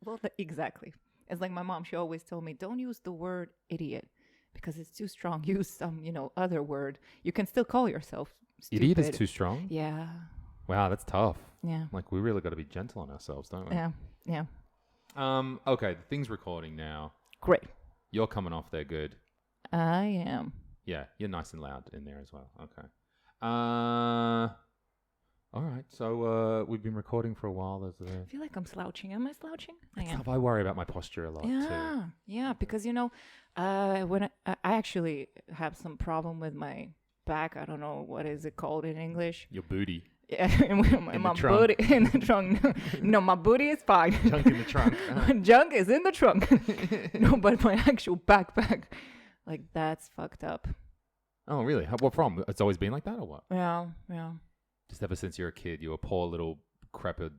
Well, exactly. It's like my mom. She always told me, don't use the word idiot because it's too strong. Use some, other word. You can still call yourself stupid. Idiot is too strong? Yeah. Wow, that's tough. Yeah. Like, we really got to be gentle on ourselves, don't we? Yeah. Yeah. Okay, the thing's recording now. Great. You're coming off there good. I am. Yeah, you're nice and loud in there as well. Okay. All right. So we've been recording for a while. I feel like I'm slouching. Am I slouching? I am. I worry about my posture a lot too. Yeah, because when I actually have some problem with my back. I don't know what is it called in English. Your booty. Yeah, my booty in the trunk. No, my booty is fine. Junk in the trunk. Junk is in the trunk. No, but my actual backpack, like that's fucked up. Oh, really? What from? It's always been like that, or what? Yeah. Just ever since you're a kid, you were a poor little crepid,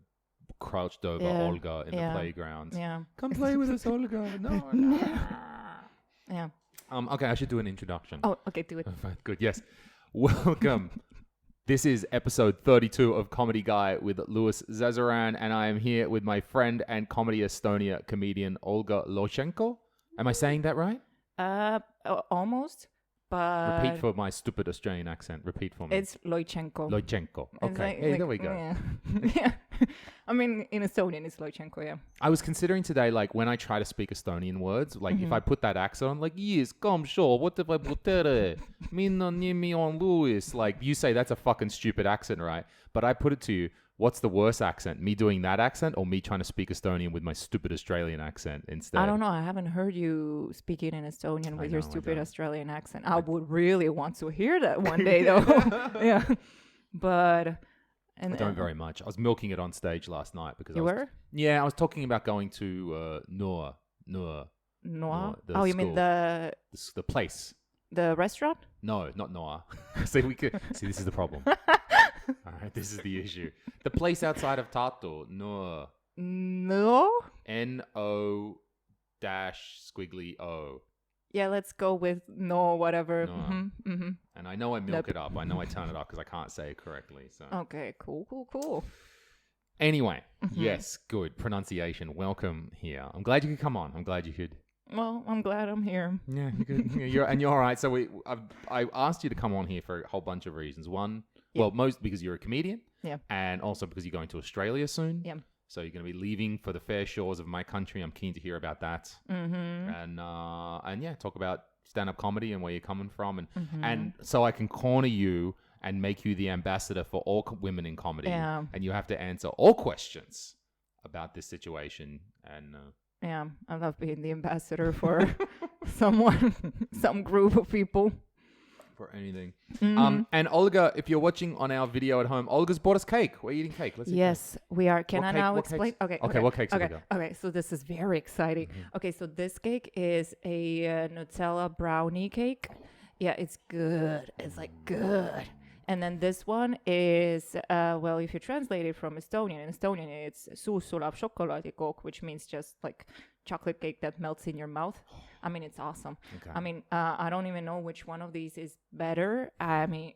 crouched over Olga in the playground. Yeah. Come play with us, Olga. No. Yeah. Okay, I should do an introduction. Oh, okay, do it. Good. Yes. Welcome. This is episode 32 of Comedy Guy with Louis Zazaran, and I am here with my friend and Comedy Estonia comedian Olga Loitšenko. Am I saying that right? Almost. But Repeat for my stupid Australian accent. Repeat for me. It's Loitšenko. Loitšenko. Okay. There we go. Yeah. Yeah. I mean, in Estonian, it's Loitšenko, yeah. I was considering today, like, when I try to speak Estonian words, like, if I put that accent on, like, yes, come sure, what if I put that? Minna nimi on Louis. Like, you say that's a fucking stupid accent, right? But I put it to you, what's the worst accent? Me doing that accent or me trying to speak Estonian with my stupid Australian accent instead? I don't know. I haven't heard you speaking in Estonian with your stupid Australian accent. I would really want to hear that one day, though. Yeah. But... I don't very much. I was milking it on stage last night because you were? Yeah, I was talking about going to Noor. Noir? Oh, you school. mean the place? The restaurant? No, not Noir. See, this is the problem. All right, this is the issue. The place outside of Tartu, Noor. No? N-O dash squiggly O. Yeah, let's go with no, whatever. No. And I know I milk it up. I know I turn it up because I can't say it correctly. So okay, cool. Anyway, yes, good pronunciation. Welcome here. I'm glad you could come on. I'm glad you could. Well, I'm glad I'm here. Yeah, you could. You're all right. So I asked you to come on here for a whole bunch of reasons. One, well, most because you're a comedian. Yeah. And also because you're going to Australia soon. Yeah. So you're going to be leaving for the fair shores of my country. I'm keen to hear about that. And yeah, talk about stand-up comedy and where you're coming from. And so I can corner you and make you the ambassador for all women in comedy. Yeah. And you have to answer all questions about this situation. And yeah, I love being the ambassador for someone, some group of people. For anything. And Olga, if you're watching on our video at home, Olga's bought us cake. We're eating cake. Let's eat Yes, we are. Can I now explain? Okay, what cakes have we got? Okay, so this is very exciting. Okay, so this cake is a Nutella brownie cake. Yeah, it's good. It's like good. And then this one is, well, if you translate it from Estonian, it's suusulav šokolaadikook, which means just like chocolate cake that melts in your mouth. I mean, it's awesome. Okay. I mean, I don't even know which one of these is better. I mean,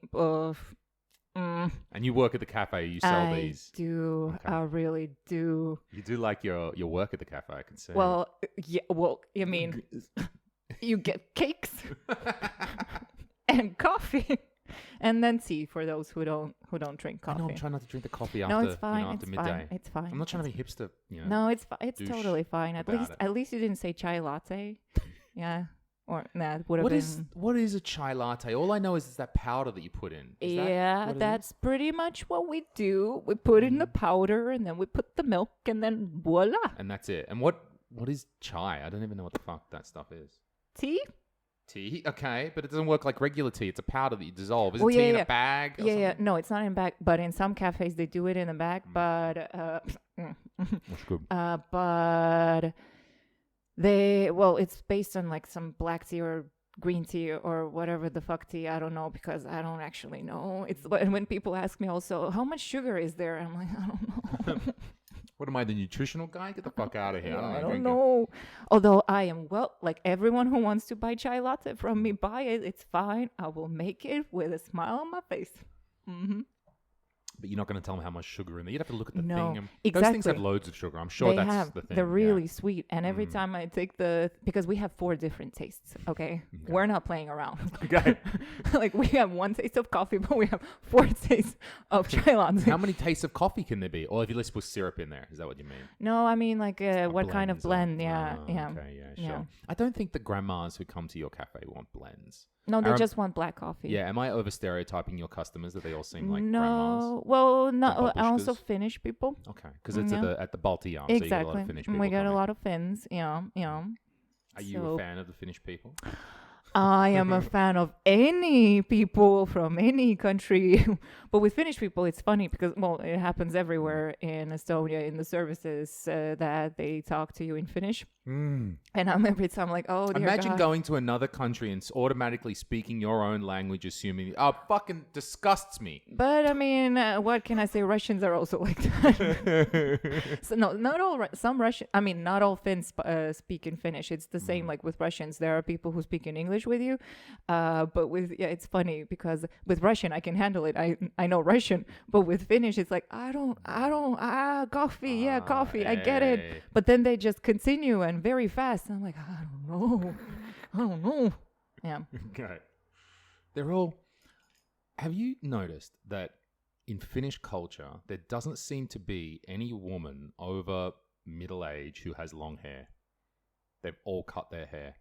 And you work at the cafe, you sell these. I do. Okay. I really do. You do like your work at the cafe, I can say. Well, yeah, well, I mean, you get cakes and coffee. And then tea for those who don't drink coffee. No, I'm trying not to drink the coffee after, no, it's fine. after It's midday. fine. It's fine. I'm not trying to be hipster, No, it's it's totally fine. At about least you didn't say chai latte. Yeah. Or it would have been. What is a chai latte? All I know is that powder that you put in. That's pretty much what we do. We put in the powder and then we put the milk and then voila. And that's it. And what is chai? I don't even know what the fuck that stuff is. Tea? Tea, okay, but it doesn't work like regular tea. It's a powder that you dissolve. Is it tea in a bag? Yeah. No, it's not in a bag, but in some cafes they do it in a bag. But That's good. But it's based on like some black tea or green tea or whatever the fuck tea. I don't know because I don't actually know. It's when people ask me also how much sugar is there, I'm like I don't know. What am I, the nutritional guy? Get the fuck out of here. I don't know. Although I am, like everyone who wants to buy chai latte from me, buy it. It's fine. I will make it with a smile on my face. But you're not going to tell them how much sugar in there. You'd have to look at the No, thing. And exactly. Those things have loads of sugar. I'm sure They that's have. the thing. They're yeah. really sweet. And every time I take because we have 4 different tastes, okay? We're not playing around. Okay. Like, we have 1 taste of coffee, but we have 4 tastes of chai latte. How many tastes of coffee can there be? Or if you let's put syrup in there, is that what you mean? No, I mean, like, what kind of Blends or- blend? Yeah, Oh, yeah. Okay, yeah, sure. Yeah. I don't think the grandmas who come to your cafe want blends. No, they Aram- just want black coffee. Yeah, am I over stereotyping your customers that they all seem like grandmas? No, well, no, And also babushkas? Finnish people. Okay, because it's Yeah. at the Balti Arm, so you got a lot Exactly. of Finnish people. We got a coming. lot of Finns, yeah. Are you a fan of the Finnish people? I am a fan of any people from any country. But with Finnish people, it's funny because, well, it happens everywhere in Estonia in the services that they talk to you in Finnish. And I'm every time like, oh, dear Imagine God. going to another country and automatically speaking your own language, assuming, oh, fucking disgusts me. But I mean, what can I say? Russians are also like that. So no, not all. Some Russian. I mean, not all Finns speak in Finnish. It's the same like with Russians. There are people who speak in English with you, but with it's funny because with Russian I can handle it. I know Russian, but with Finnish it's like I don't. Coffee. Coffee. I get it. Hey. But then they just continue and very fast. And I'm like, I don't know. Yeah. Okay. They're all. Have you noticed that in Finnish culture, there doesn't seem to be any woman over middle age who has long hair? They've all cut their hair.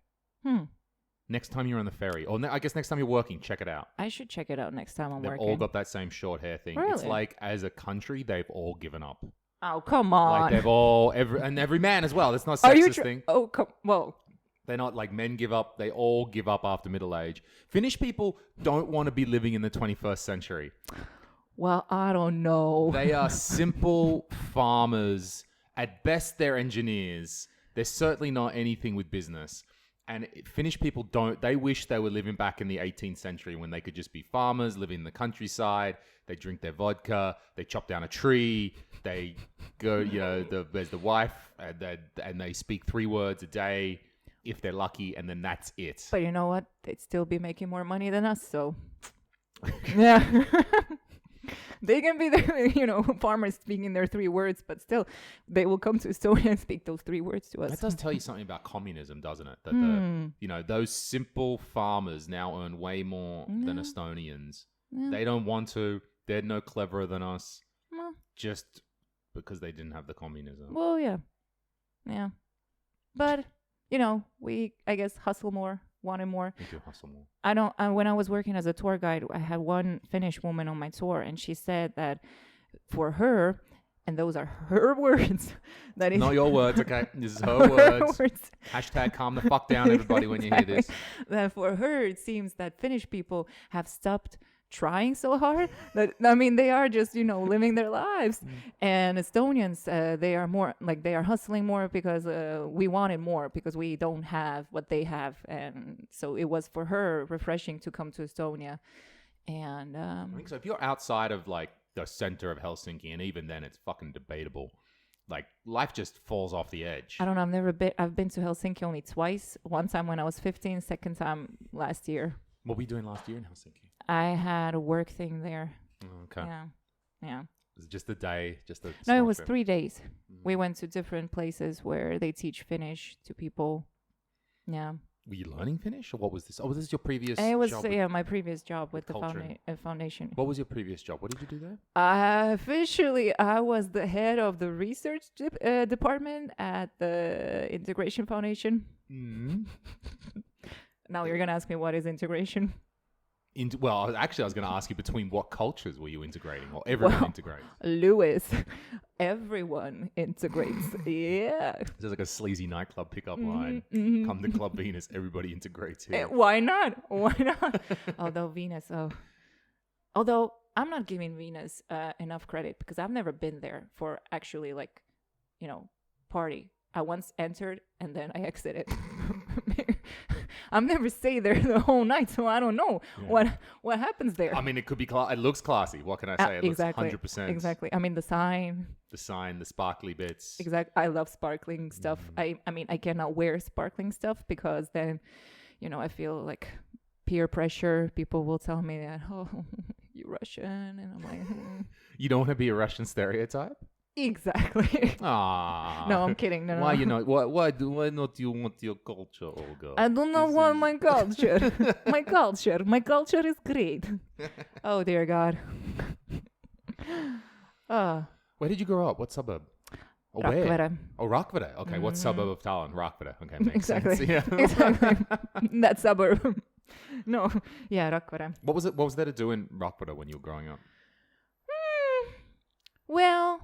Next time you're on the ferry, or I guess next time you're working, check it out. I should check it out next time I'm They've working. all got that same short hair thing. It's Really? like as a country, they've all given up. Oh, come on. Like they've all every man as well. That's not a Are you sexist thing. Oh, well. They're not like men give up. They all give up after middle age. Finnish people don't want to be living in the 21st century. Well, I don't know. They are simple farmers. At best, they're engineers. They're certainly not anything with business. And Finnish people don't. They wish they were living back in the 18th century when they could just be farmers, live in the countryside. They drink their vodka. They chop down a tree. They go, there's the wife, and they speak 3 words a day if they're lucky, and then that's it. But you know what? They'd still be making more money than us, so yeah. They can be the, farmers speaking their 3 words, but still, they will come to Estonia and speak those 3 words to us. That does tell you something about communism, doesn't it? That those simple farmers now earn way more than Estonians. Yeah. They don't want to. They're no cleverer than us. Well, Just because they didn't have the communism. well, yeah. But we, I guess, hustle more, wanted more. We do hustle more. I don't. When I was working as a tour guide, I had one Finnish woman on my tour, and she said that for her, and those are her words, that is Not your words, okay? This is her words. Hashtag calm the fuck down, everybody, when you hear this. That for her, it seems that Finnish people have stopped trying so hard. They are just living their lives, and Estonians they are more like they are hustling more because we wanted more because we don't have what they have, and so it was for her refreshing to come to Estonia. And I think so. If you're outside of like the center of Helsinki, and even then it's fucking debatable, like life just falls off the edge. I don't know. I've been to Helsinki only twice. One time when I was 15, second time last year. What were you doing last year in Helsinki? I had a work thing there. Okay. Yeah. Was it just a day? No, it small was trip? 3 days. We went to different places where they teach Finnish to people. Yeah. Were you learning Finnish, or what was this? Oh, was this your previous It was job? my previous job with the culture. foundation. What was your previous job? What did you do there? Officially, I was the head of the research department at the Integration Foundation. Now you're going to ask me what is integration? Well, actually, I was going to ask you between what cultures were you integrating, or everyone integrates? Lewis, everyone integrates. Yeah. This is like a sleazy nightclub pickup line. Come to Club Venus, everybody integrates here. Why not? Although Venus, although I'm not giving Venus enough credit because I've never been there for actually party. I once entered and then I exited. I've never stayed there the whole night, so I don't know what happens there. I mean, it could be. It looks classy. What can I say? It Exactly. looks 100%. Exactly. I mean, the sign. The sparkly bits. Exactly. I love sparkling stuff. I mean, I cannot wear sparkling stuff because then, I feel like peer pressure. People will tell me that, oh, you're Russian, and I'm like, You don't want to be a Russian stereotype? Exactly. Ah. No, I'm kidding. No, Why no. you know? Why not you want your culture, Olga? I do not want my culture. My culture. My culture is great. Oh dear God. Where did you grow up? What suburb? Or where? Rakvere. Oh, Rakvere. Okay, what suburb of Tallinn? Rakvere. Okay, makes Exactly. sense. Yeah. Exactly. That suburb. No. Yeah, Rakvere. What was it? What was there to do in Rakvere when you were growing up? Well,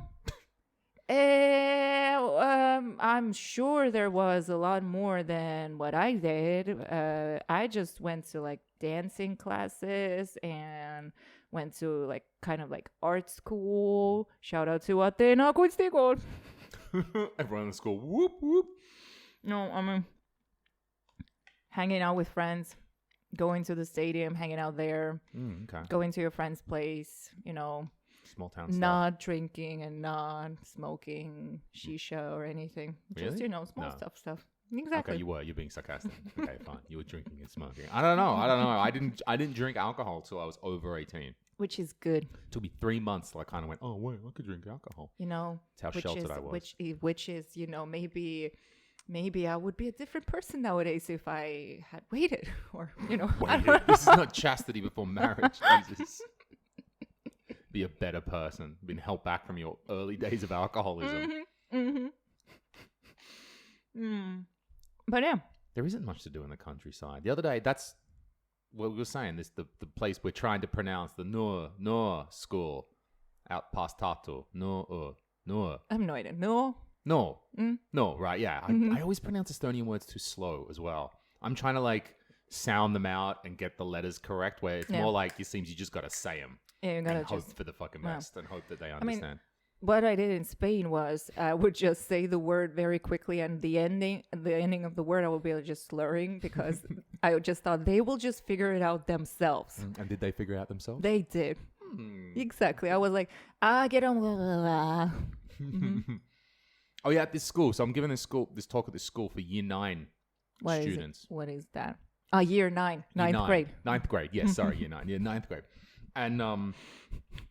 I'm sure there was a lot more than what I did. I just went to like dancing classes and went to like kind of like art school. Shout out to Athena Kunstikool. Everyone in the school. Whoop whoop. No, I mean hanging out with friends, going to the stadium, hanging out there, Okay. going to your friend's place, you know. Small town stuff. Not drinking and not smoking shisha or anything. Just, Really? you know, small No. stuff. Exactly. Okay, you're being sarcastic. Okay, fine. You were drinking and smoking. I don't know. I didn't drink alcohol till I was over 18. Which is good, Took me 3 months till I kind of went, oh wait, I could drink alcohol. you know. That's how sheltered I was. Which is, you know, maybe I would be a different person nowadays if I had waited or, you know. I don't Waited. This is not chastity before marriage. Jesus. Be a better person. Been held back from your early days of alcoholism. But yeah. There isn't much to do in the countryside. The other day, that's what we were saying. This the place we're trying to pronounce, the Noor school out past Tartu. Noor. I have no idea. No. No, right, yeah. I always pronounce Estonian words too slow as well. I'm trying to like sound them out and get the letters correct, where it's more like it seems you just got to say them. Yeah, you gotta and hope just for the fucking best and hope that they mean, understand. what I did in Spain was I would just say the word very quickly, and the ending of the word I would be just slurring because I just thought they will just figure it out themselves. And did they figure it out themselves? They did. Exactly. I was like, get on. Oh yeah, at this school. So I'm giving this talk at this school for year 9 students. What is that? Year 9, ninth grade. 9th grade. Yes, sorry, year 9. Yeah, 9th grade. And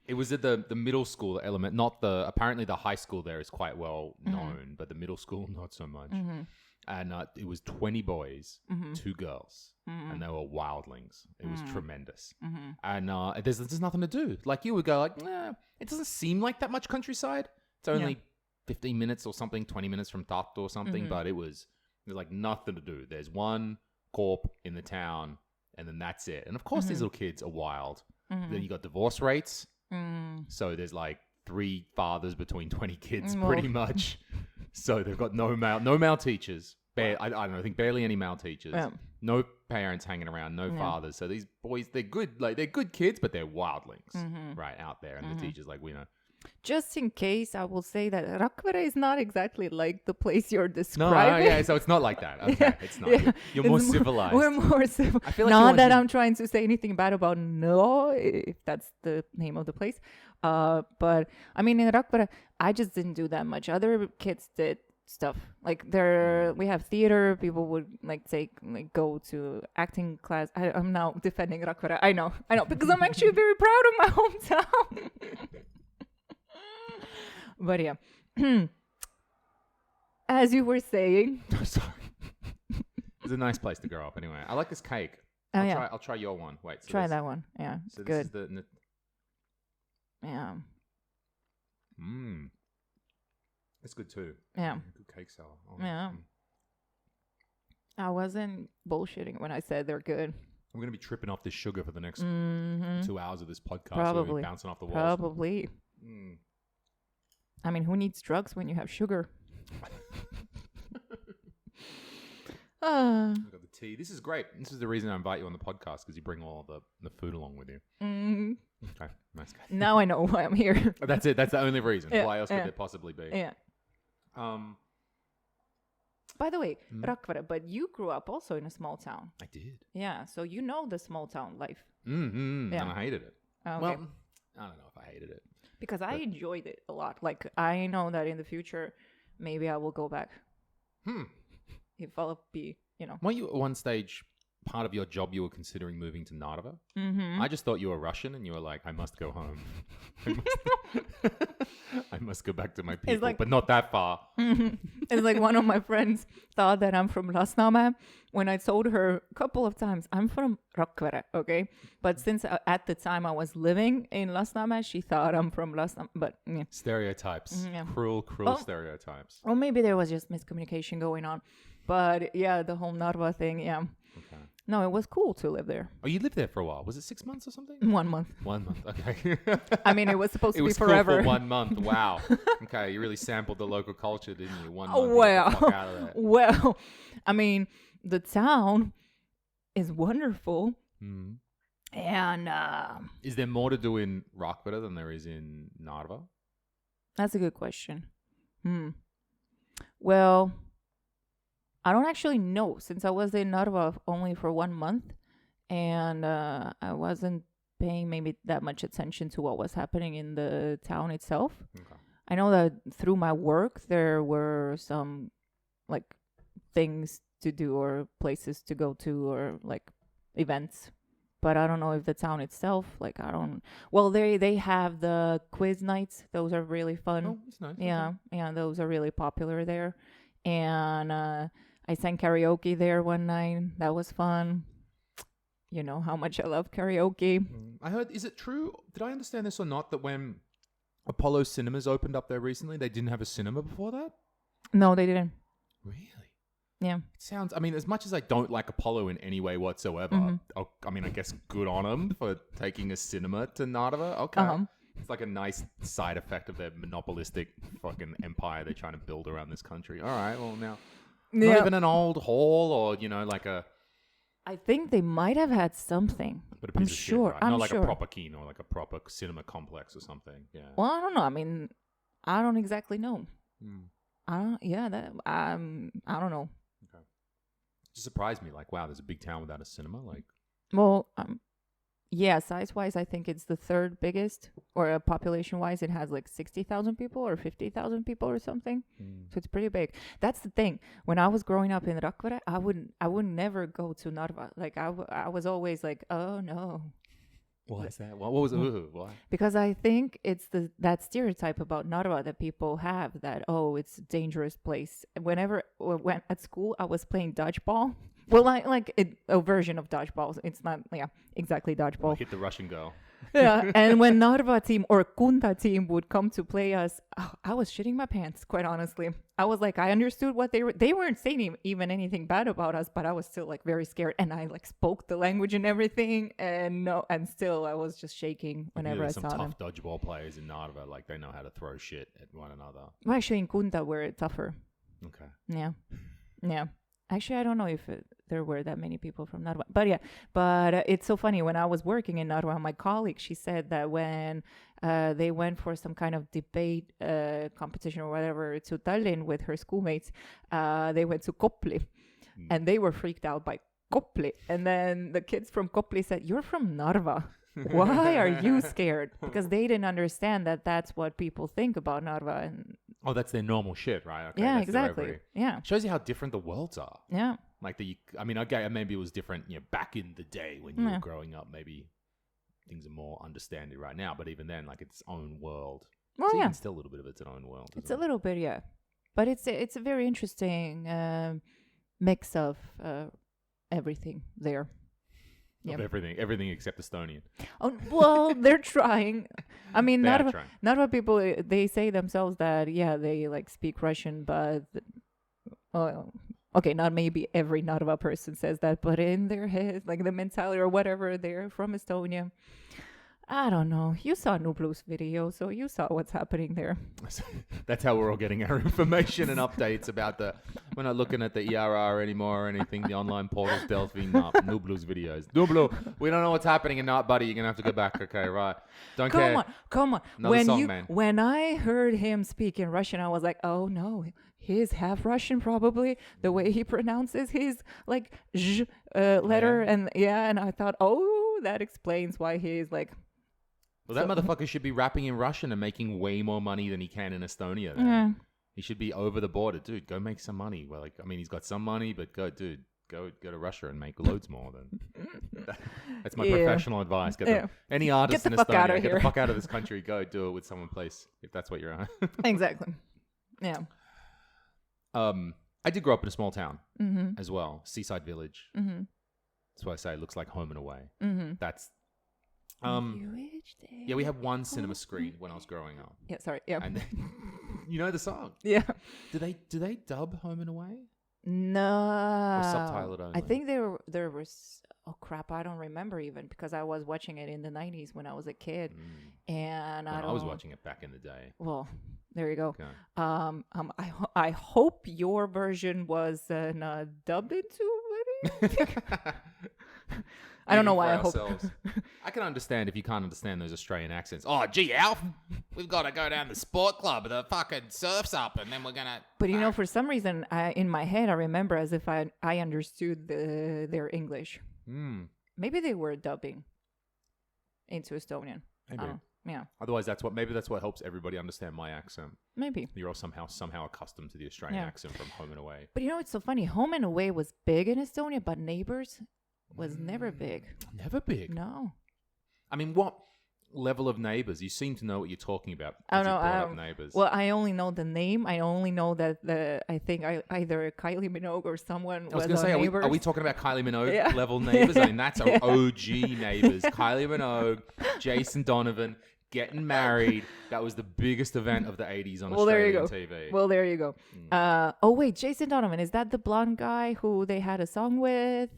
it was at the middle school element, not apparently the high school there is quite well known, but the middle school not so much. And it was 20 boys, 2 girls, and they were wildlings. It was tremendous. And there's nothing to do. Like you would go like, it doesn't seem like that much countryside. It's only 15 minutes or something, 20 minutes from Tartu or something, but there's like nothing to do. There's one corp in the town, and then that's it. And of course, these little kids are wild. Then you got divorce rates. So there's like 3 fathers between 20 kids, pretty much. So they've got no male teachers. I don't know, I think barely any male teachers. No parents hanging around, no fathers. So these boys, they're good. Like they're good kids, but they're wildlings, right out there. And the teachers, like we know. Just in case, I will say that Rakvere is not exactly like the place you're describing. No, yeah, so it's not like that. Okay, it's not. You're more civilized. We're more civilized. I feel like not that I'm trying to say anything bad about No, if that's the name of the place. But I mean, in Rakvere, I just didn't do that much. Other kids did stuff like we have theater. People would go to acting class. I'm now defending Rakvere. I know, because I'm actually very proud of my hometown. But yeah, as you were saying, sorry, it's a nice place to grow up. Anyway, I like this cake. I'll try your one. Wait, try that one. Yeah, it's so good. This is Yeah. It's good too. Yeah. Good cake sour. Oh, Yeah. I wasn't bullshitting when I said they're good. I'm gonna be tripping off this sugar for the next 2 hours of this podcast. Probably. We'll be bouncing off the walls. Probably. I mean, who needs drugs when you have sugar? I've got the tea. This is great. This is the reason I invite you on the podcast, because you bring all the food along with you. Okay, nice guy. Now I know why I'm here. That's it. That's the only reason. Yeah, Why else could there possibly be? Yeah. By the way, Rakvere, but you grew up also in a small town. I did. Yeah, so you know the small town life. Yeah. And I hated it. Okay. Well, I don't know if I hated it. Because I enjoyed it a lot. Like, I know that in the future, maybe I will go back. If I'll be, Weren't you at one stage part of your job you were considering moving to Narva. Mm-hmm. I just thought you were Russian and you were like, I must go home. I must go back to my people, like- but not that far. It's like one of my friends thought that I'm from Lasnamäe when I told her a couple of times, I'm from Rakvere, okay? But since at the time I was living in Lasnamäe, she thought I'm from Lasnamäe, but yeah. Stereotypes. Yeah. Cruel Oh. stereotypes. Or maybe there was just miscommunication going on. But yeah, the whole Narva thing, yeah. Okay. No, it was cool to live there. Oh, you lived there for a while. Was it 6 months or something? 1 month. 1 month. Okay. I mean, it was supposed It to be was cool forever. for 1 month. Wow. Okay, you really sampled the local culture, didn't you? 1 month. Oh, You got the fuck well. out of there. Well, I mean, the town is wonderful. Mm. And Is there more to do in Rakvere than there is in Narva? that's a good question. Well, I don't actually know since I was in Narva only for 1 month and I wasn't paying maybe that much attention to what was happening in the town itself. Okay. I know that through my work, there were some like things to do or places to go to or like events. But I don't know if the town itself, like I don't. Well, they have the quiz nights. Those are really fun. Oh, that's nice. Yeah, Okay. yeah, those are really popular there. And I sang karaoke there one night. That was fun. You know how much I love karaoke. I heard, is it true? Did I understand this or not that when Apollo Cinemas opened up there recently, they didn't have a cinema before that? No, they didn't. Really? Yeah. It sounds, I mean, as much as I don't like Apollo in any way whatsoever, I mean, I guess good on them for taking a cinema to Narva. Okay. Uh-huh. It's like a nice side effect of their monopolistic fucking empire they're trying to build around this country. All right, well, now, not even an old hall or, you know, like a... I think they might have had something. But a piece I'm of shit, sure. right? I'm Not like sure. a proper kino or like a proper cinema complex or something. Yeah. Well, I don't know. I mean, I don't exactly know. Mm. I don't. Yeah, that. I don't know. Okay. It just surprised me. Like, wow, there's a big town without a cinema. Like, Well, yeah, size-wise, I think it's the third biggest, or population-wise, it has like 60,000 people or 50,000 people or something. So it's pretty big. That's the thing. When I was growing up in Rakvere, I would never go to Narva. Like I was always like, oh no, why is that? What was it? Why? because I think it's that stereotype about Narva that people have that it's a dangerous place. Whenever when at school, I was playing dodgeball. Well, a version of dodgeball. It's not, exactly dodgeball. Hit the Russian girl. Yeah, and when Narva team or Kunta team would come to play us, I was shitting my pants, quite honestly. I was like, I understood what they weren't saying even anything bad about us, but I was still like very scared, and I like spoke the language and everything, and still I was just shaking whenever I some saw them. tough dodgeball players in Narva, like they know how to throw shit at one another. Well, actually, in Kunta we're tougher. Okay. Yeah, yeah. Actually, I don't know if there were that many people from Narva. But yeah, it's so funny. When I was working in Narva, my colleague, she said that when they went for some kind of debate competition or whatever to Tallinn with her schoolmates, they went to Kopli. And they were freaked out by Kopli. And then the kids from Kopli said, "You're from Narva. Why are you scared?" Because they didn't understand that that's what people think about Narva. And Oh, that's their normal shit, right? Okay, yeah, that's their exactly. every- Yeah. Shows you how different the worlds are. Yeah. Like I mean, okay, maybe it was different, back in the day when you were growing up. Maybe things are more understanding right now, but even then, like its own world. Well, it's yeah. even still a little bit of its own world. It's isn't a it? little bit, yeah. But it's a very interesting mix of everything there. Of everything except Estonian. Oh, well, they're trying. I mean, They are not trying. a people. They say themselves that they like speak Russian, but okay, not maybe every Narva person says that, but in their head, like the mentality or whatever, they're from Estonia. I don't know. You saw Nublu's video, so you saw what's happening there. That's how we're all getting our information and updates about we're not looking at the ERR anymore or anything, the online portals, Delphi, Nublu's videos. Nublu, we don't know what's happening in Nart, buddy. You're going to have to go back, okay, right? Don't care. Come on. Another song, man. When I heard him speak in Russian, I was like, oh no, he's half Russian probably. The way he pronounces his like zh letter, and I thought, oh, that explains why he's like. Well, that motherfucker should be rapping in Russian and making way more money than he can in Estonia. Then. Yeah. He should be over the border. Dude, go make some money. Well, like, I mean, he's got some money, but go go to Russia and make loads more. Then that's my professional advice. Any artist in Estonia, get the fuck out of this country. Go do it with someone, please, if that's what you're on. Exactly. Yeah. I did grow up in a small town as well, seaside village. That's why I say it looks like home and away. That's yeah. We had one cinema screen when I was growing up. Yeah. Sorry. Yeah. And you know the song. Yeah. Do they dub Home and Away? No. Or subtitled only? I think there was. Oh crap! I don't remember even because I was watching it in the 90s when I was a kid, and I was watching it back in the day. Well, there you go. Okay. I hope your version was not dubbed into. I don't know why I hope. I can understand if you can't understand those Australian accents. Oh, gee, Alf, we've got to go down to the sport club. The fucking surf's up, and then we're gonna. But you know, for some reason, in my head, I remember as if I understood their English. Maybe they were dubbing into Estonian. Maybe. Yeah. Otherwise, maybe that's what helps everybody understand my accent. Maybe. You're all somehow accustomed to the Australian accent from Home and Away. But you know, it's so funny. Home and Away was big in Estonia, but Neighbours was never big. Never big? No. I mean, what level of Neighbours? You seem to know what you're talking about. I don't know. Neighbours. Well, I only know the name. I only know that I think either Kylie Minogue or someone was going to say, are we talking about Kylie Minogue level Neighbours? I mean, that's our OG Neighbours. Kylie Minogue, Jason Donovan getting married. That was the biggest event of the 80s on Australian TV. Well, there you go. Oh, wait, Jason Donovan. Is that the blonde guy who they had a song with?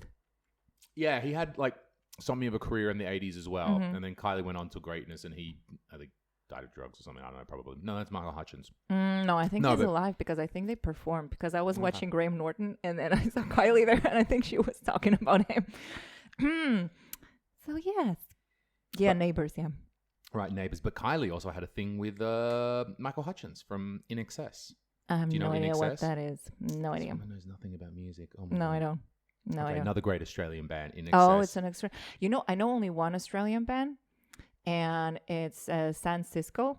Yeah, he had like something of a career in the 80s as well. And then Kylie went on to greatness and he, I think, died of drugs or something. I don't know, probably. No, that's Michael Hutchins. No, I think he's alive because I think they performed. Because I was watching Graham Norton and then I saw Kylie there and I think she was talking about him. So, yes. Yeah, Neighbours, yeah. Right, Neighbours. But Kylie also had a thing with Michael Hutchins from In Excess. I have no idea what that is. No idea. Someone knows nothing about music. Oh no, I don't. No, I don't. Another great Australian band, In Excess. Oh, it's an extra. You know, I know only one Australian band, and it's San Cisco.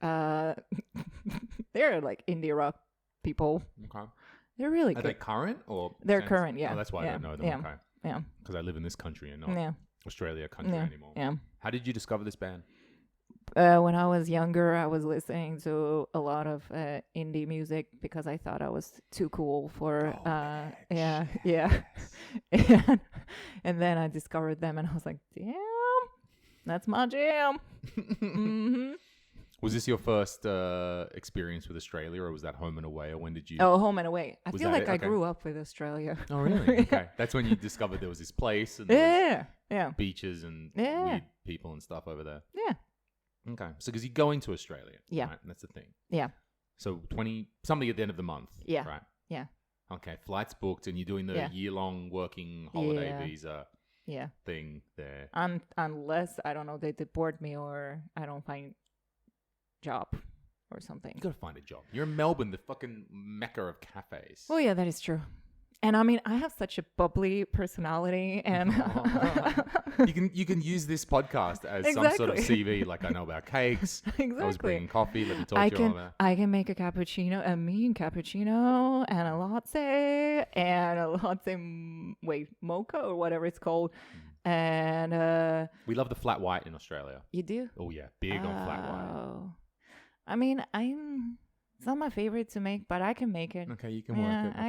They're like indie rock people. Okay. They're really good. Are they current or? They're current, yeah. Oh, that's why I don't know them. Yeah. Okay. Yeah. Because I live in this country and not Australia country anymore. Yeah. How did you discover this band? When I was younger, I was listening to a lot of indie music because I thought I was too cool for and then I discovered them and I was like, damn, that's my jam. Was this your first experience with Australia, or was that Home and Away, or when did you? Oh, Home and Away. I feel like I Okay. grew up with Australia. Oh, really? Okay. That's when you discovered there was this place and there yeah, was beaches and weird people and stuff over there. yeah. Okay. So because you're going to Australia. Yeah. Right? That's the thing. Yeah. So 20-something at the end of the month. Yeah. Right? Yeah. Okay. Flights booked and you're doing the year-long working holiday visa thing there. Unless, I don't know, they deport me or I don't find job or something. You got to find a job. You're in Melbourne, the fucking mecca of cafes. Oh, yeah, that is true. And I mean, I have such a bubbly personality and... You can use this podcast as some sort of CV, like I know about cakes. Exactly. I was bringing coffee. Let me talk to you all about. I can make a cappuccino, a mean cappuccino, and a latte, mocha or whatever it's called. And we love the flat white in Australia. You do? Oh yeah, big on flat white. I mean, it's not my favorite to make, but I can make it. Okay, you can work it. Okay.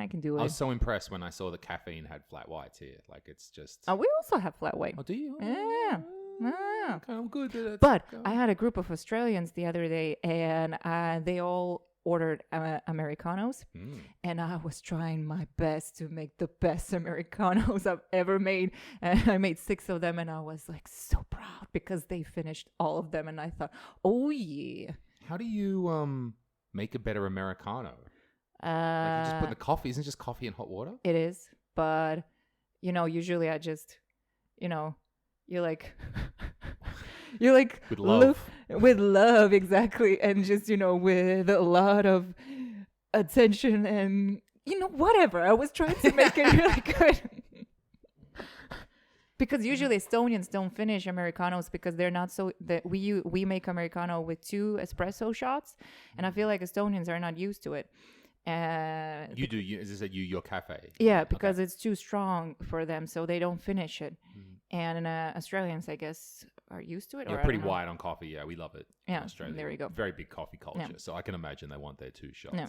I can do it. I was so impressed when I saw the caffeine had flat whites here. Like it's just. Oh, we also have flat white. Oh, do you? Yeah. Okay, I'm good. But I had a group of Australians the other day, and they all ordered Americanos, and I was trying my best to make the best Americanos I've ever made, and I made 6 of them, and I was like so proud because they finished all of them, and I thought, oh yeah. How do you make a better Americano? Like you just put in the coffee. Isn't it just coffee and hot water? It is, but usually I just, you're like with love. With love, exactly, and just with a lot of attention and whatever. I was trying to make it really good. Because usually Estonians don't finish Americanos because they're not so that we make Americano with 2 espresso shots, and I feel like Estonians are not used to it. You do. Is this your cafe? Yeah, because it's too strong for them, so they don't finish it. And Australians, I guess, are used to it. You're pretty wide on coffee. Yeah, we love it. Yeah, in Australia. there you go. Very big coffee culture. Yeah. So I can imagine they want their 2 shots. Yeah.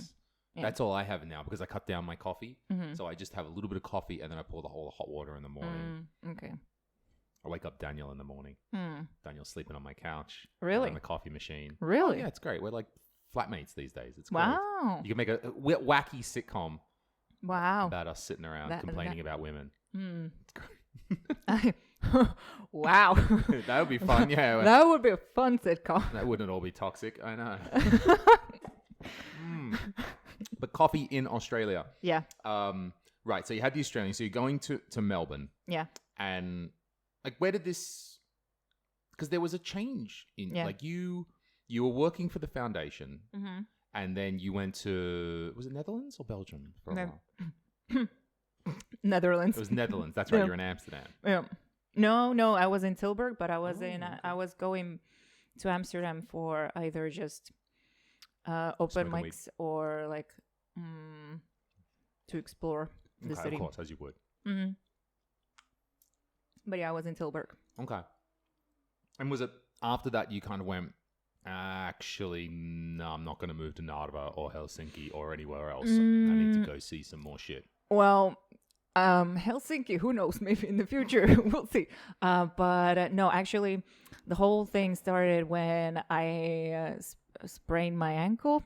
Yeah. That's all I have now because I cut down my coffee. So I just have a little bit of coffee and then I pour the whole hot water in the morning. Okay. I wake up Daniel in the morning. Daniel's sleeping on my couch. Really? On the coffee machine. Really? Oh, yeah, it's great. We're like flatmates these days. It's great. Wow. You can make a wacky sitcom Wow. about us sitting around complaining about women. It's great. Wow. That would be fun. Yeah. That would be a fun sitcom. That wouldn't all be toxic. I know. But coffee in Australia. Yeah. Right. So you had the Australian. So you're going to Melbourne. Yeah. And like, where did this? Because there was a change in like you were working for the foundation, and then you went to, was it Netherlands or Belgium for a while? Netherlands. It was Netherlands. That's right. You're in Amsterdam. Yeah. No, I was in Tilburg, but I was I was going to Amsterdam for either just open mics or like to explore the city. Of course, as you would. But yeah, I was in Tilburg. Okay. And was it after that you kind of went, actually, no, I'm not going to move to Narva or Helsinki or anywhere else. I need to go see some more shit. Well, Helsinki, who knows? Maybe in the future, we'll see. But no, actually, the whole thing started when I sprained my ankle.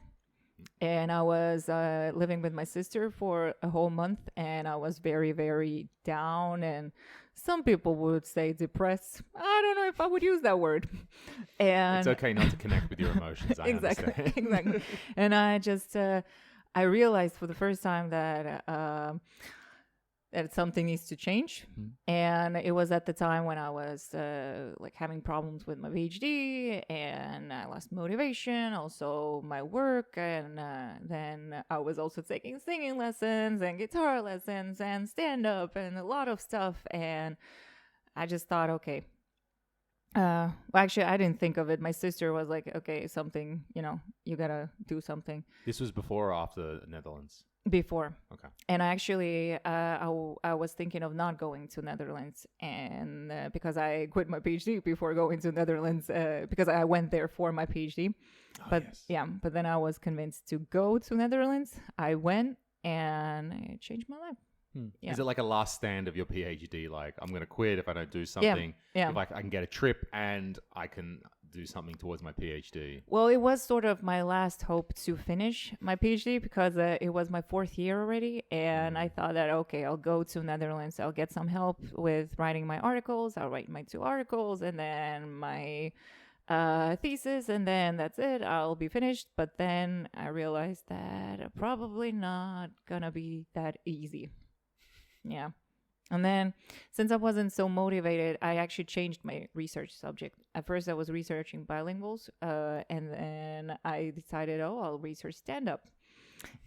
And I was living with my sister for a whole month, and I was very, very down. And some people would say depressed. I don't know if I would use that word. And it's okay not to connect with your emotions. I exactly, understand. exactly. And I just, I realized for the first time that that something needs to change. And it was at the time when I was like having problems with my PhD, and I lost motivation, also my work, and then I was also taking singing lessons and guitar lessons and stand-up and a lot of stuff. And I just thought, okay, well, actually, I didn't think of it. My sister was like, okay, something, you gotta do something. This was before or after the Netherlands? Before. Okay. And actually, I was thinking of not going to Netherlands, and because I quit my PhD before going to Netherlands, because I went there for my PhD. But then I was convinced to go to Netherlands. I went, and it changed my life. Yeah. Is it like a last stand of your PhD? Like, I'm going to quit if I don't do something. Yeah. If I can get a trip and I can do something towards my PhD. Well, it was sort of my last hope to finish my PhD because it was my 4th year already. And I thought that, okay, I'll go to Netherlands. I'll get some help with writing my articles. I'll write my 2 articles and then my thesis, and then that's it. I'll be finished. But then I realized that probably not gonna be that easy. Yeah. And then since I wasn't so motivated, I actually changed my research subject. At first I was researching bilinguals, and then I decided, I'll research stand-up.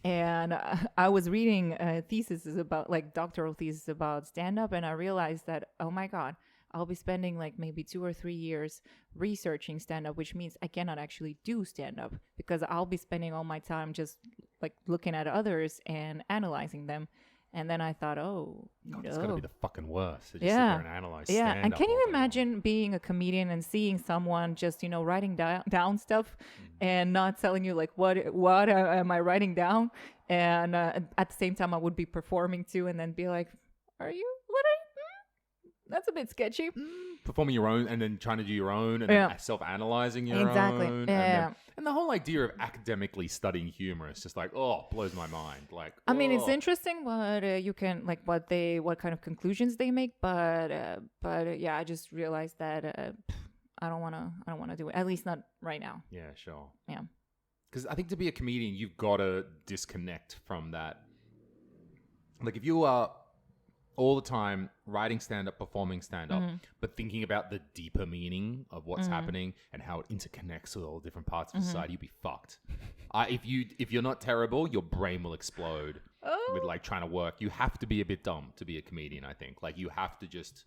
And I was reading theses about, like doctoral theses about stand-up, and I realized that, oh my God, I'll be spending like maybe 2 or 3 years researching stand-up, which means I cannot actually do stand-up because I'll be spending all my time just like looking at others and analyzing them. And then I thought, God, no. It's going to be the fucking worst to just sit there and analyze stand-up. And can you imagine being a comedian and seeing someone just, writing down stuff and not telling you, like, what am I writing down? And at the same time, I would be performing too and then be like, that's a bit sketchy. Performing your own and then trying to do your own and then self-analyzing your own. Yeah. And the whole idea of academically studying humor is just like, blows my mind. Like, I mean, it's interesting what you can, like, what kind of conclusions they make. But yeah, I just realized that I don't want to do it. At least not right now. Yeah, sure. Yeah. Because I think to be a comedian, you've got to disconnect from that. Like, if you are all the time writing stand-up, performing stand-up, but thinking about the deeper meaning of what's happening and how it interconnects with all different parts of society, you'd be fucked. If you're not terrible, your brain will explode with like trying to work. You have to be a bit dumb to be a comedian, I think. Like, you have to just,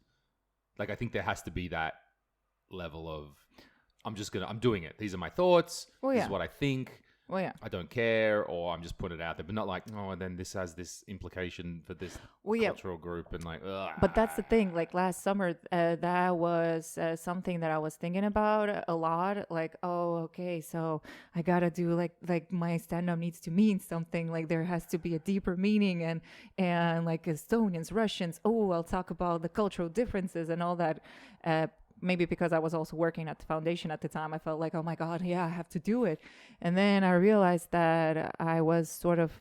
like, I think there has to be that level of, I'm doing it. These are my thoughts. This is what I think. Well, yeah. I don't care, or I'm just putting it out there, but not like, oh, and then this has this implication for this cultural group, and like, ugh. But that's the thing. Like last summer, that was something that I was thinking about a lot. Like, oh, okay, so I gotta do like my stand-up needs to mean something. Like there has to be a deeper meaning, and like Estonians, Russians. Oh, I'll talk about the cultural differences and all that. Maybe because I was also working at the foundation at the time, I felt like, oh my God, yeah, I have to do it. And then I realized that I was sort of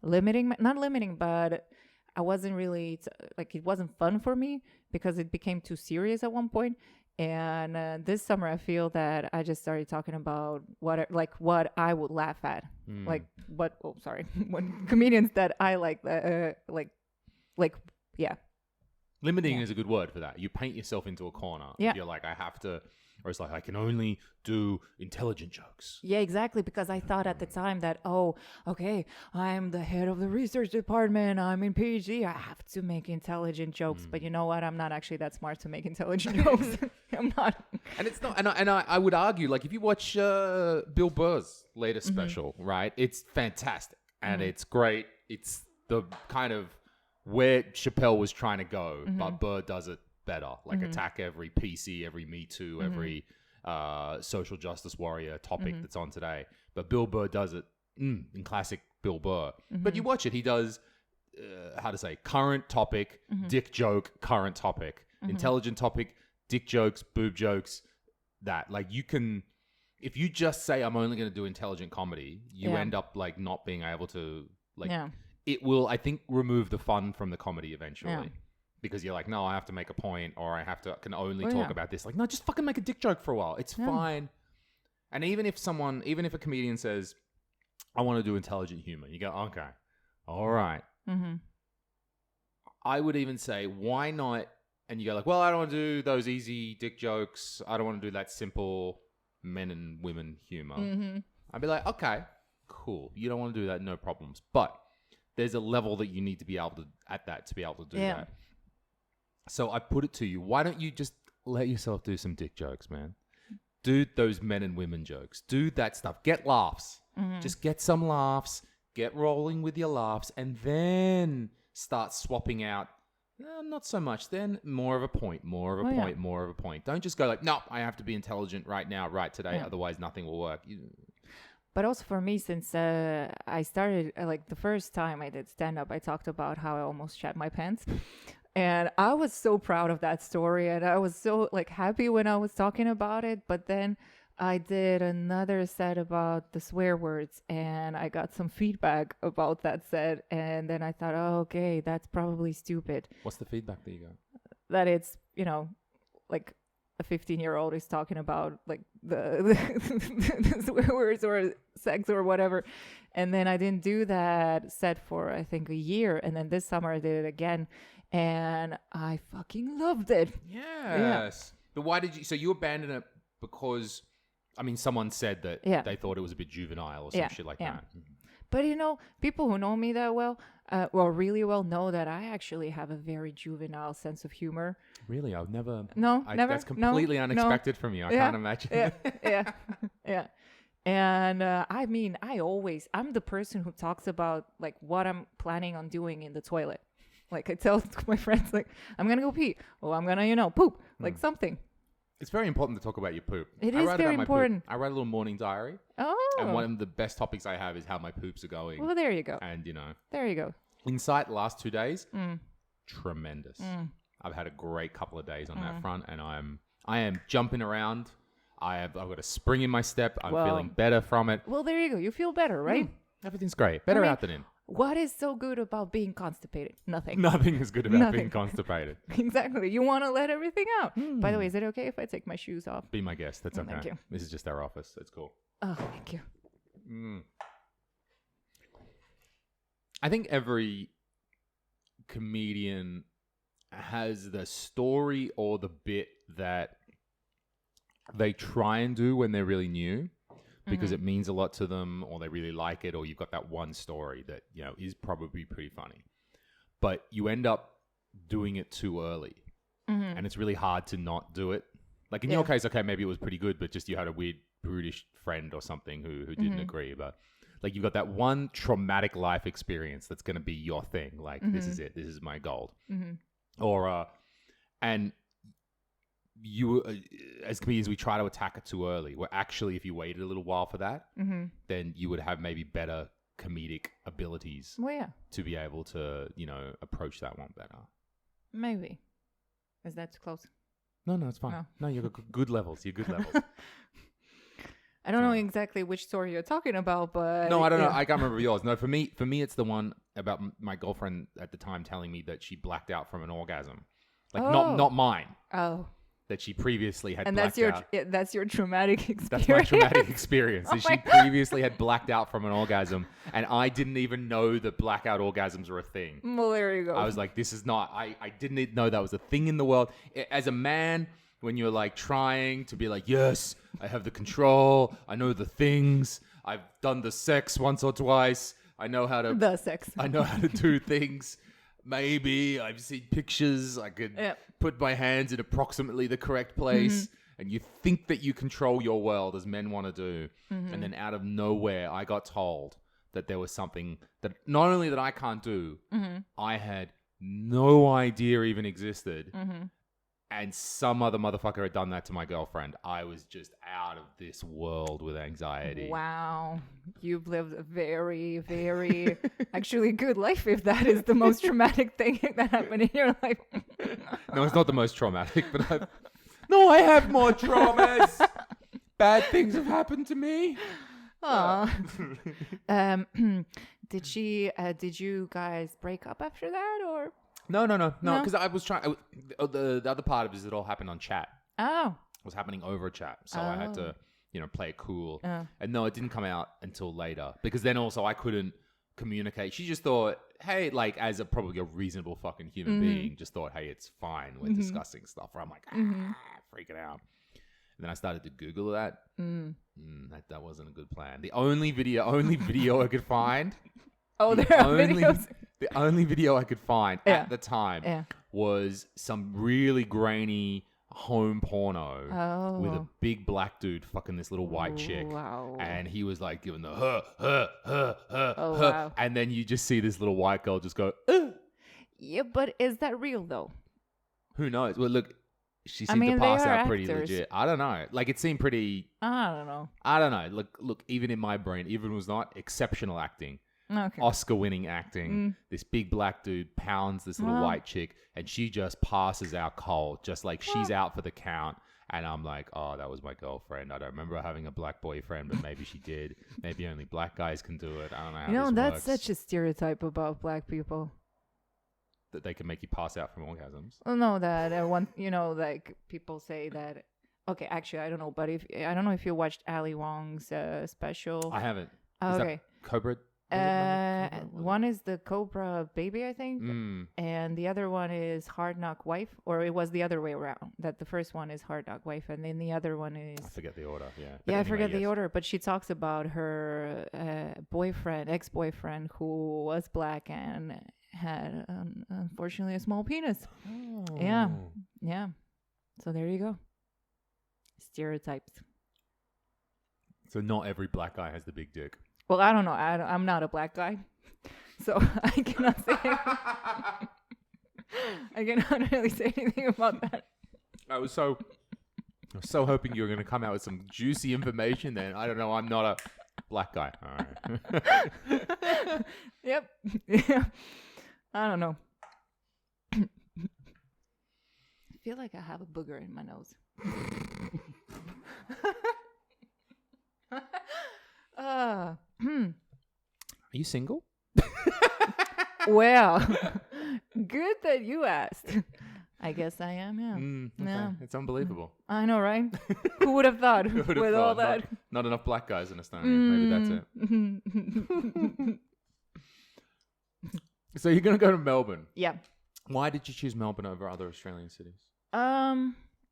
not limiting, but I wasn't really, like, it wasn't fun for me because it became too serious at one point. And this summer, I feel that I just started talking about what I would laugh at. What comedians that I like, yeah. Limiting is a good word for that. You paint yourself into a corner. Yeah. If you're like, I have to, or it's like, I can only do intelligent jokes. Yeah, exactly. Because I thought at the time that, oh, okay, I'm the head of the research department. I'm in PhD. I have to make intelligent jokes. But you know what? I'm not actually that smart to make intelligent jokes. I'm not. And it's not, and I would argue, like, if you watch Bill Burr's latest special, right? It's fantastic. And it's great. It's the kind of where Chappelle was trying to go, but Burr does it better. Like attack every PC, every Me Too, every social justice warrior topic that's on today. But Bill Burr does it in classic Bill Burr. But you watch it, he does, current topic, dick joke, current topic. Intelligent topic, dick jokes, boob jokes, that. Like you can, if you just say, I'm only going to do intelligent comedy, you end up like not being able to, like... Yeah. It will, I think, remove the fun from the comedy eventually. Because you're like, no, I have to make a point, or I can only talk about this. Like, no, just fucking make a dick joke for a while. It's fine. And even if a comedian says, I want to do intelligent humor, you go, okay, all right. I would even say, why not? And you go like, well, I don't want to do those easy dick jokes. I don't want to do that simple men and women humor. I'd be like, okay, cool. You don't want to do that, no problems. But there's a level that you need to be able to, at that, to be able to do that. So I put it to you, why don't you just let yourself do some dick jokes, man? Do those men and women jokes. Do that stuff. Get laughs. Just get some laughs. Get rolling with your laughs. And then start swapping out, not so much. Then more of a point, more of a point, more of a point. Don't just go like, no, I have to be intelligent right now, right today. Otherwise, nothing will work. But also for me, since I started, like the first time I did stand-up, I talked about how I almost shat my pants. And I was so proud of that story. And I was so like happy when I was talking about it. But then I did another set about the swear words. And I got some feedback about that set. And then I thought, oh, okay, that's probably stupid. What's the feedback that you got? That it's, like... a 15-year-old is talking about like the swear words or sex or whatever. And then I didn't do that set for I think a year. And then this summer I did it again and I fucking loved it. Yes. But why did you, so you abandoned it because, I mean, someone said that they thought it was a bit juvenile or some shit like that. But people who know me that well, really well, know that I actually have a very juvenile sense of humor. Really? I've never... Never? That's completely unexpected from you. I can't imagine. Yeah. And I mean, I'm the person who talks about like what I'm planning on doing in the toilet. Like I tell my friends, like, I'm going to go pee. Or I'm going to, poop. Like something. It's very important to talk about your poop. It is very important. I write a little morning diary. Oh. And one of the best topics I have is how my poops are going. Well, there you go. And, There you go. Insight the last 2 days, tremendous. I've had a great couple of days on that front, and I am jumping around. I've got a spring in my step. I'm feeling better from it. Well, there you go. You feel better, right? Everything's great. Better out than in. What is so good about being constipated? Nothing. Nothing is good about being constipated. Exactly. You want to let everything out. By the way, is it okay if I take my shoes off? Be my guest. That's okay. Thank you. This is just our office. It's cool. Oh, thank you. I think every comedian has the story or the bit that they try and do when they're really new because it means a lot to them or they really like it, or you've got that one story that, is probably pretty funny. But you end up doing it too early. And it's really hard to not do it. Like in your case, okay, maybe it was pretty good, but just you had a weird brutish friend or something who didn't agree, but like you've got that one traumatic life experience that's going to be your thing. Like this is it. This is my gold. Or and you as comedians, we try to attack it too early. Where actually, if you waited a little while for that, then you would have maybe better comedic abilities to be able to, approach that one better. Maybe. Is that too close? No, it's fine. No, you've got good levels. You're good levels. I don't know exactly which story you're talking about, but... No, I don't know. I can't remember yours. No, for me, it's the one about my girlfriend at the time telling me that she blacked out from an orgasm. Like, not mine. Oh. That she previously had and blacked out. That's your traumatic experience. That's my traumatic experience. So she previously had blacked out from an orgasm, and I didn't even know that blackout orgasms were a thing. Well, there you go. I was like, this is not... I didn't even know that was a thing in the world. As a man, when you're like trying to be like, yes, I have the control. I know the things. I've done the sex once or twice. I know how to... The sex. I know how to do things. Maybe I've seen pictures. I could put my hands in approximately the correct place. And you think that you control your world as men want to do. And then out of nowhere, I got told that there was something that not only that I can't do, I had no idea even existed. And some other motherfucker had done that to my girlfriend. I was just out of this world with anxiety. Wow. You've lived a very, very actually good life if that is the most traumatic thing that happened in your life. No, it's not the most traumatic, but I have more traumas. Bad things have happened to me. Did you guys break up after that or? No. Because I was trying. The other part of it is it all happened on chat. Oh. It was happening over chat, so I had to, play it cool. And no, it didn't come out until later because then also I couldn't communicate. She just thought, hey, like as probably a reasonable fucking human being, just thought, hey, it's fine. We're discussing stuff. Where I'm like, freaking out. And then I started to Google that. That wasn't a good plan. The only video I could find. Oh, there are videos. The only video I could find at the time was some really grainy home porno with a big black dude fucking this little white chick. Wow. And he was like giving the wow. And then you just see this little white girl just go, Yeah, but is that real though? Who knows? Well, look, she seemed to pass out pretty actors. legit. I don't know. Like it seemed pretty... I don't know. Look, even in my brain, even was not exceptional acting. Okay. Oscar-winning acting. This big black dude pounds this little white chick, and she just passes out cold, just like she's out for the count. And I'm like, oh, that was my girlfriend. I don't remember having a black boyfriend, but maybe she did. Maybe only black guys can do it. I don't know how this that's works. such a stereotype about black people. That they can make you pass out from orgasms. Oh no, that like people say that. Okay, actually, I don't know, but I don't know if you watched Ali Wong's special. I haven't. Oh, is okay. that Cobra? One is the Cobra Baby, I think, and the other one is Hard Knock Wife, or it was the other way around. That the first one is Hard Knock Wife, and then the other one is I forget the order. Yeah. Yeah, I forget the order, but she talks about her ex-boyfriend, who was black and had unfortunately a small penis. Oh. Yeah. So there you go. Stereotypes. So not every black guy has the big dick. Well, I don't know. I'm not a black guy, so I cannot say. I cannot really say anything about that. I was so hoping you were going to come out with some juicy information. Then I don't know. I'm not a black guy. All right. Yep. Yeah. I don't know. I feel like I have a booger in my nose. Are you single? Well, good that you asked. I guess I am, yeah. Okay. Yeah. It's unbelievable. I know, right? Who would have thought with all that? Not enough black guys in Estonia. Maybe that's it. So you're going to go to Melbourne. Yeah. Why did you choose Melbourne over other Australian cities?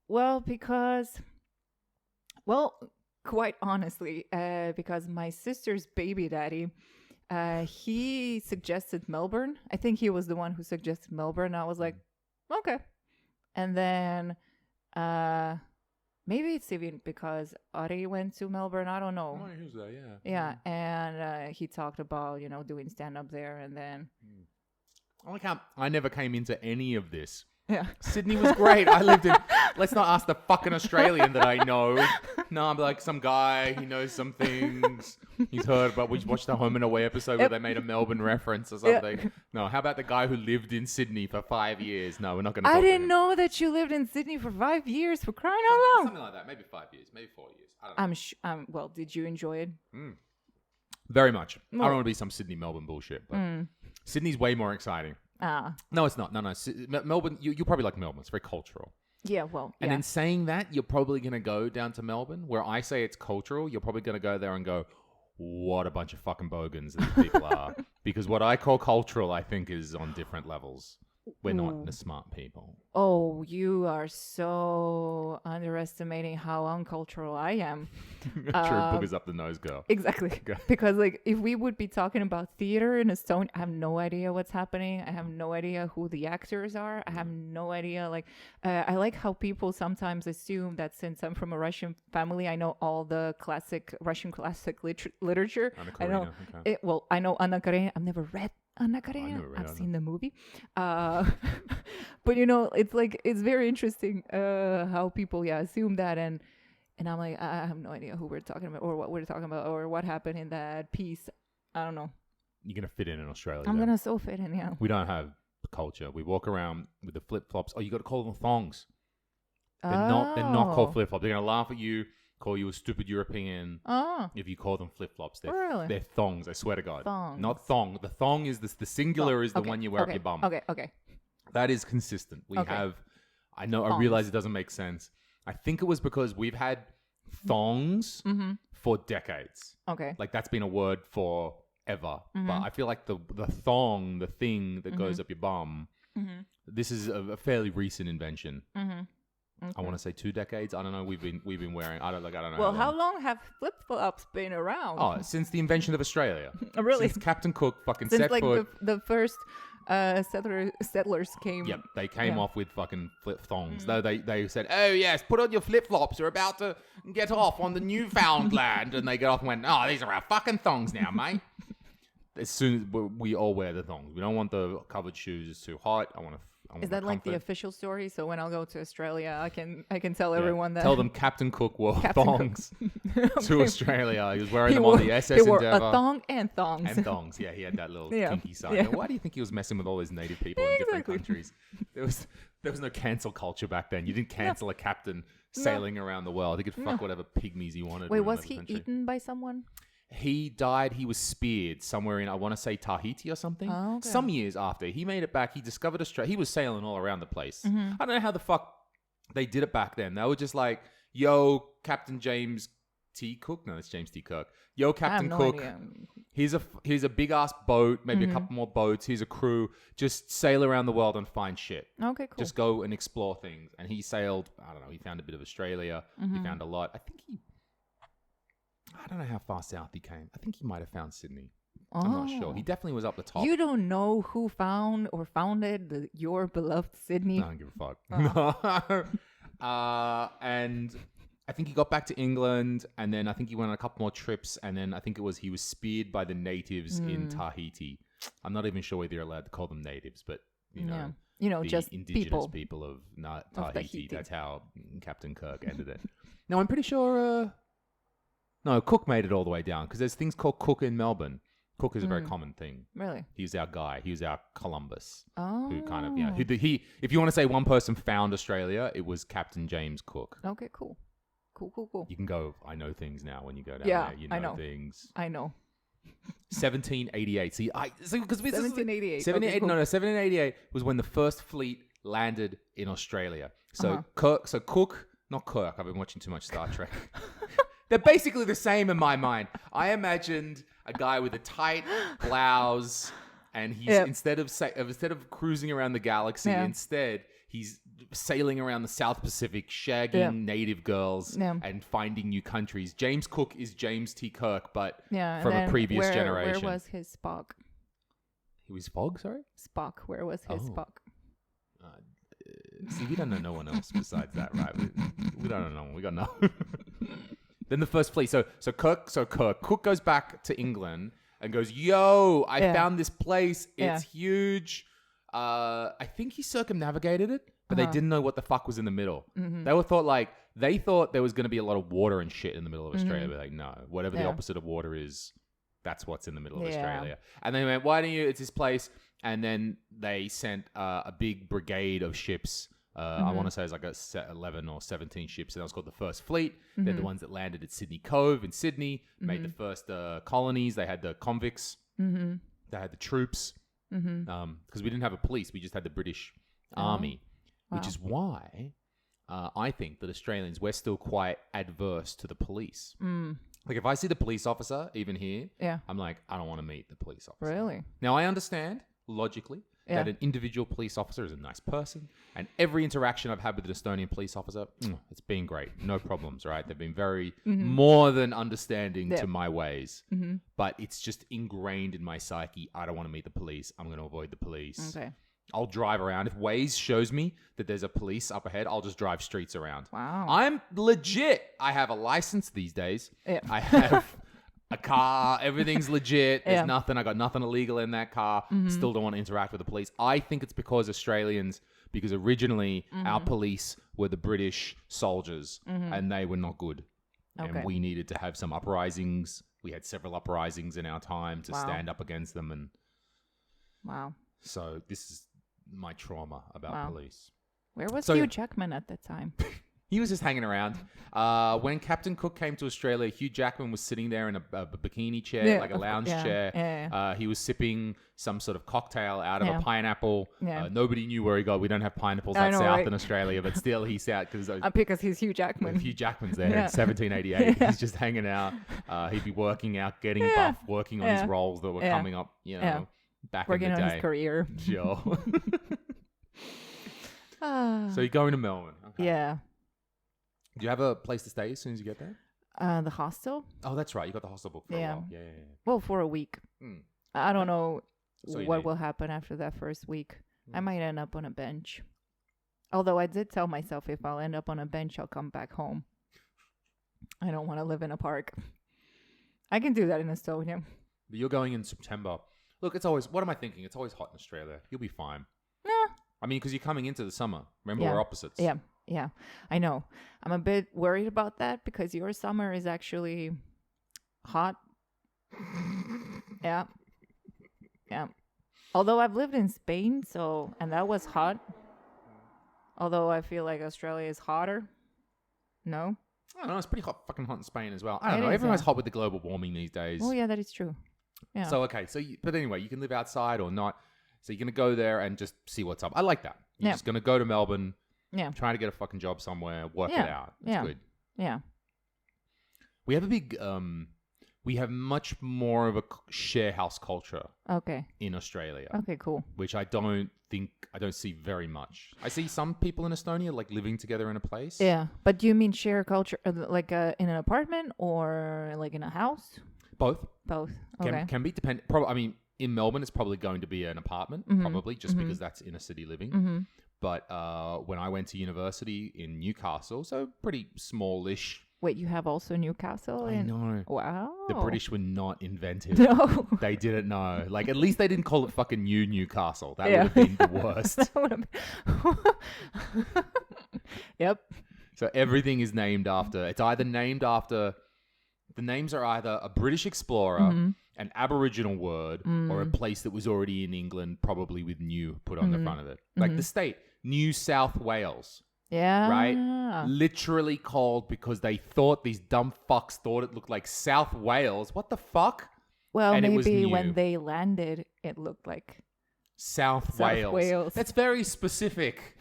Well, quite honestly, because my sister's baby daddy, he suggested Melbourne. I think he was the one who suggested Melbourne. I was like, okay. And then Maybe it's even because Ari went to Melbourne. I don't know. Oh, he was there, yeah. Yeah, and he talked about, doing stand-up there, and then... I like how I never came into any of this. Yeah. Sydney was great. I lived in... Let's not ask the fucking Australian that I know. No, I'm like some guy. He knows some things. He's heard about... We watched the Home and Away episode where they made a Melbourne reference or something. Yeah. No, how about the guy who lived in Sydney for 5 years? No, we're not going to talk I didn't know that you lived in Sydney for 5 years, for crying out loud. Something like that. Maybe 5 years. Maybe 4 years. I don't know. Well, did you enjoy it? Very much. I don't want to be some Sydney-Melbourne bullshit, but Sydney's way more exciting. No, it's not. No. Melbourne, you probably like Melbourne. It's very cultural. Yeah, well, And in saying that, you're probably going to go down to Melbourne, where I say it's cultural. You're probably going to go there and go, what a bunch of fucking bogans these people are. Because what I call cultural, I think, is on different levels. We're not the smart people. Oh, you are so underestimating how uncultural I am. True, boogers up the nose, girl. Exactly. Because if we would be talking about theater in Estonia, I have no idea what's happening. I have no idea who the actors are. I have no idea. I like how people sometimes assume that since I'm from a Russian family, I know all the Russian classic literature. Anna I know. okay. I know Anna Karenina. I've never read Anna Karenina. I've seen the movie. But it's very interesting how people assume that, and I'm like, I have no idea who we're talking about or what we're talking about or what happened in that piece. I don't know. You're gonna fit in Australia. I'm gonna so fit in. Yeah. We don't have culture. We walk around with the flip flops. Oh, you got to call them thongs. They're not called flip flops. They're gonna laugh at you. Call you a stupid European if you call them flip-flops. They're thongs, I swear to God. Thongs. Not thong. The thong is the singular is the one you wear up your bum. Okay. That is consistent. We have, I know, thongs. I realize it doesn't make sense. I think it was because we've had thongs for decades. Okay. Like that's been a word forever. But I feel like the thong, the thing that goes up your bum, this is a fairly recent invention. Okay. I want to say 2 decades. I don't know. We've been wearing. I don't know. Well, how long have flip flops been around? Oh, since the invention of Australia. Really? Since Captain Cook fucking since set foot. the first settlers came. Yep, they came off with fucking flip thongs. Though they said, "Oh yes, put on your flip flops. We're about to get off on the Newfoundland," and they got off and went, "Oh, these are our fucking thongs now, mate." As soon as we all wear the thongs, we don't want the covered shoes. It's too hot. Is that like the official story? So when I'll go to Australia, I can tell everyone that. Tell them Captain Cook wore thongs to Australia. He was wearing them on the SS Endeavour. A thong and thongs. And thongs, yeah. He had that little kinky side. Yeah. Why do you think he was messing with all these native people in different countries? There was no cancel culture back then. You didn't cancel a captain sailing around the world. He could fuck whatever pygmies he wanted. Wait, was he eaten by someone? He died. He was speared somewhere in, I want to say, Tahiti or something. Oh, okay. Some years after. He made it back. He discovered Australia. He was sailing all around the place. I don't know how the fuck they did it back then. They were just like, yo, Captain James T. Cook. No, that's James T. Cook. Yo, Captain Cook. Here's a big-ass boat, maybe a couple more boats. Here's a crew. Just sail around the world and find shit. Okay, cool. Just go and explore things. And he sailed, I don't know, he found a bit of Australia. He found a lot. I don't know how far south he came. I think he might have found Sydney. I'm not sure. He definitely was up the top. You don't know who found or founded your beloved Sydney? I don't give a fuck. And I think he got back to England, and then I think he went on a couple more trips, and then I think it was he was speared by the natives in Tahiti. I'm not even sure whether you're allowed to call them natives, but the just indigenous people of Tahiti. That's how Captain Kirk ended it. No, I'm pretty sure. No, Cook made it all the way down because there's things called Cook in Melbourne. Cook is a very common thing. Really? He was our guy. He was our Columbus. Oh. Who kind of, if you want to say one person found Australia, it was Captain James Cook. Okay, cool. Cool. You can go, I know things now when you go down there. You know things. I know. 1788. Because 1788. 1788 was when the first fleet landed in Australia. So Cook, not Kirk. I've been watching too much Star Trek. They're basically the same in my mind. I imagined a guy with a tight blouse, and he's instead of cruising around the galaxy, instead he's sailing around the South Pacific, shagging native girls and finding new countries. James Cook is James T. Kirk, but from a previous generation. Where was his Spock? He was Spock, sorry? Spock. Where was his Spock? See, we don't know no one else besides that, right? We don't know. We got no. Then the first fleet. So Cook goes back to England and goes, "Yo, I found this place. It's huge." I think he circumnavigated it, but they didn't know what the fuck was in the middle. They thought there was going to be a lot of water and shit in the middle of Australia. But like, no, whatever the opposite of water is, that's what's in the middle of Australia. And they went, "Why don't you? It's this place." And then they sent a big brigade of ships. I want to say it's like 11 or 17 ships. And that was called the First Fleet. They're the ones that landed at Sydney Cove in Sydney, made the first colonies. They had the convicts. They had the troops. Because we didn't have a police. We just had the British Army, which is why I think that Australians, we're still quite adverse to the police. Like if I see the police officer, even here, I'm like, I don't want to meet the police officer. Really? Now, I understand logically that an individual police officer is a nice person, and every interaction I've had with an Estonian police officer, it's been great. No problems, right? They've been very more than understanding to my ways, but it's just ingrained in my psyche. I don't want to meet the police. I'm going to avoid the police. Okay. I'll drive around. If Waze shows me that there's a police up ahead, I'll just drive streets around. Wow. I'm legit. I have a license these days. Yeah. I have a car. Everything's legit. There's nothing. I got nothing illegal in that car. Still don't want to interact with the police. I think it's because because originally our police were the British soldiers and they were not good. Okay. And we needed to have some uprisings. We had several uprisings in our time to stand up against them. And so this is my trauma about police. Where was Hugh Jackman at that time? He was just hanging around. When Captain Cook came to Australia, Hugh Jackman was sitting there in a bikini chair, like a lounge chair. Yeah. He was sipping some sort of cocktail out of a pineapple. Yeah. Nobody knew where he got. We don't have pineapples that south in Australia, but still he's out because he's Hugh Jackman. Hugh Jackman's there in 1788. He's just hanging out. He'd be working out, getting buff, working on his roles that were coming up, back working in the day. On his career. Sure. So you're going to Melbourne. Okay. Yeah. Do you have a place to stay as soon as you get there? The hostel. Oh, that's right. You got the hostel booked for a while. Yeah. Well, for a week. I don't know what will happen after that first week. I might end up on a bench. Although I did tell myself if I'll end up on a bench, I'll come back home. I don't want to live in a park. I can do that in Estonia. But you're going in September. Look, it's always... What am I thinking? It's always hot in Australia. You'll be fine. Nah. I mean, because you're coming into the summer. Remember, we're opposites. Yeah, I know. I'm a bit worried about that because your summer is actually hot. Yeah. Although I've lived in Spain, and that was hot. Although I feel like Australia is hotter. No? I don't know. It's pretty fucking hot in Spain as well. I don't know. Everyone's hot with the global warming these days. Oh, yeah, that is true. Yeah. So, okay. But anyway, you can live outside or not. So you're going to go there and just see what's up. I like that. You're just going to go to Melbourne. Yeah. Trying to get a fucking job somewhere. Work it out. It's good. Yeah. We have we have much more of a share house culture. Okay. In Australia. Okay, cool. Which I don't see very much. I see some people in Estonia like living together in a place. Yeah. But do you mean share culture like in an apartment or like in a house? Both. Okay. Can be depend. Probably. I mean, in Melbourne, it's probably going to be an apartment, probably just because that's inner city living. But when I went to university in Newcastle, so pretty smallish. Wait, you have also Newcastle? I know. Wow. The British were not inventive. No. They didn't know. Like, at least they didn't call it fucking New Newcastle. That would have been the worst. That would have been... Yep. So everything is named after... It's either named after... The names are either a British explorer, an Aboriginal word, or a place that was already in England, probably with New put on the front of it. Like the state, New South Wales. Yeah. Right? Literally called because they thought, these dumb fucks thought it looked like South Wales. What the fuck? Well, and maybe when they landed, it looked like South Wales. That's very specific.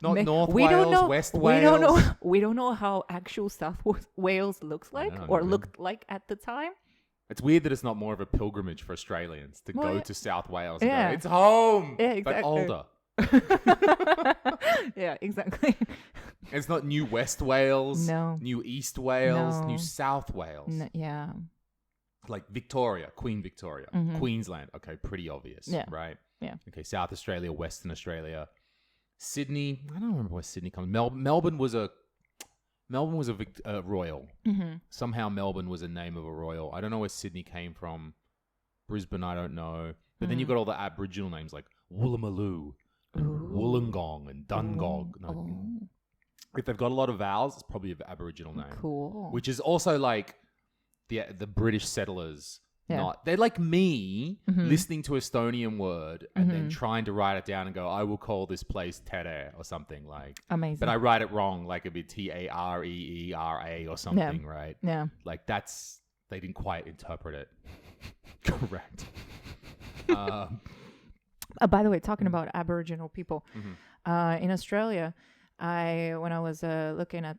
Not North Wales, don't know, West Wales. We don't know how actual South Wales looks like looked like at the time. It's weird that it's not more of a pilgrimage for Australians to go to South Wales and go, it's home, but older. Yeah, exactly. It's not New West Wales, New East Wales, New South Wales. Yeah. Like Victoria, Queen Victoria, Queensland. Okay, pretty obvious, right? Yeah. Okay, South Australia, Western Australia. Sydney. I don't remember where Sydney comes. Melbourne was a royal. Somehow Melbourne was a name of a royal. I don't know where Sydney came from. Brisbane, I don't know. But then you've got all the Aboriginal names like Woolloomooloo and Wollongong and Dungog. If they've got a lot of vowels, it's probably an Aboriginal name. Cool. Which is also like the British settlers. They're like me listening to Estonian word and then trying to write it down and go, I will call this place Tere or something like. Amazing. But I write it wrong, like it'd be Tareera or something, right? Yeah. Like they didn't quite interpret it correct. By the way, talking about Aboriginal people, in Australia, when I was looking at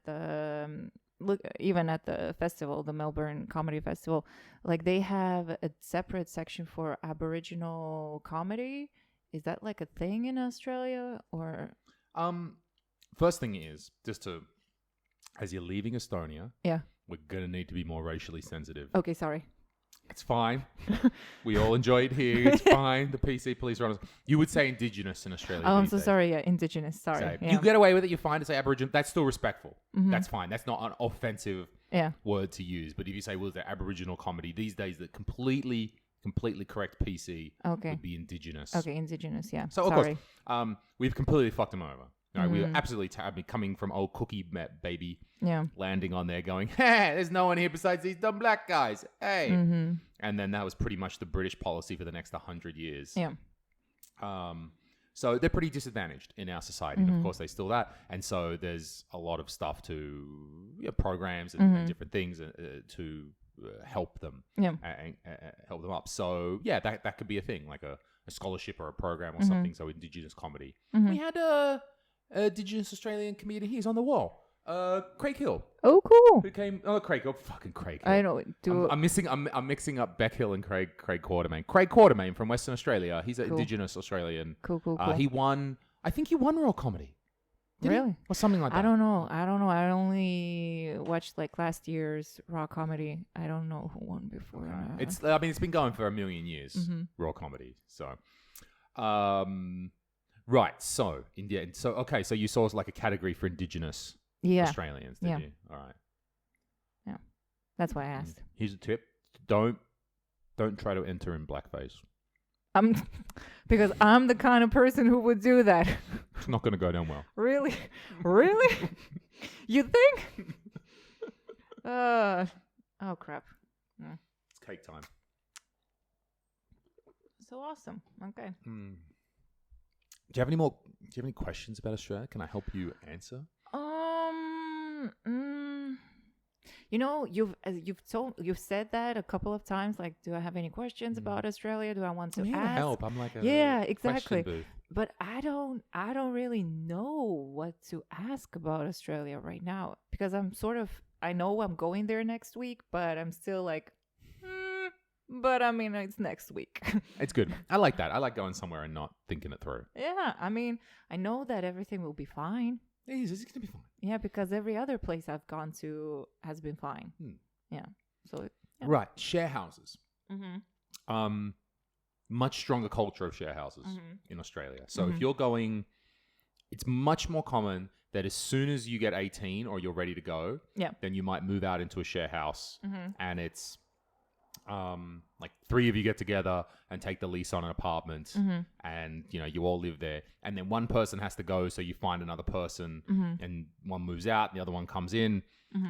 even at the festival, the Melbourne Comedy Festival, like they have a separate section for Aboriginal comedy. Is that like a thing in Australia or? First thing is as you're leaving Estonia, we're gonna need to be more racially sensitive. Okay, sorry. It's fine. We all enjoy it here. It's fine. The PC police are on us. You would say Indigenous in Australia. Oh, I'm so sorry. Yeah, Indigenous. Sorry. Yeah. You get away with it. You're fine to say Aboriginal. That's still respectful. That's fine. That's not an offensive word to use. But if you say, well, the Aboriginal comedy these days, the completely correct PC would be Indigenous. Okay, Indigenous. Yeah. So, of course, we've completely fucked them over. Right, we were absolutely coming from old cookie baby, landing on there going, hey, there's no one here besides these dumb black guys. Hey. And then that was pretty much the British policy for the next 100 years. Yeah. So they're pretty disadvantaged in our society. And of course, they still that. And so there's a lot of stuff programs and different things to help them and help them up. So, yeah, that could be a thing, like a scholarship or a program or something. So Indigenous comedy. We had Indigenous Australian comedian. He's on the wall. Craig Hill. Oh, cool. Who came? Oh, Craig Hill. Fucking Craig Hill. I know. I'm mixing up Beck Hill and Craig Quartermain. Craig Quartermain from Western Australia. He's an Indigenous Australian. Cool. He won. I think he won Raw Comedy. Did really? He? Or something like that. I don't know. I only watched like last year's Raw Comedy. I don't know who won before. It's been going for a million years. Raw Comedy. So, right. So India. So okay. So you saw like a category for Indigenous Australians, did you? All right. Yeah. That's why I asked. Here's a tip: don't try to enter in blackface. Because I'm the kind of person who would do that. It's not going to go down well. Really? You think? Oh crap. It's cake time. So awesome. Okay. Do you have any questions about Australia? Can I help you answer? You've said that a couple of times. Like, do I have any questions about Australia? Do I want to I'm here ask? to help. I'm like a exactly. question booth. But I don't really know what to ask about Australia right now because I know I'm going there next week, but I'm still like, but I mean, it's next week. It's good. I like that. I like going somewhere and not thinking it through. Yeah, I mean, I know that everything will be fine. It's going to be fine. Yeah, because every other place I've gone to has been fine. Yeah. So. Right. Share houses. Much stronger culture of share houses in Australia. So if you're going, it's much more common that as soon as you get 18 or you're ready to go, then you might move out into a share house and it's like 3 of you get together and take the lease on an apartment and you all live there, and then one person has to go, so you find another person and one moves out and the other one comes in,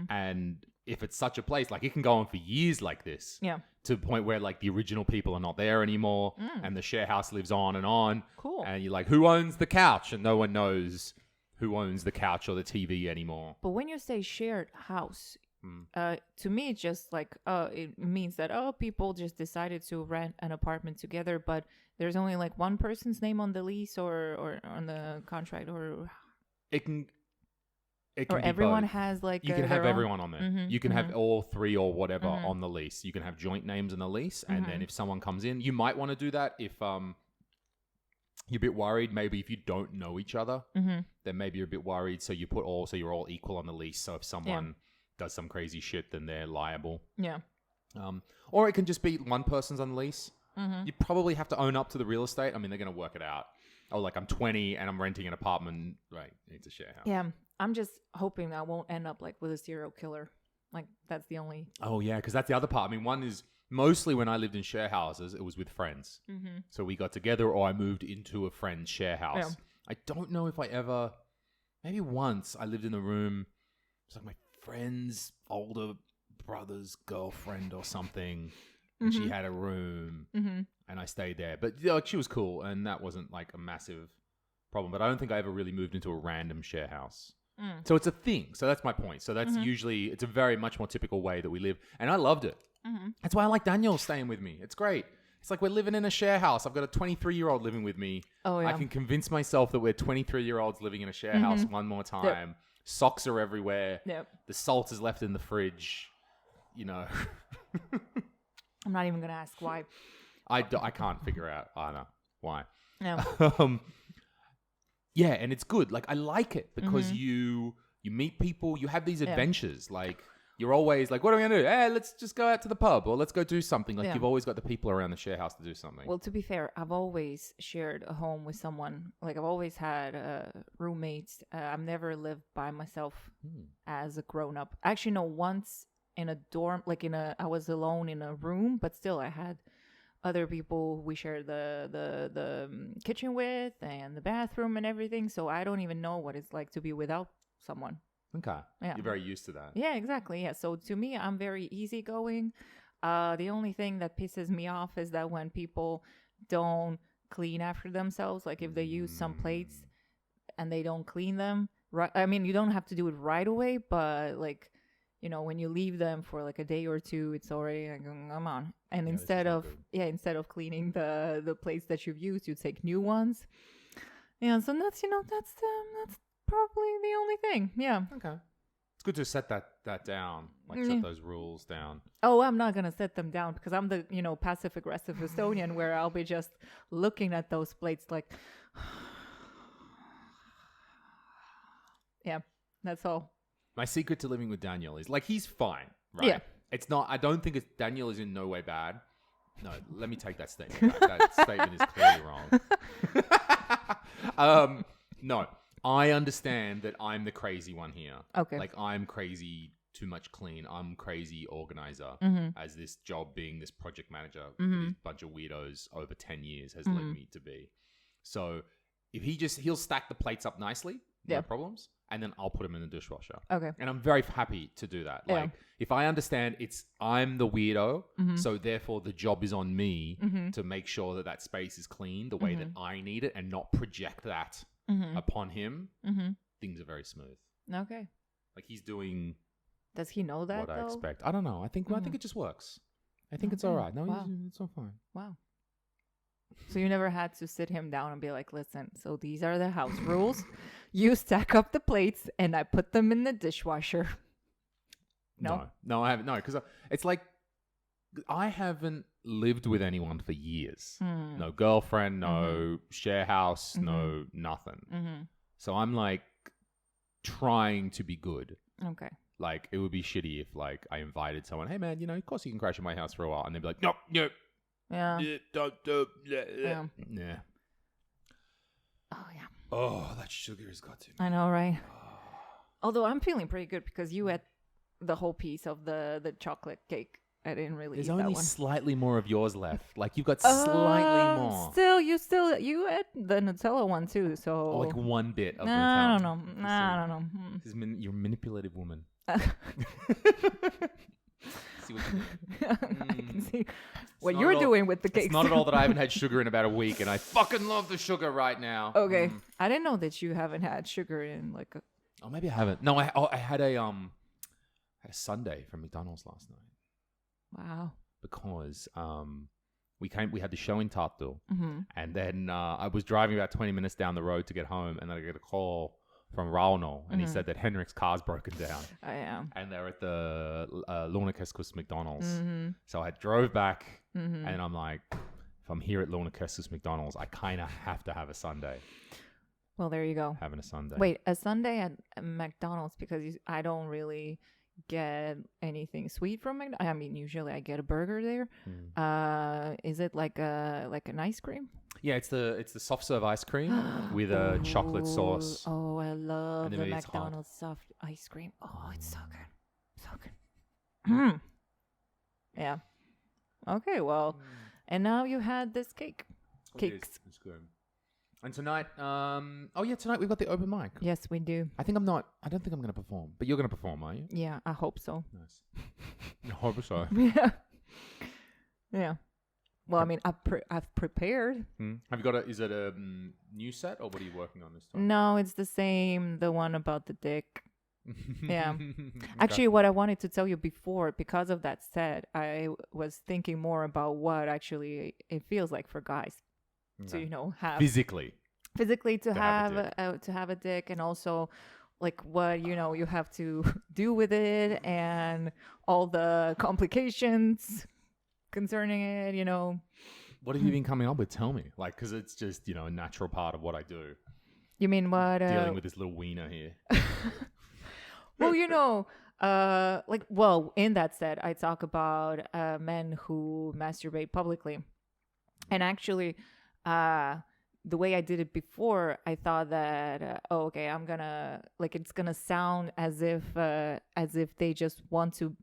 and if it's such a place, like it can go on for years like this, to the point where like the original people are not there anymore and the share house lives on and on. Cool. And you're like, who owns the couch? And no one knows who owns the couch or the TV anymore. But when you say shared house, to me, it's just like, it means that, people just decided to rent an apartment together, but there's only like one person's name on the lease or on the contract, or it can or be everyone both. has like you can have everyone on there. You can have all 3 or whatever on the lease. You can have joint names in the lease, and then if someone comes in, you might want to do that if you're a bit worried. Maybe if you don't know each other, then maybe you're a bit worried. So you're all equal on the lease. So if someone does some crazy shit, then they're liable. Yeah. Or it can just be one person's on the lease. You probably have to own up to the real estate. I mean, they're going to work it out. oh, like I'm 20 and I'm renting an apartment. Right, it's a share house. Yeah, I'm just hoping I won't end up like with a serial killer. Like that's the only. Oh yeah, because that's the other part. I mean, one is mostly when I lived in share houses, it was with friends. Mm-hmm. So we got together, or I moved into a friend's share house. Yeah. I don't know if I ever. Maybe once I lived in a room. It was like my friend's older brother's girlfriend or something, and she had a room, and I stayed there. But like, she was cool, and that wasn't like a massive problem. But I don't think I ever really moved into a random share house. So it's a thing. So that's my point. So that's usually, it's a very much more typical way that we live. And I loved it. That's why I like Daniel staying with me. It's great. It's like we're living in a share house. I've got a 23-year-old living with me. Oh, yeah. I can convince myself that we're 23-year-olds living in a share house one more time. Yep. Socks are everywhere. Yep. The salt is left in the fridge. You know. I'm not even going to ask why. I can't figure out either why. No. Yeah, and it's good. Like, I like it because you meet people, you have these adventures. Like, you're always like, what are we going to do? Hey, let's just go out to the pub or let's go do something. Like, you've always got the people around the share house to do something. Well, to be fair, I've always shared a home with someone. Like, I've always had roommates. I've never lived by myself as a grown-up. Actually, no, once in a dorm, like I was alone in a room, but still I had other people we shared the kitchen with and the bathroom and everything. So I don't even know what it's like to be without someone. Okay. Yeah. You're very used to that. Yeah, exactly. Yeah. So to me, I'm very easygoing. The only thing that pisses me off is that when people don't clean after themselves, like if they use some plates and they don't clean them, right? I mean, you don't have to do it right away, but like, you know, when you leave them for like a day or two, it's already like, come on. And instead of cleaning the plates that you've used, you take new ones. Yeah, so that's probably the only thing. Yeah. Okay. It's good to set that down, like set those rules down. Oh, I'm not gonna set them down because I'm the passive aggressive Estonian where I'll be just looking at those plates like, yeah, that's all. My secret to living with Daniel is like he's fine, right? Yeah. It's not. I don't think Daniel is in no way bad. No, let me take that statement back. That statement is clearly wrong. No, I understand that I'm the crazy one here. Okay. Like I'm crazy, too much clean. I'm crazy organizer. As this job being this project manager, this bunch of weirdos over 10 years has led me to be. So if he'll stack the plates up nicely, no problems. And then I'll put them in the dishwasher. Okay. And I'm very happy to do that. Like, if I understand I'm the weirdo, so therefore the job is on me to make sure that space is clean the way that I need it and not project that upon him, things are very smooth. Okay. Like he's doing... Does he know that, what though? I expect. I don't know. I think it just works. I think it's all right. No, it's all fine. Wow. So you never had to sit him down and be like, listen, so these are the house rules. You stack up the plates and I put them in the dishwasher. No, I haven't. No, because it's like I haven't lived with anyone for years. No girlfriend, no share house, no nothing. So I'm like trying to be good. Okay. Like it would be shitty if like I invited someone, hey man, of course you can crash at my house for a while. And they'd be like, nope. Yeah. Yeah. Oh, yeah. Oh, that sugar has got to me. I know, right? Although I'm feeling pretty good because you ate the whole piece of the chocolate cake. I didn't really eat that one. There's only slightly more of yours left. Like you've got slightly more. You ate the Nutella one too. So like one bit of Nutella. I don't know. I don't know. You're a manipulative woman. See what I can see what you're doing with the cakes. It's not at all that I haven't had sugar in about a week, and I fucking love the sugar right now. Okay, I didn't know that you haven't had sugar in like a... Oh, maybe I haven't. No, I had a sundae from McDonald's last night. Wow. Because we had the show in Tartu, and then I was driving about 20 minutes down the road to get home, and then I get a call from Rauno, and he said that Henrik's car's broken down. I am. And they're at the Luonakeskus McDonald's. So I drove back, and I'm like, if I'm here at Luonakeskus McDonald's, I kind of have to have a sundae. Well, there you go. Having a sundae. Wait, a sundae at McDonald's because I don't really get anything sweet from it. I mean, usually I get a burger there. Is it like an ice cream? Yeah, it's the soft serve ice cream with a chocolate sauce. Oh, I love And the then it's hot. McDonald's soft ice cream. Oh, it's so good. So good. Yeah. Okay, well, and now you had this cake. Cakes. It's good. And tonight, tonight we've got the open mic. Yes, we do. I don't think I'm going to perform, but you're going to perform, are you? Yeah, I hope so. Nice. I hope so. Yeah. Yeah. Well, I mean, I've prepared. Have you got is it a new set, or what are you working on this time? No, it's the same. The one about the dick. Yeah. Okay. Actually, what I wanted to tell you before, because of that set, I was thinking more about what actually it feels like for guys to, have physically to have a dick, and also like what you have to do with it, and all the complications concerning it. What have you been coming up with? Tell me, like, because it's just a natural part of what I do. You mean what? Dealing with this little wiener here. Well, in that set, I talk about men who masturbate publicly. And actually, the way I did it before, I thought that, I'm gonna, it's gonna sound as if they just want to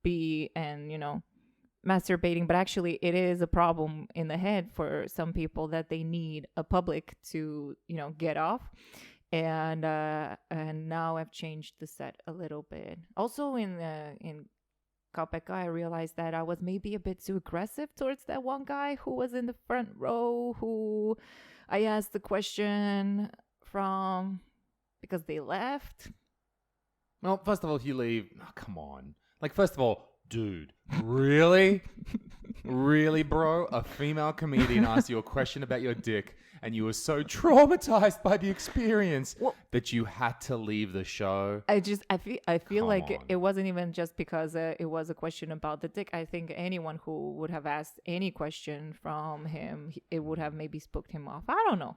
be and, masturbating. But actually, it is a problem in the head for some people that they need a public to, get off. And now I've changed the set a little bit. Also in Kapeka, I realized that I was maybe a bit too aggressive towards that one guy who was in the front row, who I asked the question from because they left. Well, first of all, if you leave, come on. Like, first of all, dude, really? Really, bro? A female comedian asked you a question about your dick, and you were so traumatized by the experience that you had to leave the show. I feel Come like on. it wasn't even just because it was a question about the dick. I think anyone who would have asked any question from him, it would have maybe spooked him off. I don't know.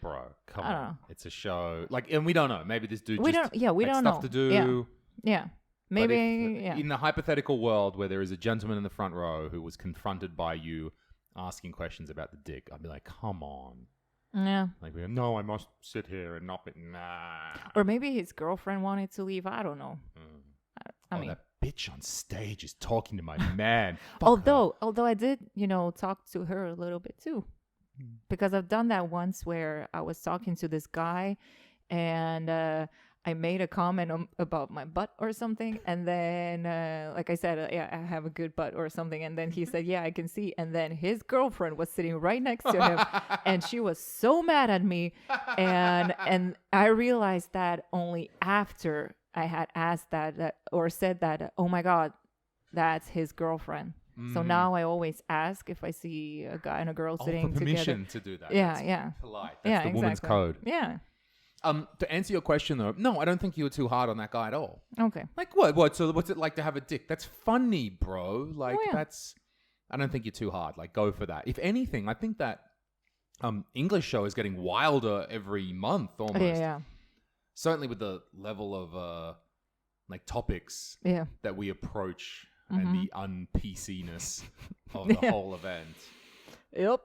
Bro, come I don't on. know. It's a show. Like, and we don't know. Maybe this dude We just don't had know. stuff to do. Yeah. But Maybe, in the hypothetical world where there is a gentleman in the front row who was confronted by you asking questions about the dick, I'd be like, come on. Yeah. Like, no, I must sit here and not be, nah. Or maybe his girlfriend wanted to leave. I don't know. I mean, that bitch on stage is talking to my man. Fuck although I did, talk to her a little bit too. Because I've done that once where I was talking to this guy and I made a comment about my butt or something. And then, like I said, I have a good butt or something. And then he said, yeah, I can see. And then his girlfriend was sitting right next to him. And she was so mad at me. And I realized that only after I had asked that or said that, oh my God, that's his girlfriend. So now I always ask if I see a guy and a girl sitting for permission together. to do that. Yeah, That's polite. That's the woman's code. Yeah. To answer your question though, no, I don't think you were too hard on that guy at all. Okay. Like what? So what's it like to have a dick? That's funny, bro. Like I don't think you're too hard. Like go for that. If anything, I think that English show is getting wilder every month almost. Yeah. Certainly with the level of like topics that we approach and the un-PC-ness of the whole event. Yep.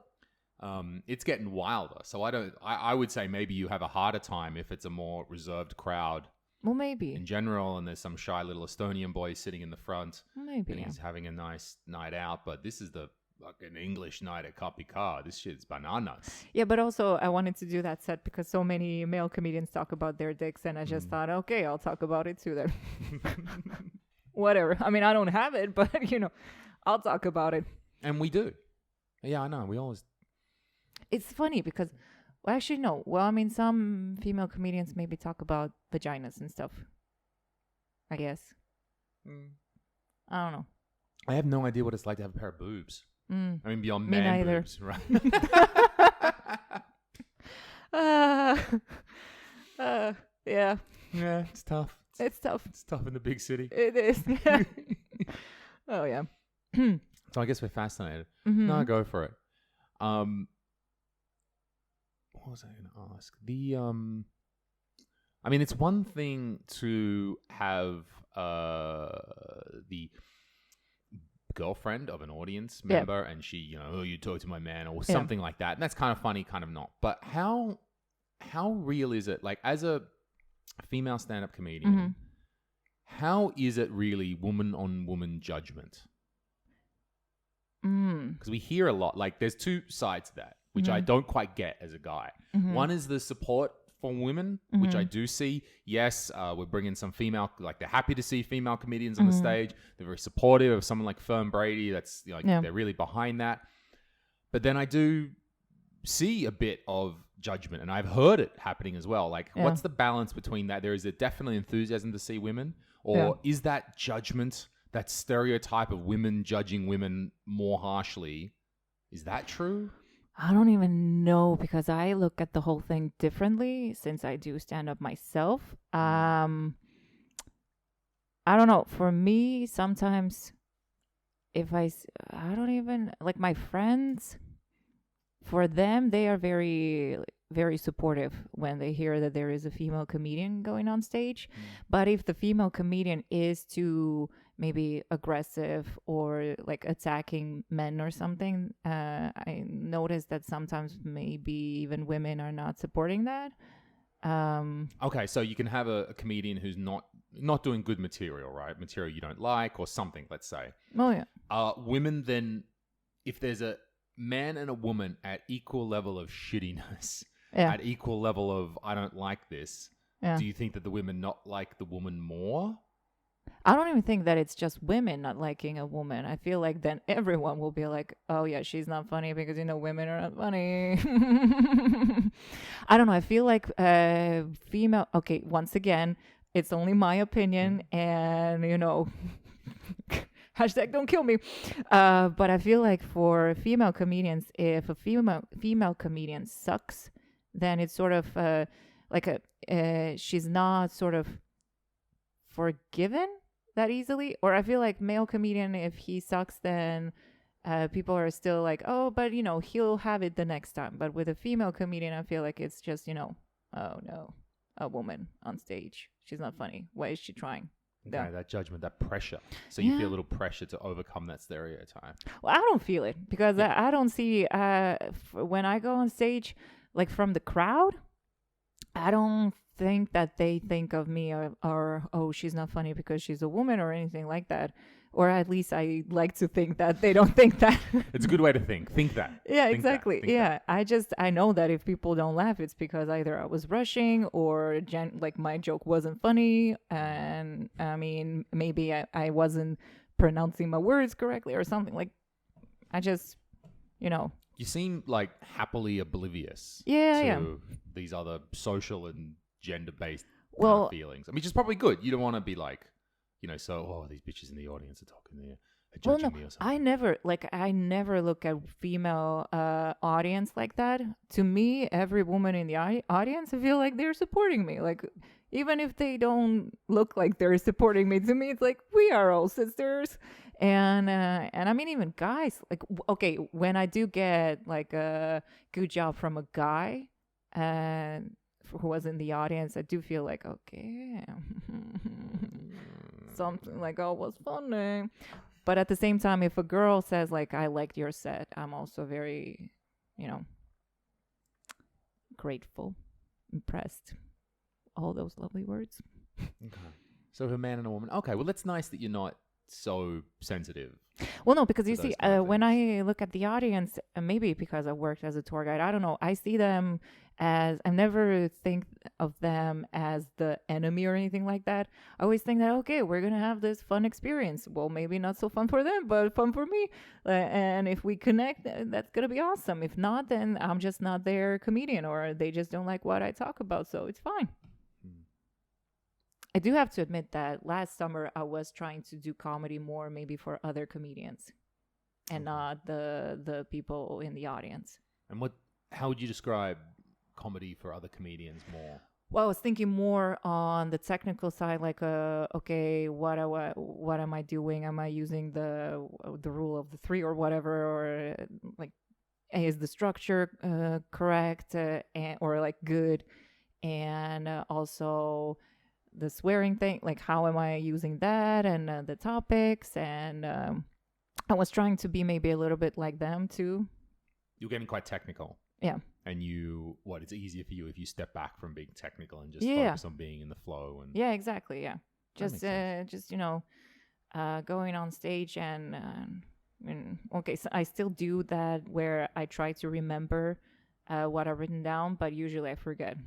It's getting wilder. So I would say maybe you have a harder time if it's a more reserved crowd. Well, maybe. In general, and there's some shy little Estonian boy sitting in the front. Maybe. And he's having a nice night out. But this is the fucking English night at Kapika. This shit's bananas. Yeah, but also I wanted to do that set because so many male comedians talk about their dicks. And I just thought, okay, I'll talk about it too then. Whatever. I mean, I don't have it, but, I'll talk about it. And we do. Yeah, I know. We always... It's funny because, well, actually, no. Well, I mean, some female comedians maybe talk about vaginas and stuff. I guess. I don't know. I have no idea what it's like to have a pair of boobs. I mean, beyond Me man neither. boobs, right? Yeah. Yeah, it's tough. It's tough. It's tough in the big city. It is. Yeah. Oh, yeah. So I guess we're fascinated. No, go for it. What was I going to ask? I mean, it's one thing to have the girlfriend of an audience member and she, oh, you talk to my man or something like that. And that's kind of funny, kind of not. But how real is it? Like, as a female stand-up comedian, how is it really woman on woman judgment? Because we hear a lot, like there's two sides to that, which I don't quite get as a guy. One is the support for women, which I do see. Yes, we're bringing some female, like they're happy to see female comedians on the stage. They're very supportive of someone like Fern Brady. That's they're really behind that. But then I do see a bit of judgment, and I've heard it happening as well. Like, what's the balance between that? There is a definitely enthusiasm to see women, or is that judgment, that stereotype of women judging women more harshly, is that true? I don't even know, because I look at the whole thing differently since I do stand up myself. I don't know. For me, sometimes I don't even, like my friends, for them, they are very, very supportive when they hear that there is a female comedian going on stage. But if the female comedian is too maybe aggressive or like attacking men or something, I noticed that sometimes maybe even women are not supporting that. Okay, so you can have a comedian who's not doing good material, right? Material you don't like or something, let's say. Oh, yeah. Women then, if there's a man and a woman at equal level of shittiness, at equal level of I don't like this, do you think that the women not like the woman more? I don't even think that it's just women not liking a woman. I feel like then everyone will be like, oh yeah, she's not funny because, women are not funny. I don't know. I feel like female, okay, once again, it's only my opinion and, hashtag don't kill me. But I feel like for female comedians, if a female comedian sucks, then it's sort of she's not sort of forgiven that easily. Or I feel like male comedian, if he sucks, then people are still like, oh, but he'll have it the next time. But with a female comedian, I feel like it's just oh no, a woman on stage, she's not funny, why is she trying? Okay, that judgment, that pressure. So you feel a little pressure to overcome that stereotype. Well, I don't feel it because I don't see when I go on stage, like from the crowd, I don't think that they think of me or oh, she's not funny because she's a woman or anything like that. Or at least I like to think that they don't think that. It's a good way to think. Think that. Yeah, think exactly. That. I know that if people don't laugh, it's because either I was rushing or like my joke wasn't funny. And I mean, maybe I wasn't pronouncing my words correctly or something. Like, I just, You seem like happily oblivious to these other social and gender-based feelings. I mean, which is probably good. You don't want to be like, these bitches in the audience are talking there, judging me or something. I never look at female audience like that. To me, every woman in the audience, I feel like they're supporting me. Like, even if they don't look like they're supporting me, to me, it's like, we are all sisters. And I mean, even guys, like, okay, when I do get like a good job from a guy who was in the audience, I do feel like, okay, something like, oh, was funny. But at the same time, if a girl says like, I liked your set, I'm also very, grateful, impressed, all those lovely words. Okay. So if a man and a woman, okay, well, that's nice that you're not so sensitive. Well, no, because you see, when I look at the audience, maybe because I worked as a tour guide, I don't know, I see them as, I never think of them as the enemy or anything like that. I always think that, okay, we're going to have this fun experience. Well, maybe not so fun for them, but fun for me. And if we connect, that's going to be awesome. If not, then I'm just not their comedian, or they just don't like what I talk about. So it's fine. I do have to admit that last summer I was trying to do comedy more maybe for other comedians and not the people in the audience. And how would you describe comedy for other comedians more? Well, I was thinking more on the technical side, like, okay, what am I doing? Am I using the rule of the three or whatever, or like, is the structure correct or like good? and also the swearing thing, like how am I using that, and the topics, and I was trying to be maybe a little bit like them too. You're getting quite technical. Yeah. And it's easier for you if you step back from being technical and just Yeah. focus on being in the flow. And Yeah, exactly. Yeah. That Just, makes sense. going on stage and okay, so I still do that where I try to remember what I've written down, but usually I forget.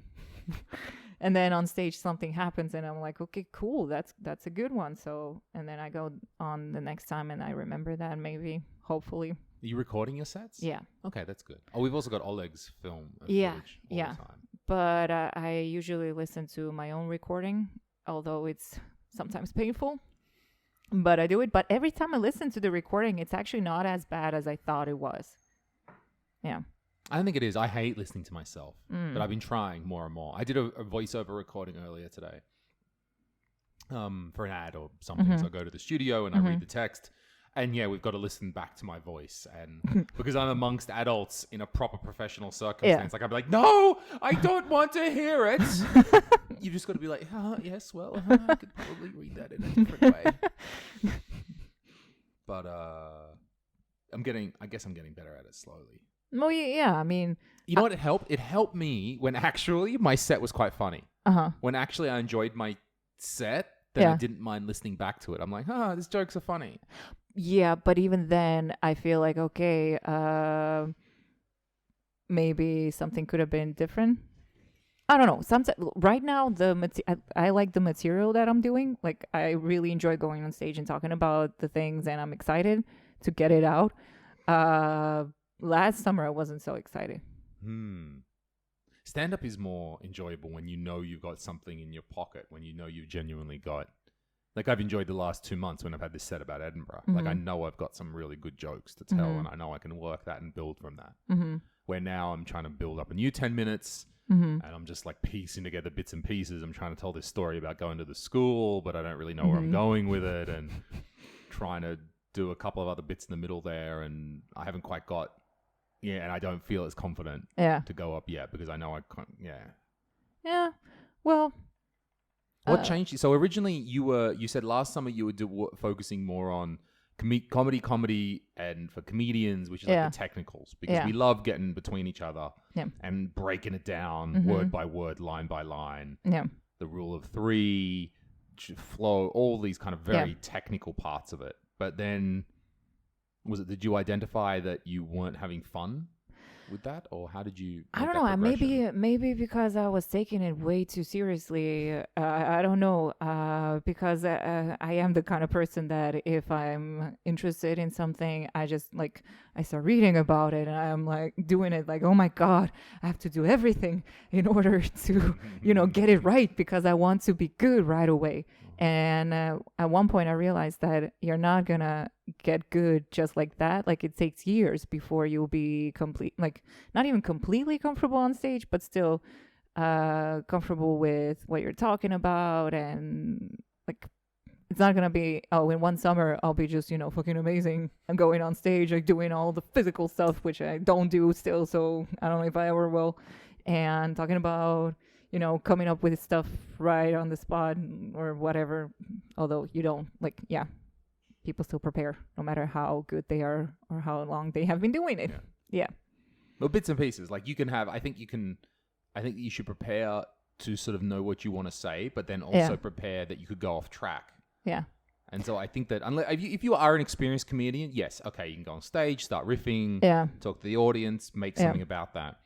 And then on stage something happens and I'm like, okay, cool, that's a good one. So, and then I go on the next time and I remember that, maybe, hopefully. Are you recording your sets? Yeah. Okay, that's good. Oh, we've also got Oleg's film Yeah, footage all yeah. the time. But I usually listen to my own recording, although it's sometimes painful. But I do it. But every time I listen to the recording, it's actually not as bad as I thought it was. Yeah. I don't think it is. I hate listening to myself, but I've been trying more and more. I did a voiceover recording earlier today for an ad or something. So I go to the studio and I read the text. And yeah, we've got to listen back to my voice. And because I'm amongst adults in a proper professional circumstance, like I'd be like, no, I don't want to hear it. You just got to be like, yes, well, I could probably read that in a different way. But I guess I'm getting better at it slowly. Oh, yeah. I mean, you know what? It helped. It helped me when actually my set was quite funny. When actually I enjoyed my set, then I didn't mind listening back to it. I'm like, these jokes are funny. Yeah, but even then, I feel like, okay, maybe something could have been different. I don't know. Sometimes, right now, I like the material that I'm doing. Like, I really enjoy going on stage and talking about the things, and I'm excited to get it out. Last summer, I wasn't so excited. Stand-up is more enjoyable when you know you've got something in your pocket, when you know you've genuinely got... Like, I've enjoyed the last 2 months when I've had this set about Edinburgh. Like, I know I've got some really good jokes to tell, and I know I can work that and build from that. Where now I'm trying to build up a new 10 minutes, and I'm just, like, piecing together bits and pieces. I'm trying to tell this story about going to the school, but I don't really know where I'm going with it, and trying to do a couple of other bits in the middle there, and I haven't quite got... Yeah, and I don't feel as confident to go up yet because I know I can't... Yeah, well... What changed? So originally you said last summer you were focusing more on comedy and for comedians, which is like the technicals, because we love getting between each other and breaking it down word by word, line by line. Yeah. The rule of three, flow, all these kind of very technical parts of it. But then did you identify that you weren't having fun with that, or how did you... I don't know. Maybe because I was taking it way too seriously. I don't know. Because I am the kind of person that if I'm interested in something, I just I start reading about it, and I'm like doing it like, oh my God, I have to do everything in order to, get it right because I want to be good right away. And at one point I realized that you're not gonna get good just like that. Like, it takes years before you'll be not even completely comfortable on stage, but still comfortable with what you're talking about. And like, it's not gonna be, in one summer I'll be just, fucking amazing and going on stage, like doing all the physical stuff, which I don't do still, so I don't know if I ever will, and talking about coming up with stuff right on the spot or whatever. Although you don't, people still prepare no matter how good they are or how long they have been doing it. Yeah. Well, bits and pieces. Like, you can have, I think you should prepare to sort of know what you want to say, but then also prepare that you could go off track. Yeah. And so I think that if you are an experienced comedian, yes, okay, you can go on stage, start riffing, talk to the audience, make something about that.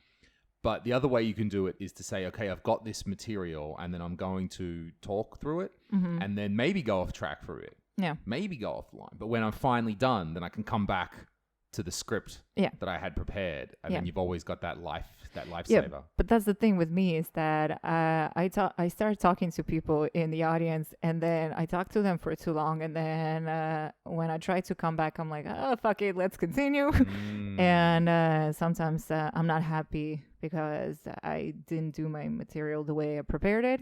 But the other way you can do it is to say, okay, I've got this material and then I'm going to talk through it and then maybe go off track for it. Yeah. Maybe go off the line. But when I'm finally done, then I can come back to the script that I had prepared. And then you've always got that lifesaver. Yeah, but that's the thing with me is that I start talking to people in the audience and then I talk to them for too long. And then when I try to come back, I'm like, oh, fuck it, let's continue. And sometimes I'm not happy because I didn't do my material the way I prepared it.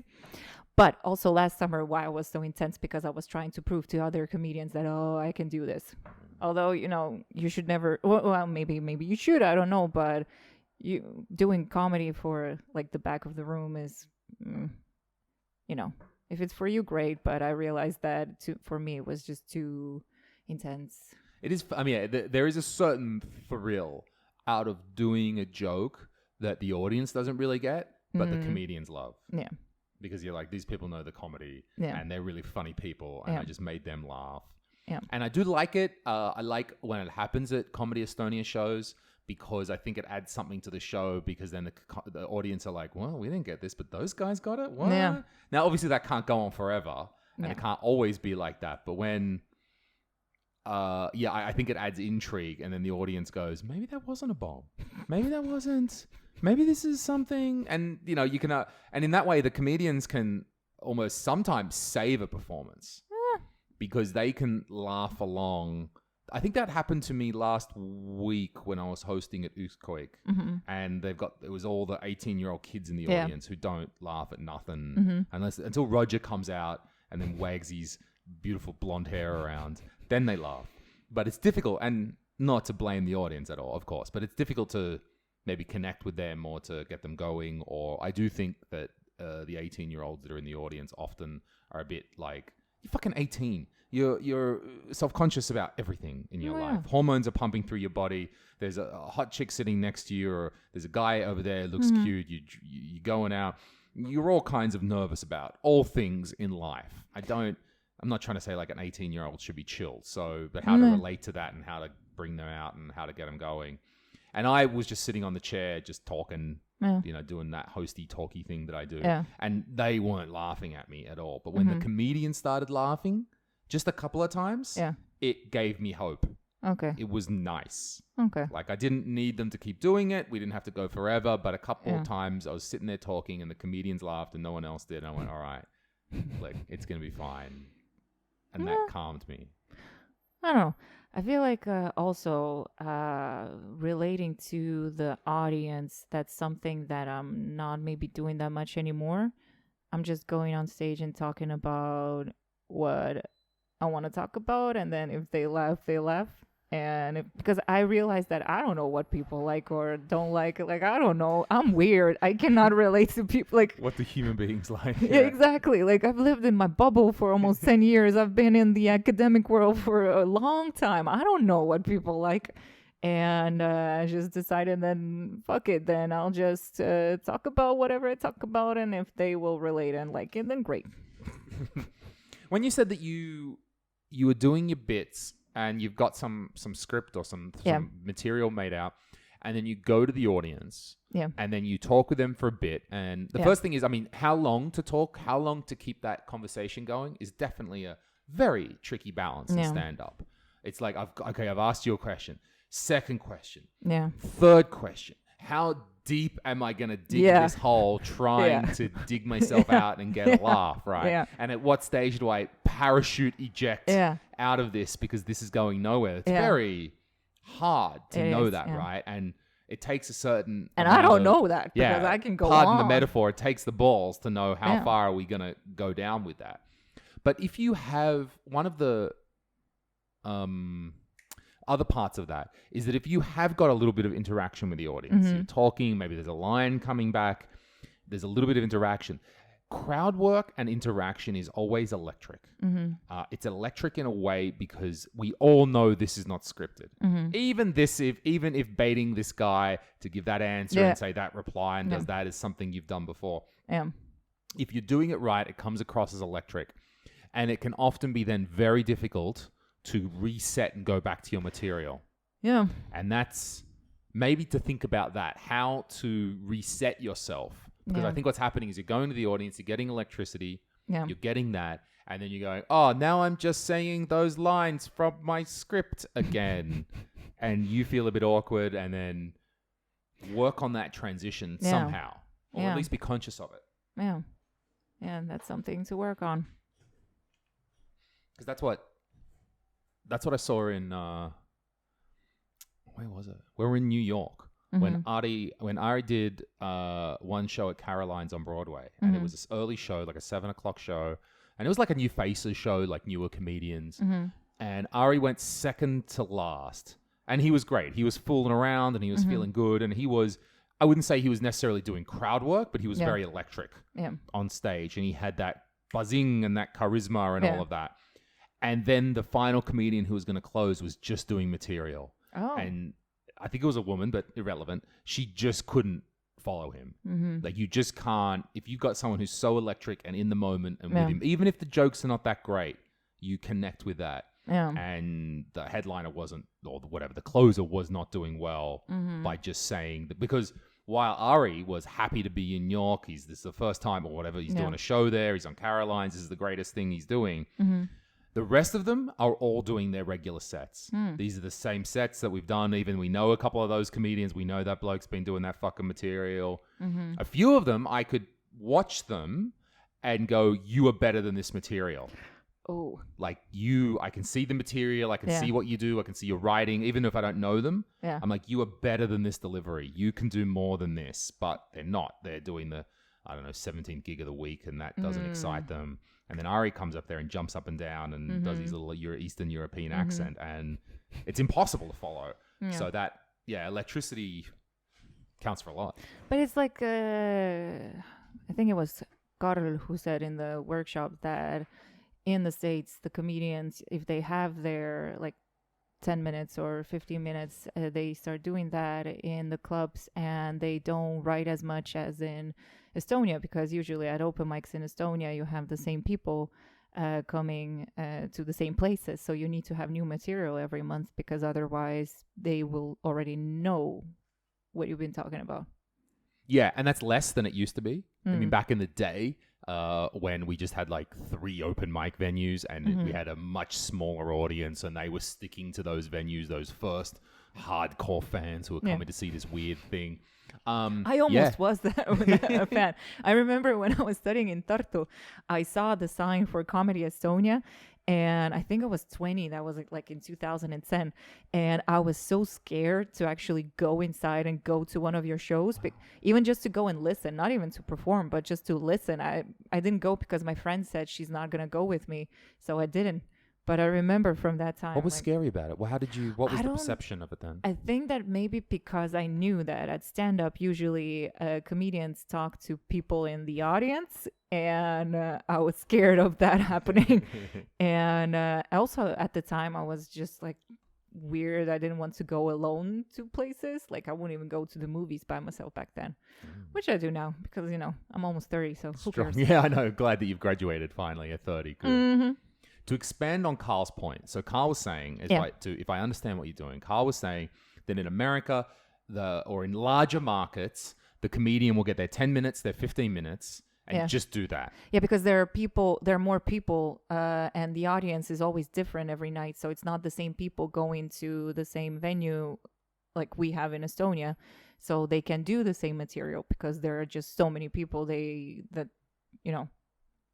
But also last summer, why it was so intense, because I was trying to prove to other comedians that, I can do this. Although, you should never, well, maybe you should, I don't know. But you doing comedy for like the back of the room is if it's for you, great. But I realized that for me, it was just too intense. It is. I mean, there is a certain thrill out of doing a joke that the audience doesn't really get, but the comedians love. Yeah. Because you're like, these people know the comedy, and they're really funny people, and I just made them laugh. Yeah. And I do like it. I like when it happens at Comedy Estonia shows, because I think it adds something to the show, because then the audience are like, well, we didn't get this, but those guys got it? What? Yeah. Now, obviously, that can't go on forever, and it can't always be like that. But when, I think it adds intrigue, and then the audience goes, maybe that wasn't a bomb. Maybe that wasn't. Maybe this is something. And, you can, and in that way, the comedians can almost sometimes save a performance because they can laugh along. I think that happened to me last week when I was hosting at Uskoik, and it was all the 18-year-old kids in the audience who don't laugh at nothing until Roger comes out and then wags his beautiful blonde hair around. Then they laugh. But it's difficult, and not to blame the audience at all, of course, but it's difficult to maybe connect with them or to get them going. Or I do think that the 18-year-olds that are in the audience often are a bit like, you're fucking 18. You're self-conscious about everything in your life. Hormones are pumping through your body. There's a hot chick sitting next to you, or there's a guy over there who looks cute. You're going out. You're all kinds of nervous about all things in life. I'm not trying to say like an 18-year-old should be chilled. But how to relate to that and how to bring them out and how to get them going. And I was just sitting on the chair, just talking, doing that hosty talky thing that I do. Yeah. And they weren't laughing at me at all. But when the comedians started laughing, just a couple of times, it gave me hope. Okay. It was nice. Okay. Like, I didn't need them to keep doing it. We didn't have to go forever. But a couple of times I was sitting there talking and the comedians laughed and no one else did. And I went, all right, like, it's going to be fine. And that calmed me. I don't know. I feel like also relating to the audience, that's something that I'm not maybe doing that much anymore. I'm just going on stage and talking about what I want to talk about. And then if they laugh, they laugh. And because I realize that I don't know what people like or don't like. Like, I don't know. I'm weird. I cannot relate to people. Like, what do human beings like? Yeah, exactly. Like, I've lived in my bubble for almost 10 years. I've been in the academic world for a long time. I don't know what people like. And I just decided then, fuck it. Then I'll just talk about whatever I talk about. And if they will relate and like it, then great. When you said that you were doing your bits, and you've got some script or some material made out, and then you go to the audience, and then you talk with them for a bit. And the first thing is, I mean, how long to talk, how long to keep that conversation going is definitely a very tricky balance in stand-up. It's like, I've asked you a question. Second question. Yeah. Third question. How deep am I going to dig this hole trying to dig myself out and get a laugh, right? Yeah. And at what stage do I parachute eject out of this because this is going nowhere? It's very hard to know that, right? And it takes a certain... And I don't know that because I can go Pardon the metaphor. It takes the balls to know how far are we going to go down with that. But if you have one of the... other parts of that is that if you have got a little bit of interaction with the audience, you're talking, maybe there's a line coming back, there's a little bit of interaction. Crowd work and interaction is always electric. It's electric in a way because we all know this is not scripted. Even if baiting this guy to give that answer and say that reply and does that is something you've done before. If you're doing it right, it comes across as electric. And it can often be then very difficult to reset and go back to your material. Yeah. And that's maybe to think about that, how to reset yourself. Because I think what's happening is you're going to the audience, you're getting electricity, you're getting that, and then you're going, oh, now I'm just saying those lines from my script again. And you feel a bit awkward, and then work on that transition somehow. Or at least be conscious of it. Yeah. Yeah, and that's something to work on. Because that's what I saw in, where was it? We were in New York when Ari did one show at Caroline's on Broadway. And it was this early show, like a 7:00 show. And it was like a new faces show, like newer comedians. And Ari went second to last. And he was great. He was fooling around and he was feeling good. And he was I wouldn't say he was necessarily doing crowd work, but he was Yeah. very electric Yeah. on stage, and he had that buzzing and that charisma and all of that. And then the final comedian who was going to close was just doing material. Oh. And I think it was a woman, but irrelevant. She just couldn't follow him. Mm-hmm. Like, you just can't. If you've got someone who's so electric and in the moment and Yeah. with him, even if the jokes are not that great, you connect with that. Yeah. And the headliner wasn't, or whatever, the closer was not doing well Mm-hmm. by just saying that, because while Ari was happy to be in New York, this is the first time or whatever, he's doing a show there, he's on Caroline's, this is the greatest thing he's doing. Mm-hmm. The rest of them are all doing their regular sets. These are the same sets that we've done. Even we know a couple of those comedians. We know that bloke's been doing that fucking material. Mm-hmm. A few of them, I could watch them and go, you are better than this material. Oh. Like, I can see the material. I can Yeah. see what you do. I can see your writing. Even if I don't know them, Yeah. I'm like, you are better than this delivery. You can do more than this. But they're not. They're doing the, 17th gig of the week, and that doesn't excite them. And then Ari comes up there and jumps up and down and does his little Eastern European accent, and it's impossible to follow. Yeah. So that, electricity counts for a lot. But it's like, I think it was Karl who said in the workshop that in the States, the comedians, if they have their like 10 minutes or 15 minutes, they start doing that in the clubs, and they don't write as much as in Estonia, because usually at open mics in Estonia, you have the same people coming to the same places. So you need to have new material every month, because otherwise they will already know what you've been talking about. Yeah, and that's less than it used to be. I mean, back in the day, when we just had like 3 open mic venues, and we had a much smaller audience, and they were sticking to those venues, those first hardcore fans who were coming to see this weird thing. I almost was a fan. I remember when I was studying in Tartu, I saw the sign for Comedy Estonia, and I think I was 20. That was like in 2010. And I was so scared to actually go inside and go to one of your shows, even just to go and listen, not even to perform, but just to listen. I didn't go because my friend said she's not going to go with me. So I didn't. But I remember from that time. What was scary about it? Well, what was the perception of it then? I think that maybe because I knew that at stand-up, usually comedians talk to people in the audience, and I was scared of that happening. And also at the time, I was just like weird. I didn't want to go alone to places. Like, I wouldn't even go to the movies by myself back then, which I do now because, I'm almost 30, so who cares? Yeah, I know. Glad that you've graduated finally at 30. Good. Mm-hmm. To expand on Carl's point, so Carl was saying, if I understand what you're doing, Carl was saying that in America, or in larger markets, the comedian will get their 10 minutes, their 15 minutes, and just do that. Yeah, because there are more people, and the audience is always different every night. So it's not the same people going to the same venue like we have in Estonia. So they can do the same material because there are just so many people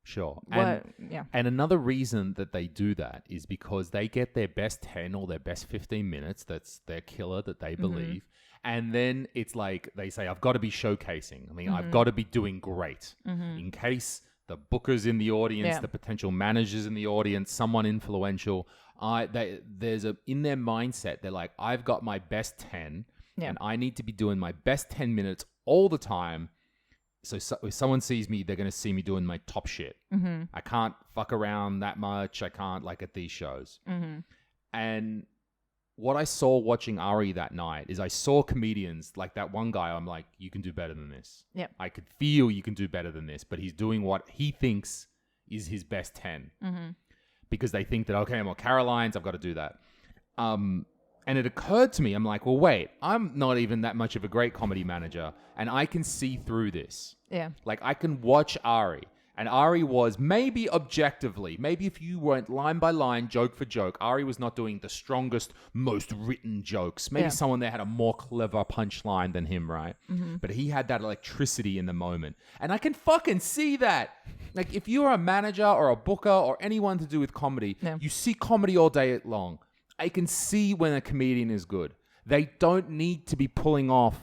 Sure. And another reason that they do that is because they get their best 10 or their best 15 minutes. That's their killer that they believe. And then it's like they say, I've got to be showcasing. I mean, I've got to be doing great in case the booker's in the audience, the potential managers in the audience, someone influential. There's in their mindset, they're like, I've got my best 10 and I need to be doing my best 10 minutes all the time. So if someone sees me, they're going to see me doing my top shit. I can't fuck around that much. I can't, like, at these shows. And what I saw watching Ari that night is I saw comedians, like that one guy, I'm like, you can do better than this. Yeah. I could feel you can do better than this, but he's doing what he thinks is his best 10. Because they think that, okay, I'm on Caroline's, I've got to do that. And it occurred to me, I'm like, well, wait, I'm not even that much of a great comedy manager, and I can see through this. Yeah. Like, I can watch Ari, and Ari was maybe objectively, maybe if you went line by line, joke for joke, Ari was not doing the strongest, most written jokes. Maybe someone there had a more clever punchline than him, right? But he had that electricity in the moment. And I can fucking see that. Like, if you're a manager or a booker or anyone to do with comedy, you see comedy all day long. I can see when a comedian is good. They don't need to be pulling off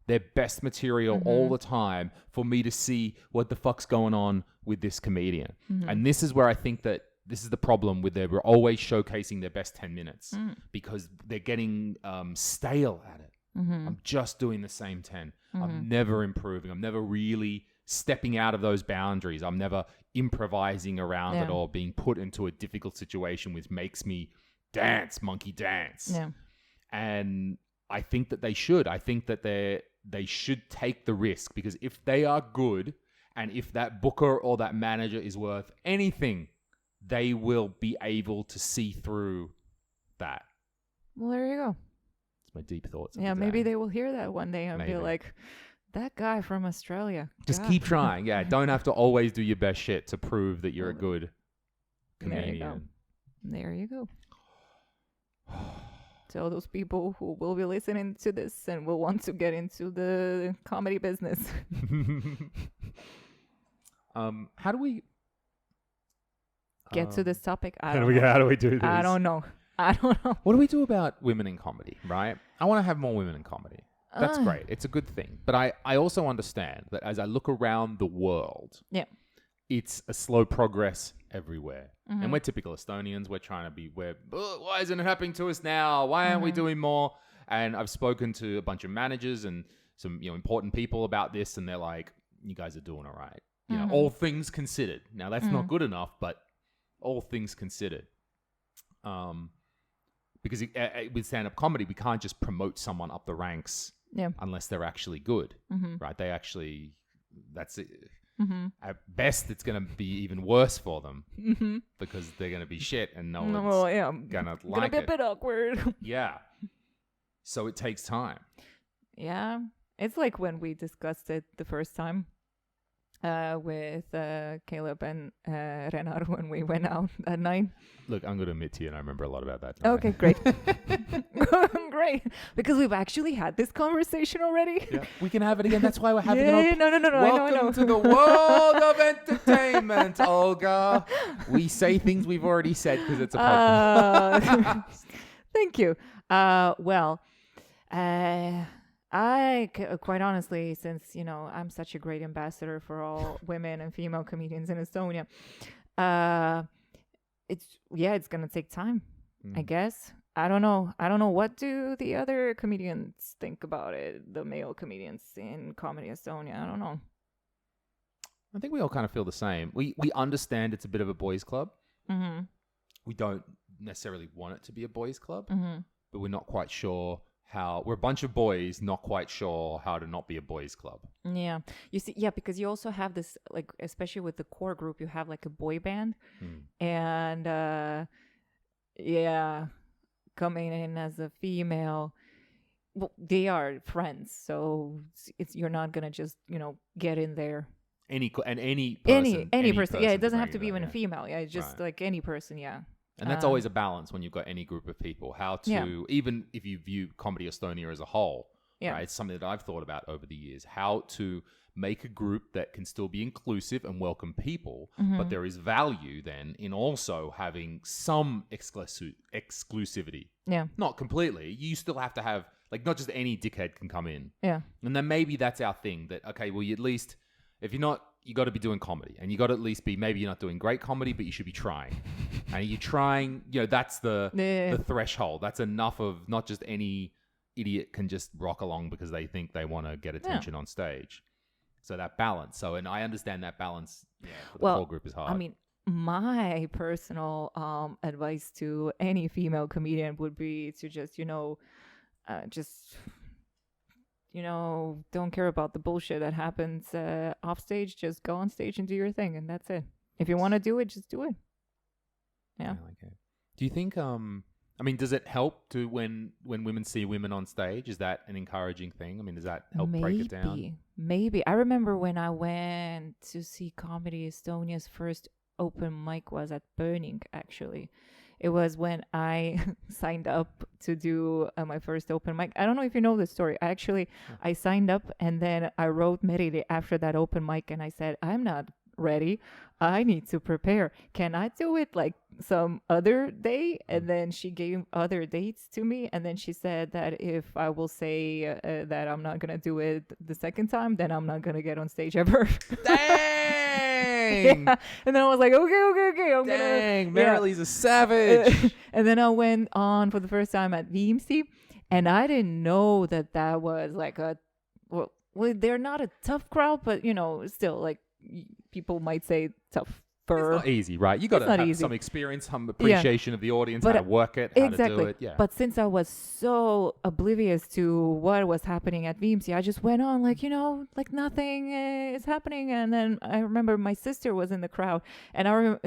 their best material all the time for me to see what the fuck's going on with this comedian. And this is where I think that this is the problem with we're always showcasing their best 10 minutes because they're getting stale at it. I'm just doing the same 10. I'm never improving. I'm never really stepping out of those boundaries. I'm never improvising around it or being put into a difficult situation which makes me dance, monkey dance. Yeah. And I think that they should. I think that they should take the risk, because if they are good and if that booker or that manager is worth anything, they will be able to see through that. Well, there you go. It's my deep thoughts. Yeah, maybe they will hear that one day and Maybe. be like, that guy from Australia. Just God." keep trying. Yeah, don't have to always do your best shit to prove that you're a good comedian. There you go. To all those people who will be listening to this and will want to get into the comedy business. How do we Get to this topic? How do we do this? I don't know. What do we do about women in comedy, right? I want to have more women in comedy. That's great. It's a good thing. But I also understand that as I look around the world, it's a slow progress everywhere. And we're typical Estonians. We're trying to be, why isn't it happening to us now? Why aren't we doing more? And I've spoken to a bunch of managers and some important people about this, and they're like, you guys are doing all right. You know, all things considered. Now, that's not good enough, but all things considered. Because with stand-up comedy, we can't just promote someone up the ranks unless they're actually good, right? They actually, that's it. At best, it's going to be even worse for them because they're going to be shit and no one's going to like it. Gonna be a bit awkward. Yeah. So it takes time. Yeah. It's like when we discussed it the first time with Caleb and Renar when we went out that night. Look, I'm going to admit to you, and I remember a lot about that. Okay, great. Great. Because we've actually had this conversation already. Yeah. We can have it again. That's why we're having it. No. Welcome to the world of entertainment, Olga. We say things we've already said because it's a podcast. Thank you. Quite honestly, since, I'm such a great ambassador for all women and female comedians in Estonia, it's going to take time, I guess. I don't know. What do the other comedians think about it? The male comedians in Comedy Estonia. I don't know. I think we all kind of feel the same. We understand it's a bit of a boys' club. We don't necessarily want it to be a boys' club, but we're not quite sure how. We're a bunch of boys, not quite sure how to not be a boys' club. Yeah. You see, because you also have this, like, especially with the core group, you have like a boy band. And, coming in as a female, well, they are friends. So you're not going to just, get in there. Any person. Yeah, it doesn't have to be even a female. Yeah, it's just like any person. Yeah. And that's always a balance when you've got any group of people. How to, even if you view Comedy Estonia as a whole, right? It's something that I've thought about over the years. How to make a group that can still be inclusive and welcome people, but there is value then in also having some exclusivity. Yeah. Not completely. You still have to have, like, not just any dickhead can come in. Yeah. And then maybe that's our thing that, okay, well, you at least, if you're not, you got to be doing comedy, and you got to at least be, maybe you're not doing great comedy, but you should be trying. And you're trying, that's the threshold. That's enough of not just any idiot can just rock along because they think they want to get attention on stage. So that balance. So, and I understand that balance for the whole group is hard. I mean, my personal advice to any female comedian would be to just, don't care about the bullshit that happens off stage. Just go on stage and do your thing, and that's it. If you want to do it, just do it. Yeah. I like it. Do you think, does it help to when women see women on stage? Is that an encouraging thing? I mean, does that help break it down? Maybe. I remember when I went to see Comedy Estonia's first open mic was at Burning, actually. It was when I signed up to do my first open mic. I don't know if you know this story. I signed up and then I wrote Merili after that open mic and I said, I'm not ready. I need to prepare. Can I do it like some other day? And then she gave other dates to me. And then she said that if I will say that I'm not going to do it the second time, then I'm not going to get on stage ever. Dang! Yeah. And then I was like, okay. Merili's a savage. And then I went on for the first time at Viimsi. And I didn't know that was like well, they're not a tough crowd, but still, like people might say tough. It's not easy, right? You got to have easy. some experience, some appreciation of the audience, But how to work it, how exactly. to do it. Yeah. But since I was so oblivious to what was happening at VMC, I just went on like nothing is happening. And then I remember my sister was in the crowd, and I remember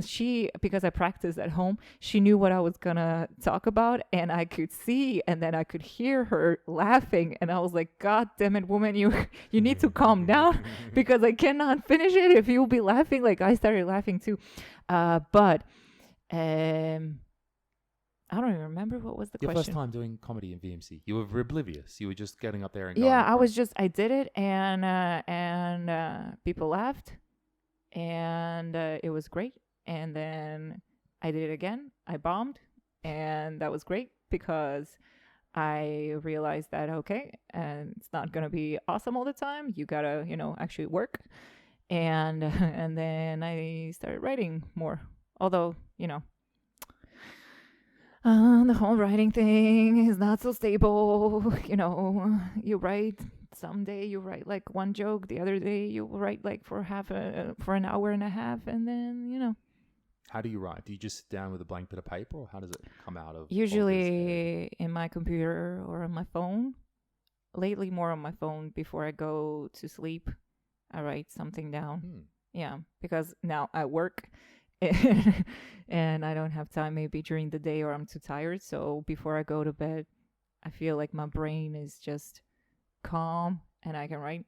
because I practiced at home, she knew what I was gonna talk about, and I could see, and then I could hear her laughing, and I was like, God damn it, woman, you need to calm down because I cannot finish it if you'll be laughing. Like I started laughing too. But I don't even remember what was the Your question. first time doing comedy in VMC, you were oblivious. You were just getting up there and Yeah, going. I did it, and people laughed, and it was great. And then I did it again. I bombed, and that was great because I realized that and it's not gonna be awesome all the time. You gotta actually work. And then I started writing more. Although, the whole writing thing is not so stable. You write someday you write like one joke, the other day you write like for an hour and a half, and then How do you write? Do you just sit down with a blank bit of paper, or how does it come out of? Usually in my computer or on my phone. Lately, more on my phone before I go to sleep. I write something down. Yeah, because now I work and I don't have time maybe during the day, or I'm too tired. So before I go to bed, I feel like my brain is just calm and I can write.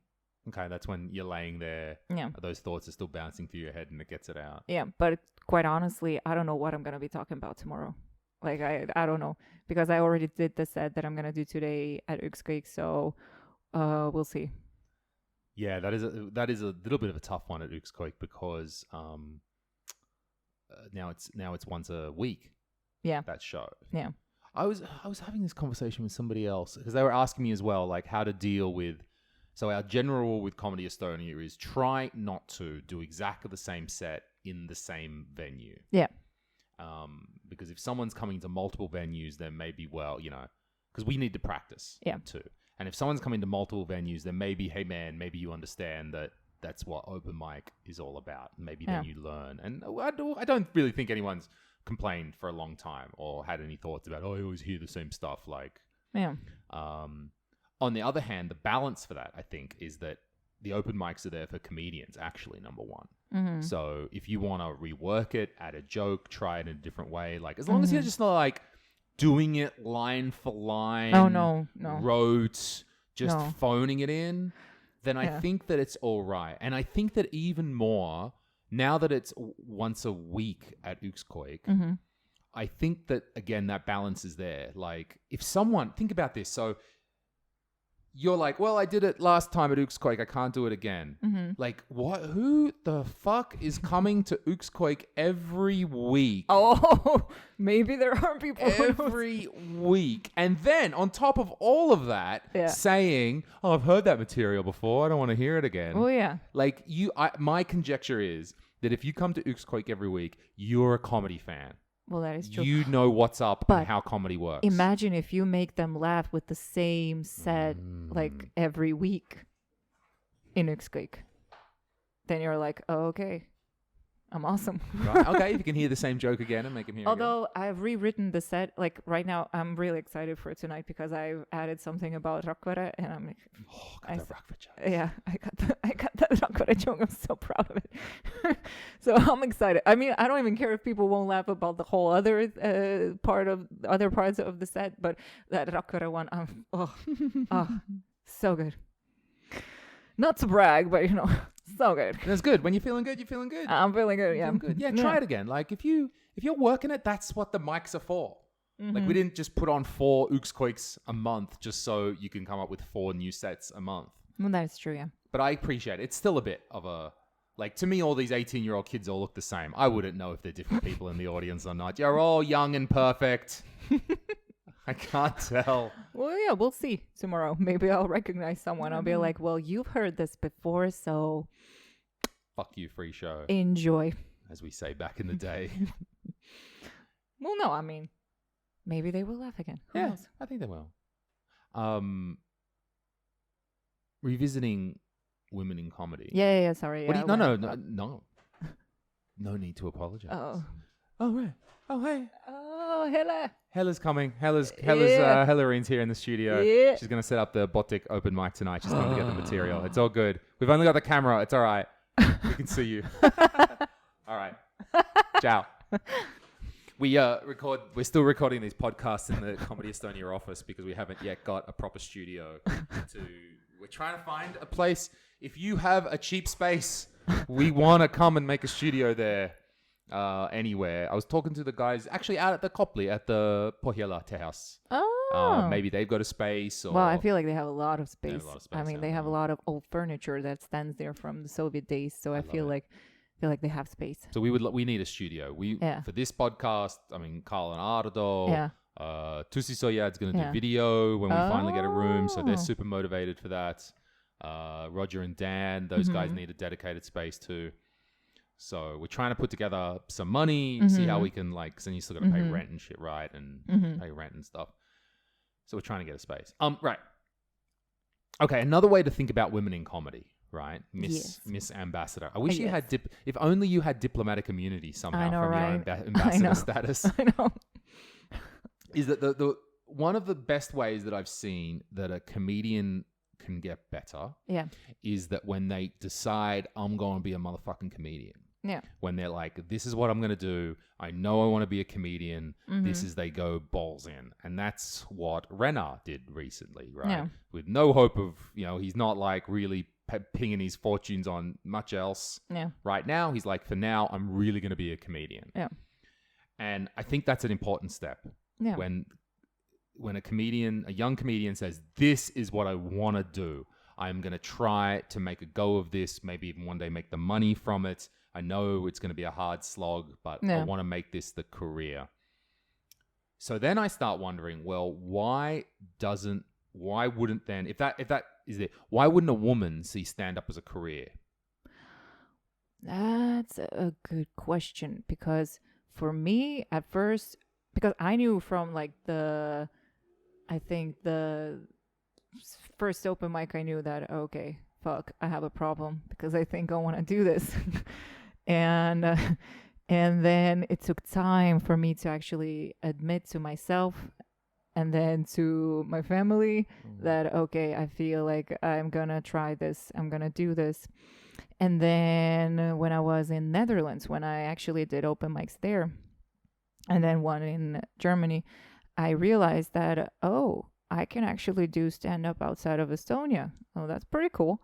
Okay, that's when you're laying there. Yeah. Those thoughts are still bouncing through your head and it gets it out. Yeah, but quite honestly, I don't know what I'm going to be talking about tomorrow. Like, I don't know, because I already did the set that I'm going to do today at Uxquake. So we'll see. Yeah, that is a little bit of a tough one at Uxquake because now it's once a week. Yeah. That show. Yeah. I was having this conversation with somebody else because they were asking me as well, like how to deal with. So our general rule with Comedy Estonia is try not to do exactly the same set in the same venue. Yeah. Because if someone's coming to multiple venues, then maybe because we need to practice. Yeah. Too. And if someone's coming to multiple venues, then maybe, hey man, maybe you understand that that's what open mic is all about. Maybe then you learn. And I don't really think anyone's complained for a long time or had any thoughts about, I always hear the same stuff. Like, yeah. On the other hand, the balance for that, I think, is that the open mics are there for comedians, actually, number one. Mm-hmm. So if you want to rework it, add a joke, try it in a different way, like as long as you're just not like doing it line for line, no, wrote, just phoning it in, then I think that it's all right. And I think that even more, now that it's once a week at Uxquake, I think that, again, that balance is there. Like, if someone, think about this. So you're like, well, I did it last time at Uxquake. I can't do it again. Like, what? Who the fuck is coming to Uxquake every week? Oh, maybe there are people every week. And then on top of all of that, saying, oh, I've heard that material before. I don't want to hear it again. Oh, yeah. Like, my conjecture is that if you come to Uxquake every week, you're a comedy fan. Well, that is true. You know what's up and how comedy works. Imagine if you make them laugh with the same set like every week in Uxquake. Then you're like, oh, okay, I'm awesome. Right. Okay, if you can hear the same joke again and make him hear Although I've rewritten the set, like right now, I'm really excited for tonight because I've added something about Rakvere, and I'm like, got that Rakvere joke. Yeah, I got that Rakvere joke. I'm so proud of it. So I'm excited. I mean, I don't even care if people won't laugh about the whole other other parts of the set, but that Rakvere one, so good. Not to brag, but so good. That's good. When you're feeling good, you're feeling good. I'm feeling good. Yeah. Good. Yeah, try it again. Like if you're working it, that's what the mics are for. Like we didn't just put on 4 Uxquakes a month just so you can come up with 4 new sets a month. Well, that's true. Yeah. But I appreciate it. It's still a bit of a like to me. All these 18-year-old kids all look the same. I wouldn't know if they're different people in the audience or not. You're all young and perfect. I can't tell. Well, yeah, we'll see tomorrow. Maybe I'll recognize someone. I'll be like, well, you've heard this before, so... Fuck you, free show. Enjoy. As we say back in the day. Well, no, I mean, maybe they will laugh again. Who knows? I think they will. revisiting women in comedy. Yeah. Sorry. What do Yeah, you, no, I no, went- no, no. No need to apologize. Oh. Oh, right. Oh, hey. Oh, Hella. Hella's coming. Hella's Yeah. Hellarine's here in the studio. Yeah. She's going to set up the Botic open mic tonight. She's coming to get the material. It's all good. We've only got the camera. It's all right. We can see you. All right. Ciao. We're still recording these podcasts in the Comedy Estonia office because we haven't yet got a proper studio we're trying to find a place. If you have a cheap space, we want to come and make a studio there. Anywhere. I was talking to the guys actually out at the Copley at the Pohjola House. Oh. Maybe they've got a space. Or Well, I feel like they have a lot of They space. have a lot of space, I mean, yeah. they have a lot of old furniture that stands there from the Soviet days. So I love feel it. like they have space. So we need a studio. Yeah. For this podcast. I mean, Carl and Ardo. Yeah. Tusi Soyad's going to Yeah. do video when we finally get a room. So they're Oh. super motivated for that. Roger and Dan, those guys Mm-hmm. need a dedicated space too. So we're trying to put together some money, see how we can because then you still got to pay rent and shit, right? And pay rent and stuff. So we're trying to get a space. Right. Okay, another way to think about women in comedy, right? Miss Ambassador. I wish you had if only you had diplomatic immunity somehow I know, from your right? ambassador status. I know. Is that the one of the best ways that I've seen that a comedian can get better Yeah. is that when they decide I'm going to be a motherfucking comedian. Yeah. When they're like, this is what I'm going to do. I know I want to be a comedian. This is they go balls in. And that's what Renner did recently, right? Yeah. With no hope of, he's not like really pinging his fortunes on much else. Yeah. Right now, he's like, for now, I'm really going to be a comedian. Yeah. And I think that's an important step. Yeah. When a young comedian says, this is what I want to do. I'm going to try to make a go of this, maybe even one day make the money from it. I know it's going to be a hard slog, but I want to make this the career. So then I start wondering, well, why wouldn't then, if that is it, why wouldn't a woman see stand-up as a career? That's a good question because for me at first, because I knew from the first open mic, I knew that, okay, fuck, I have a problem because I think I want to do this. And then it took time for me to actually admit to myself and then to my family that, okay, I feel like I'm going to try this. I'm going to do this. And then when I was in Netherlands, when I actually did open mics there, and then one in Germany, I realized that, I can actually do stand-up outside of Estonia. Oh, that's pretty cool.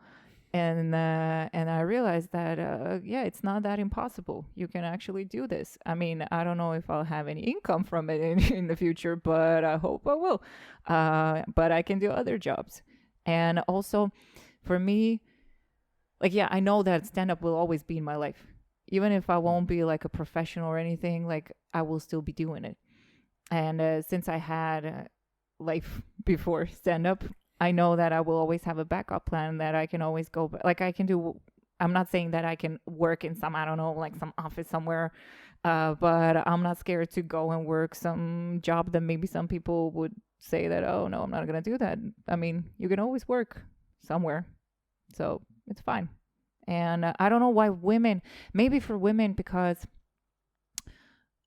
And I realized that, it's not that impossible. You can actually do this. I mean, I don't know if I'll have any income from it in the future, but I hope I will. But I can do other jobs. And also, for me, I know that stand-up will always be in my life. Even if I won't be like a professional or anything, I will still be doing it. And since I had life before stand-up, I know that I will always have a backup plan that I can always go. I can do. I'm not saying that I can work in some, I don't know, some office somewhere, but I'm not scared to go and work some job that maybe some people would say that, oh no, I'm not gonna do that. I mean, you can always work somewhere, so it's fine. And I don't know why women. Maybe for women because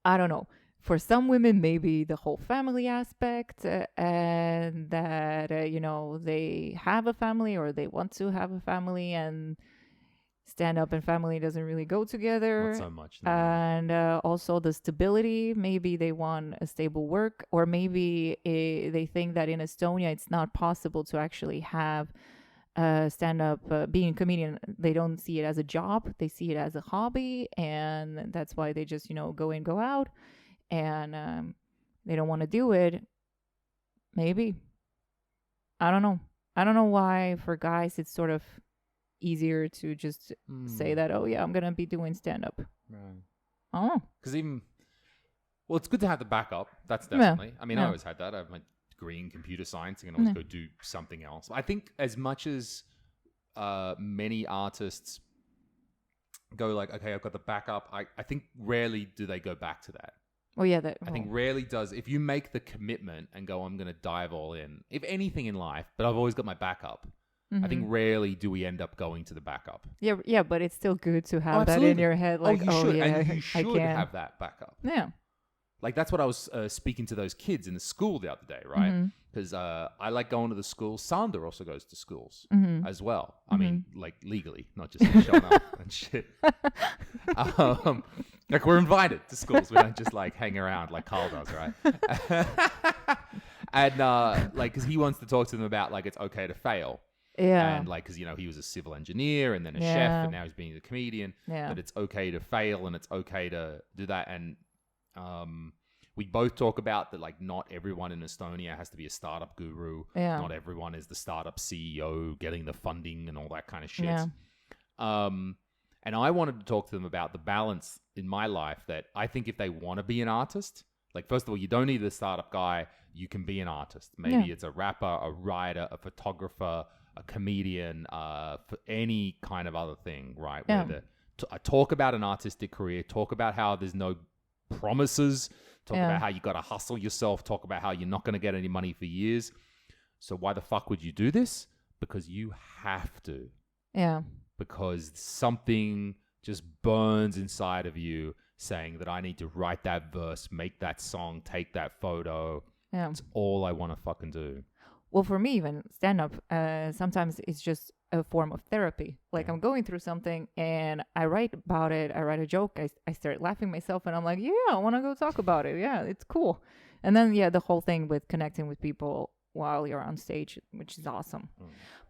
I don't know. For some women, maybe the whole family aspect and that, they have a family or they want to have a family and stand-up and family doesn't really go together. Not so much. No. And also the stability. Maybe they want a stable work, or maybe they think that in Estonia it's not possible to actually have stand-up, being a comedian. They don't see it as a job. They see it as a hobby, and that's why they just, go in, go out. And they don't want to do it. Maybe. I don't know. I don't know why for guys it's sort of easier to just say that, oh yeah, I'm going to be doing stand-up. Right. Oh. Because it's good to have the backup. That's definitely. I mean, I always had that. I have my degree in computer science. I can always go do something else. I think as much as many artists go okay, I've got the backup, I think rarely do they go back to that. Oh, yeah. I think rarely does. If you make the commitment and go, I'm going to dive all in, if anything in life, but I've always got my backup. I think rarely do we end up going to the backup. Yeah, but it's still good to have that in your head. Like, you should, yeah, and you I should can. have that backup. Yeah. Like, that's what I was speaking to those kids in the school the other day, right? Because I like going to the schools. Sander also goes to schools as well. I mean, like, legally, not just showing up and shit. Like, we're invited to schools. We don't just, like, hang around like Carl does, right? And, like, because he wants to talk to them about, like, it's okay to fail. Yeah. And, like, because, you know, he was a civil engineer and then a chef, and now he's being a comedian. Yeah. But it's okay to fail and it's okay to do that. And we both talk about that, like, not everyone in Estonia has to be a startup guru. Yeah. Not everyone is the startup CEO getting the funding and all that kind of shit. Yeah. And I wanted to talk to them about the balance in my life that I think if they want to be an artist, like, first of all, you don't need a startup guy. You can be an artist. Maybe it's a rapper, a writer, a photographer, a comedian, for any kind of other thing, right? Yeah. Where talk about an artistic career, talk about how there's no promises, talk about how you got to hustle yourself, talk about how you're not going to get any money for years. So why the fuck would you do this? Because you have to. Yeah. Because something just burns inside of you saying that I need to write that verse, make that song, take that photo. Yeah. It's all I want to fucking do. Well, for me, even stand-up, sometimes it's just a form of therapy. Like, I'm going through something and I write about it. I write a joke. I start laughing myself and I'm like, yeah, I want to go talk about it. Yeah, it's cool. And then, the whole thing with connecting with people while you're on stage, which is awesome.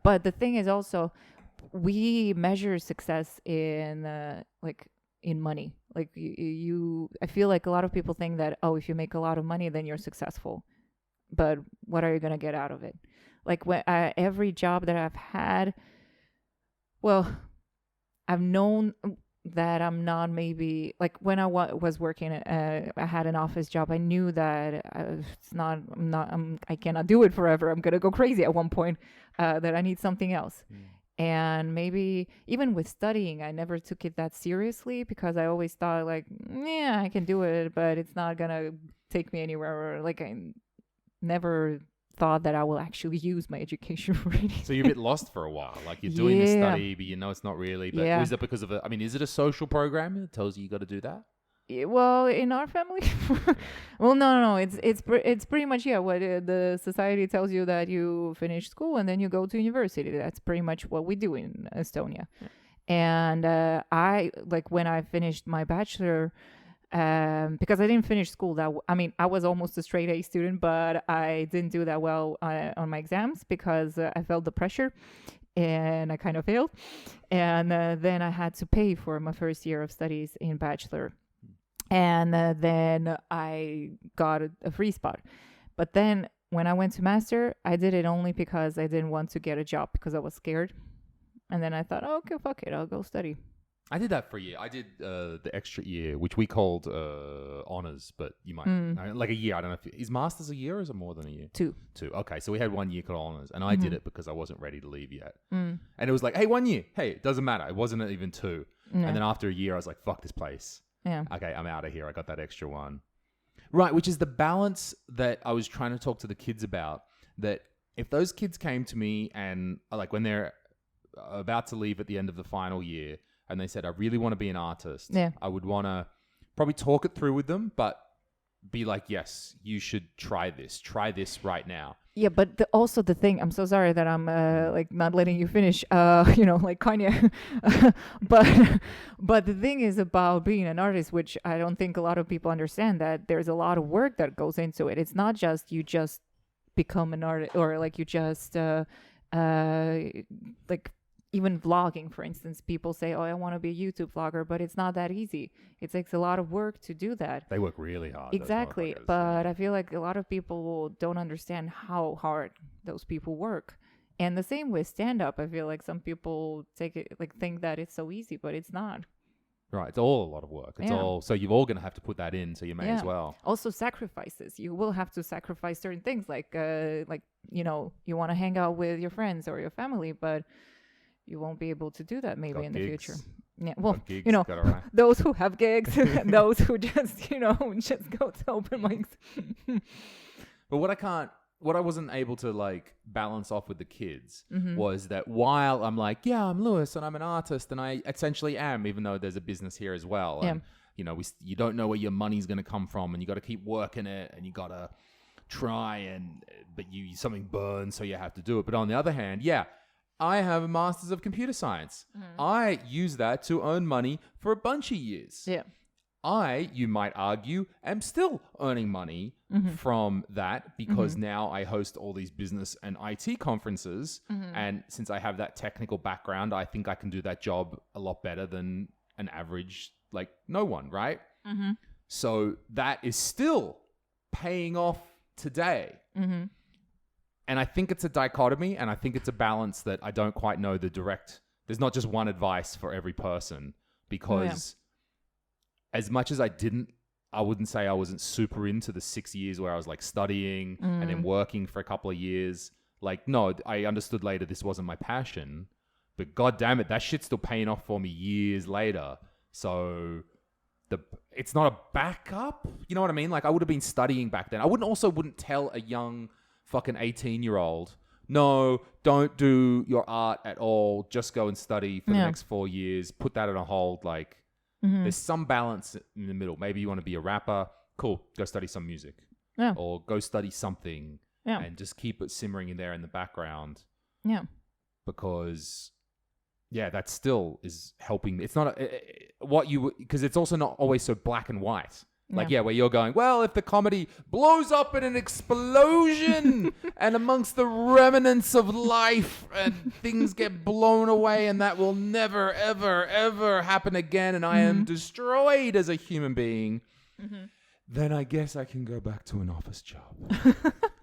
But the thing is also, we measure success in, in money. Like, I feel like a lot of people think that, if you make a lot of money, then you're successful. But what are you going to get out of it? Like, when every job that I've had, well, I've known that I'm not maybe, like, when I was working, I had an office job. I knew that I cannot do it forever. I'm going to go crazy at one point, that I need something else. And maybe even with studying, I never took it that seriously because I always thought, like, yeah, I can do it, but it's not going to take me anywhere. Or, like, I never thought that I will actually use my education for anything. So you're a bit lost for a while. Like, you're doing this study, but you know it's not really. But is it because of is it a social program that tells you got to do that? Well, in our family, well, no. It's pretty much what the society tells you, that you finish school and then you go to university. That's pretty much what we do in Estonia. And I, like, when I finished my bachelor, because I didn't finish school I was almost a straight A student, but I didn't do that well on my exams because I felt the pressure and I kind of failed. And then I had to pay for my first year of studies in bachelor. And then I got a free spot. But then when I went to master, I did it only because I didn't want to get a job because I was scared. And then I thought, okay, fuck it, I'll go study. I did that for a year. I did the extra year, which we called honors, but you might like a year. I don't know is masters a year or is it more than a year? Two. Okay, so we had 1 year called honors, and I did it because I wasn't ready to leave yet. And it was like, hey, 1 year. Hey, it doesn't matter. It wasn't even two. And then after a year, I was like, fuck this place. Yeah. Okay, I'm out of here. I got that extra one. Right, which is the balance that I was trying to talk to the kids about. That if those kids came to me and, like, when they're about to leave at the end of the final year, and they said, I really want to be an artist. Yeah. I would want to probably talk it through with them, but be like, yes, you should try this. Try this right now. Yeah, but also the thing, I'm so sorry that I'm like not letting you finish, like Kanye. but the thing is about being an artist, which I don't think a lot of people understand, that there's a lot of work that goes into it. It's not just you just become an artist, or like you just like even vlogging, for instance. People say, oh, I want to be a YouTube vlogger, but it's not that easy. It takes a lot of work to do that. They work really hard. Exactly. But I feel like a lot of people don't understand how hard those people work. And the same with stand-up. I feel like some people think that it's so easy, but it's not. Right. It's all a lot of work. It's all, so you're all going to have to put that in, so you may as well. Also sacrifices. You will have to sacrifice certain things, like you want to hang out with your friends or your family, but you won't be able to do that maybe in the future. Yeah, well, gigs, those who have gigs, those who just, just go to open mics. But what I can't what I wasn't able to like balance off with the kids was that while I'm like, yeah, I'm Lewis and I'm an artist and I essentially am, even though there's a business here as well. Yeah. And, you know, you don't know where your money's going to come from and you got to keep working it and you got to try but something burns, so you have to do it. But on the other hand, yeah, I have a master's of computer science. I use that to earn money for a bunch of years. Yeah. You might argue, am still earning money from that because now I host all these business and IT conferences. And since I have that technical background, I think I can do that job a lot better than an average, like no one, right? So that is still paying off today. And I think it's a dichotomy and I think it's a balance that I don't quite know there's not just one advice for every person because as much as I wouldn't say I wasn't super into the 6 years where I was like studying and then working for a couple of years. Like, no, I understood later this wasn't my passion, but God damn it, that shit's still paying off for me years later. So it's not a backup. You know what I mean? Like I would have been studying back then. I wouldn't tell a young fucking 18-year-old, no, don't do your art at all. Just go and study for the next 4 years. Put that on a hold. Like, there's some balance in the middle. Maybe you want to be a rapper. Cool. Go study some music. Yeah. Or go study something. Yeah. And just keep it simmering in there in the background. Yeah. Because, yeah, that still is helping. It's not because it's also not always so black and white. Like, where you're going, well, if the comedy blows up in an explosion and amongst the remnants of life and things get blown away and that will never, ever, ever happen again and I am destroyed as a human being, then I guess I can go back to an office job.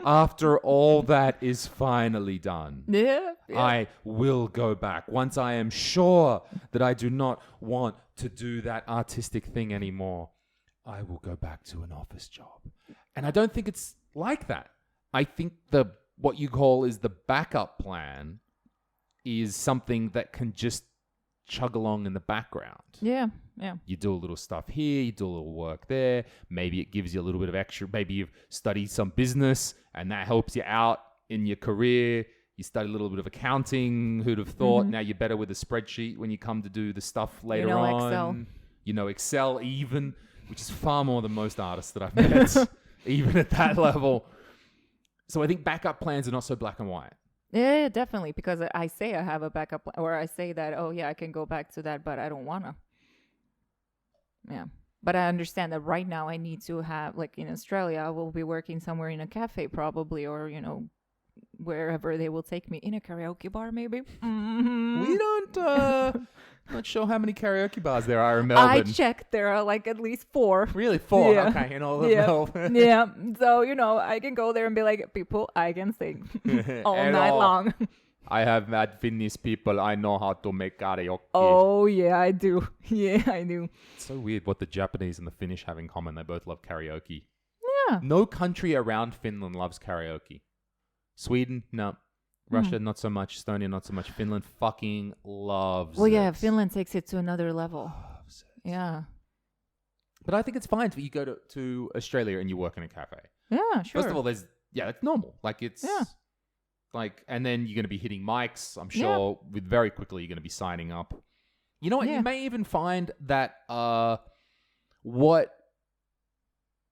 After all that is finally done. Yeah. I will go back. Once I am sure that I do not want to do that artistic thing anymore, I will go back to an office job. And I don't think it's like that. I think what you call is the backup plan is something that can just chug along in the background. Yeah, yeah. You do a little stuff here, you do a little work there. Maybe it gives you a little bit of extra. Maybe you've studied some business and that helps you out in your career. You study a little bit of accounting. Who'd have thought? Now you're better with a spreadsheet when you come to do the stuff later on. Excel. You know Excel even, which is far more than most artists that I've met, even at that level. So I think backup plans are not so black and white. Yeah, definitely. Because I say I have a backup plan, or I say that, oh, yeah, I can go back to that, but I don't want to. Yeah. But I understand that right now I need to have, like in Australia, I will be working somewhere in a cafe probably, or, you know, wherever they will take me, in a karaoke bar maybe. We don't... Not sure how many karaoke bars there are in Melbourne. I checked. There are like at least 4. Really? 4? Yeah. Okay, in all of Melbourne. Yeah. So, you know, I can go there and be like, people, I can sing all night long. I have met Finnish people. I know how to make karaoke. Oh, yeah, I do. Yeah, I do. It's so weird what the Japanese and the Finnish have in common. They both love karaoke. Yeah. No country around Finland loves karaoke. Sweden? No. Russia, not so much. Estonia, not so much. Finland fucking loves it. Well, yeah, Finland takes it to another level. Loves it. Yeah. But I think it's fine if you go to Australia and you work in a cafe. Yeah, sure. First of all, it's normal. Like, it's... Yeah. Like, and then you're going to be hitting mics, I'm sure. With very quickly, you're going to be signing up. You know what? You may even find that what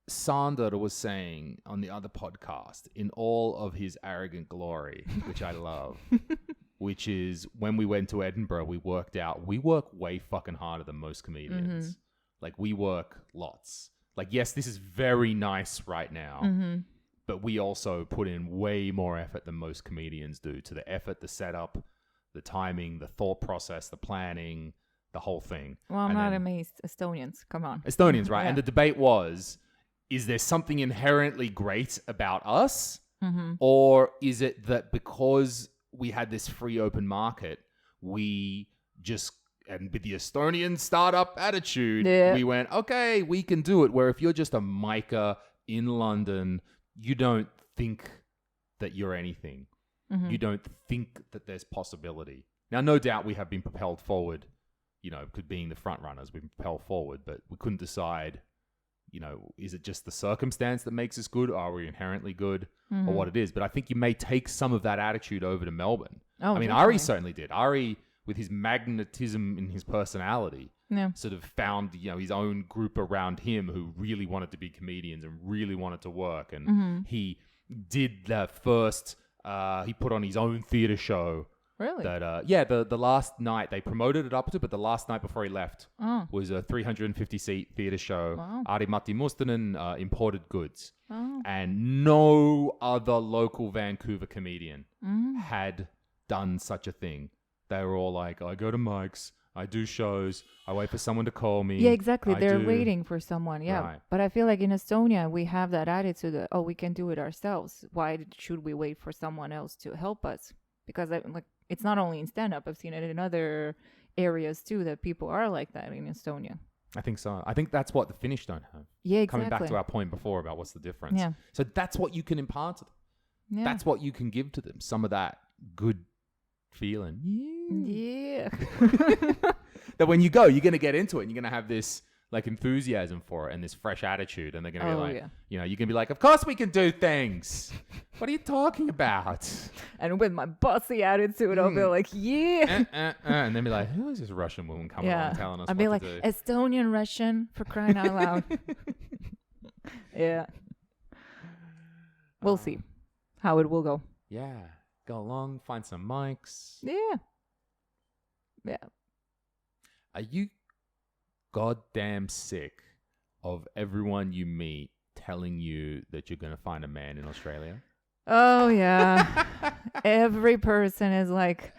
Sander was saying on the other podcast in all of his arrogant glory, which I love, which is when we went to Edinburgh, we worked out, we work way fucking harder than most comedians. Like, we work lots. Like, yes, this is very nice right now, but we also put in way more effort than most comedians do to the effort, the setup, the timing, the thought process, the planning, the whole thing. Well, I'm not amazed. Estonians, come on. Estonians, right? Yeah. And the debate was, is there something inherently great about us? Or is it that because we had this free open market, we just, and with the Estonian startup attitude, we went, okay, we can do it. Where if you're just a micer in London, you don't think that you're anything. You don't think that there's possibility. Now, no doubt we have been propelled forward, you know, being the front runners, we've been propelled forward, but we couldn't decide is it just the circumstance that makes us good? Are we inherently good, or what it is? But I think you may take some of that attitude over to Melbourne. Oh, I mean, definitely. Ari certainly did. Ari, with his magnetism in his personality, sort of found his own group around him who really wanted to be comedians and really wanted to work. And he did the first. He put on his own theater show. Really? That the last night they promoted it up to, but the last night before he left was a 350-seat theater show. Wow. Ari Matti Mustonen imported goods, Oh. and no other local Vancouver comedian had done such a thing. They were all like, I go to mics, I do shows, I wait for someone to call me. Yeah, exactly. I They're do- waiting for someone. Yeah. Right. But I feel like in Estonia, we have that attitude that, we can do it ourselves. Why should we wait for someone else to help us? Because it's not only in stand-up. I've seen it in other areas too, that people are like that in Estonia. I think so. I think that's what the Finnish don't have. Yeah, exactly. Coming back to our point before about what's the difference. Yeah. So that's what you can impart to them. Yeah. That's what you can give to them. Some of that good feeling. Yeah. That when you go, you're going to get into it and you're going to have this like enthusiasm for it and this fresh attitude. And they're going to be like, you're going to be like, of course we can do things. What are you talking about? And with my bossy attitude, I'll be like, yeah. And then be like, who is this Russian woman coming along telling us I'll what be to like, do? Estonian Russian, for crying out loud. Yeah. We'll see how it will go. Yeah. Go along, find some mics. Yeah. Yeah. Are you goddamn sick of everyone you meet telling you that you're going to find a man in Australia? Oh, yeah. Every person is like,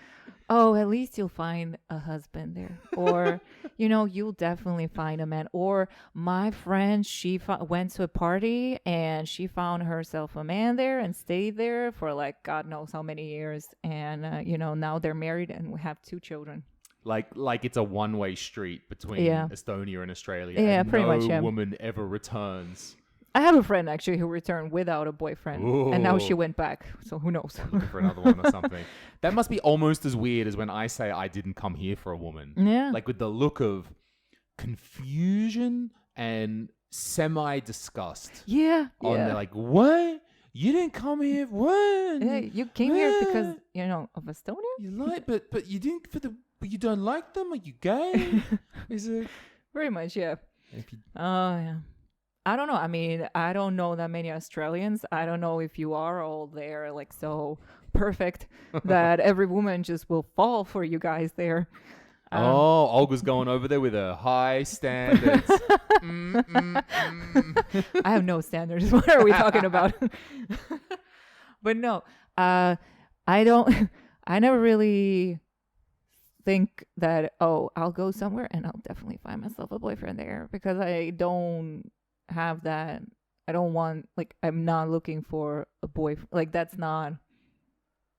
oh, at least you'll find a husband there. Or, you'll definitely find a man. Or my friend, she went to a party and she found herself a man there and stayed there for like God knows how many years. And, now they're married and we have 2 children. Like it's a one-way street between Estonia and Australia. Yeah, and pretty much, yeah. No woman ever returns. I have a friend actually who returned without a boyfriend. And now she went back. So who knows? Looking for another one or something. That must be almost as weird as when I say I didn't come here for a woman. Yeah. Like with the look of confusion and semi-disgust. Yeah. On there, like, what? You didn't come here? What? Yeah, you came here because, of Estonia? You like, but you didn't but you don't like them? Are you gay? Is it? Very much, yeah. If you, Oh, yeah. I don't know. I mean, I don't know that many Australians. I don't know if you are all there, like, so perfect that every woman just will fall for you guys there. Olga's going over there with her high standards. I have no standards. What are we talking about? But no, I never really think that, I'll go somewhere and I'll definitely find myself a boyfriend there, because I don't have that. I don't want, like, I'm not looking for a boyfriend. Like, that's not,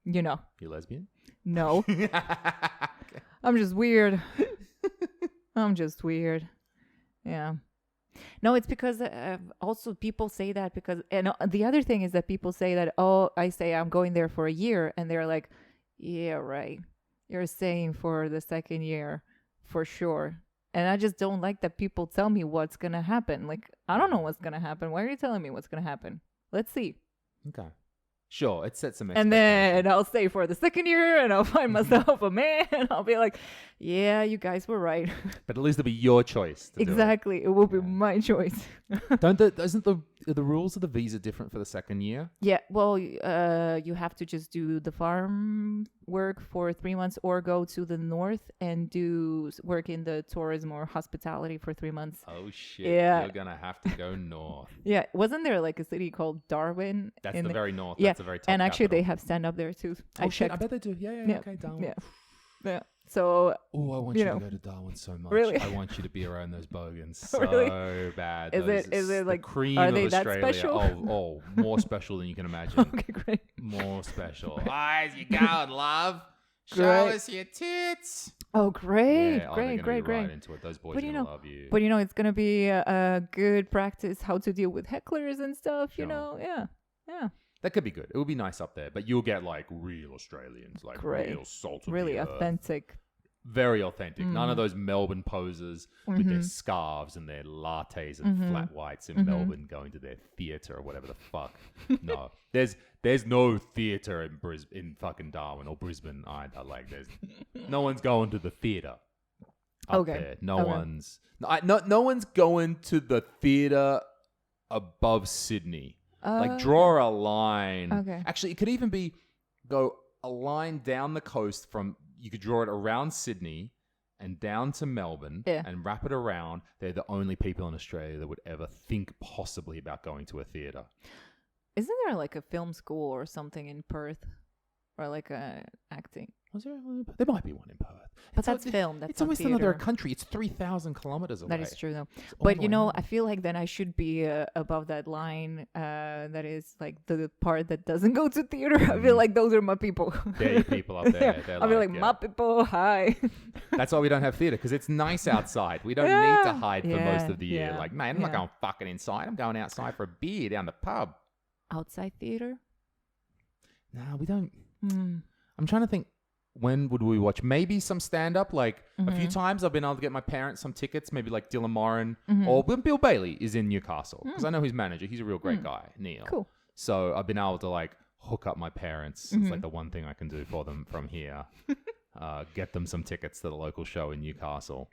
You lesbian? No. Okay. I'm just weird. I'm just weird. Yeah. No, it's because also people say that because, and the other thing is that people say that, I say I'm going there for a year, and they're like, yeah, right. You're staying for the second year for sure. And I just don't like that people tell me what's going to happen. Like, I don't know what's going to happen. Why are you telling me what's going to happen? Let's see. Okay. Sure, it sets some And expectations. then I'll stay for the second year and I'll find myself a man. And I'll be like, yeah, you guys were right. But at least it'll be your choice to do it. Exactly. It will be Yeah. my choice. Isn't the rules of the visa different for the second year? Yeah. Well, you have to just do the farm work for 3 months, or go to the north and do work in the tourism or hospitality for 3 months. Oh shit! Yeah. You're gonna have to go north. Yeah. Wasn't there like a city called Darwin? That's in the very north. Yeah. That's the very top. And actually, they capital. have stand up there too. Oh shit! I checked. bet they do. Yeah. Yeah. Okay, Darwin. Yeah. Yeah. So Oh, I want You you know. to go to Darwin so much. Really? I want you to be around those bogans so Really? bad. Is Those- it the like, cream are of they that Australia? special? Oh, more special than you can imagine. okay, great. More special. How's you going, love? Show Great. us your tits. Oh, great, Yeah, great, they're great, gonna be right great. into it. Those boys But are you gonna know- love you. But it's gonna be a good practice how to deal with hecklers and stuff. Sure. Yeah. That could be good. It would be nice up there, but you'll get like real Australians, like Great. real salt of Really the earth. authentic. Very authentic. None of those Melbourne posers with their scarves and their lattes and flat whites in Melbourne going to their theatre or whatever the fuck. No. There's no theatre in fucking Darwin or Brisbane either. Like, no one's going to the theatre up there. No one's going to the theatre above Sydney. Like, draw a line. Okay. Actually, it could even be go a line down the coast from... You could draw it around Sydney and down to Melbourne and wrap it around. They're the only people in Australia that would ever think possibly about going to a theatre. Isn't there like a film school or something in Perth? Or like acting? There might be one in Perth. But that's film. That's it's always theater. another country. It's 3,000 kilometers away. That is true, though. But, you know, I feel like then I should be above that line that is like the part that doesn't go to theater. I feel like those are my people. They're your people up there. I'll be like, my people, hi. That's why we don't have theater, because it's nice outside. We don't need to hide for most of the year. Yeah. Like, man, I'm not going fucking inside. I'm going outside for a beer down the pub. Outside theater? No, we don't. I'm trying to think. When would we watch? Maybe some stand-up. Like, a few times I've been able to get my parents some tickets. Maybe like Dylan Moran or when Bill Bailey is in Newcastle. Because I know his manager. He's a real great guy, Neil. Cool. So I've been able to like hook up my parents. It's like the one thing I can do for them from here. Get them some tickets to the local show in Newcastle.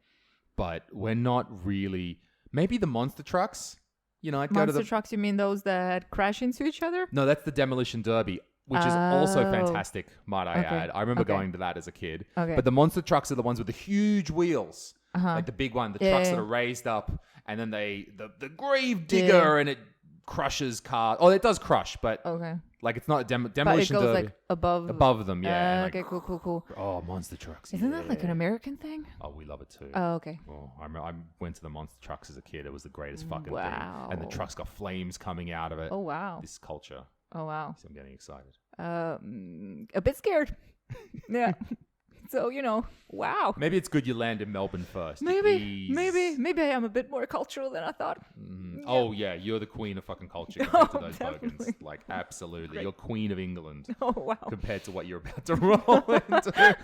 But we're not really... Maybe the monster trucks. You know, I'd go to the... Monster trucks, you mean those that crash into each other? No, that's the Demolition Derby, which is also fantastic, might I add. I remember going to that as a kid. Okay. But the monster trucks are the ones with the huge wheels. Like the big one, the trucks that are raised up, and then the grave digger, and it crushes cars. Oh, it does crush, but like it's not a demolition but it goes derby. like above them, yeah. Okay, cool. Oh, monster trucks. Isn't that like an American thing? Oh, we love it too. Oh, okay. Oh, I went to the monster trucks as a kid. It was the greatest fucking thing. And the Wow. trucks got flames coming out of it. Oh, wow. This culture. Oh, wow. So I'm getting excited. A bit scared. Yeah. So, you know, wow. Maybe it's good you land in Melbourne first. Maybe I am a bit more cultural than I thought. Yeah. Oh, yeah. You're the queen of fucking culture compared to those definitely. bogans. Like, absolutely. Great. You're queen of England. Oh, wow. Compared to what you're about to roll into.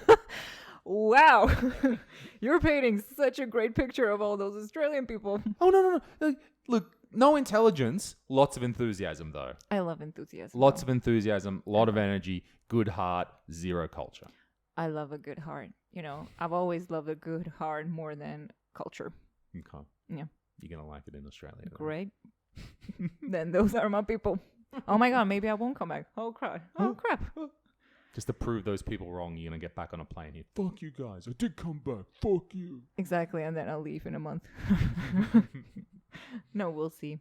Wow. You're painting such a great picture of all those Australian people. Oh, no. Look, no intelligence. Lots of enthusiasm, though. I love enthusiasm. Lots of enthusiasm. A lot of energy. Good heart. Zero culture. I love a good heart. You know, I've always loved a good heart more than culture. Okay. Yeah. You're going to like it in Australia. Though. Great. Then those are my people. Oh my God, maybe I won't come back. Oh crap. Just to prove those people wrong, you're going to get back on a plane here. Fuck you guys. I did come back. Fuck you. Exactly. And then I'll leave in a month. No, we'll see.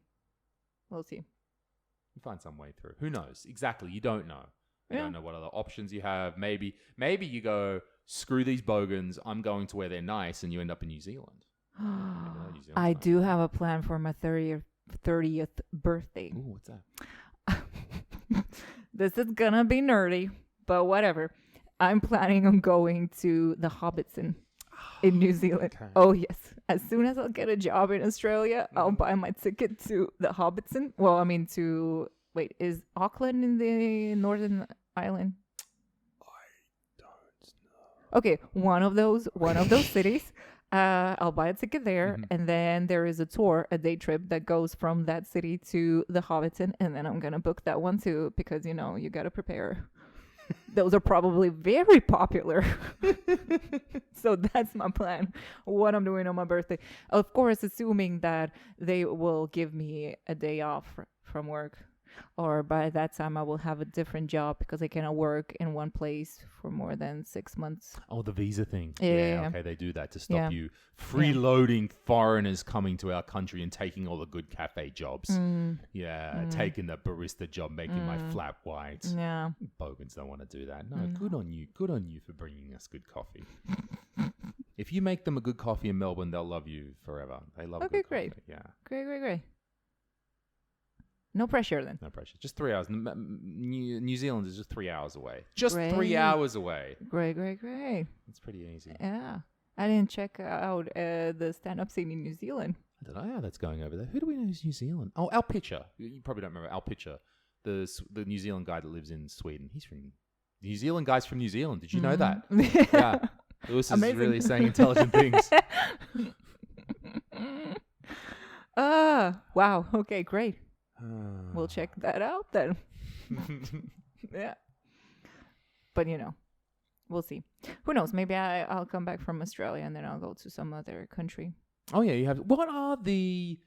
You find some way through. Who knows? Exactly. You don't know. You don't know what other options you have. Maybe you go, screw these bogans. I'm going to where they're nice, and you end up in New Zealand. I do have a plan for my 30th birthday. Ooh, what's that? This is gonna be nerdy, but whatever. I'm planning on going to the Hobbiton in New Zealand. Okay. Oh, yes. As soon as I'll get a job in Australia, I'll buy my ticket to the Hobbiton. Well, I mean Wait, is Auckland in the Northern Island? I don't know. Okay, one of those cities. I'll buy a ticket there, and then there is a day trip that goes from that city to the Hobbiton, and then I'm gonna book that one too because you know you gotta prepare. Those are probably very popular. So that's my plan. What I'm doing on my birthday, of course, assuming that they will give me a day off from work. Or by that time, I will have a different job because I cannot work in one place for more than 6 months. Oh, the visa thing. Yeah. Okay, they do that to stop you freeloading foreigners coming to our country and taking all the good cafe jobs. Taking the barista job, making my flat white. Yeah. Bogans don't want to do that. No, good on you. Good on you for bringing us good coffee. If you make them a good coffee in Melbourne, they'll love you forever. They love good great. coffee. Yeah. Great. No pressure then. No pressure. Just 3 hours. New Zealand is just 3 hours away. Just Great. 3 hours away. Great. It's pretty easy. Yeah. I didn't check out the stand-up scene in New Zealand. I don't know how that's going over there. Who do we know is New Zealand? Oh, Al Pitcher. You probably don't remember Al Pitcher, the New Zealand guy that lives in Sweden. He's from... New Zealand guy's from New Zealand. Did you know that? Yeah. Lewis is Amazing. really saying intelligent things. Wow. Okay, great. We'll check that out then. Yeah. But we'll see. Who knows? Maybe I'll come back from Australia and then I'll go to some other country. Oh yeah, you have. What are the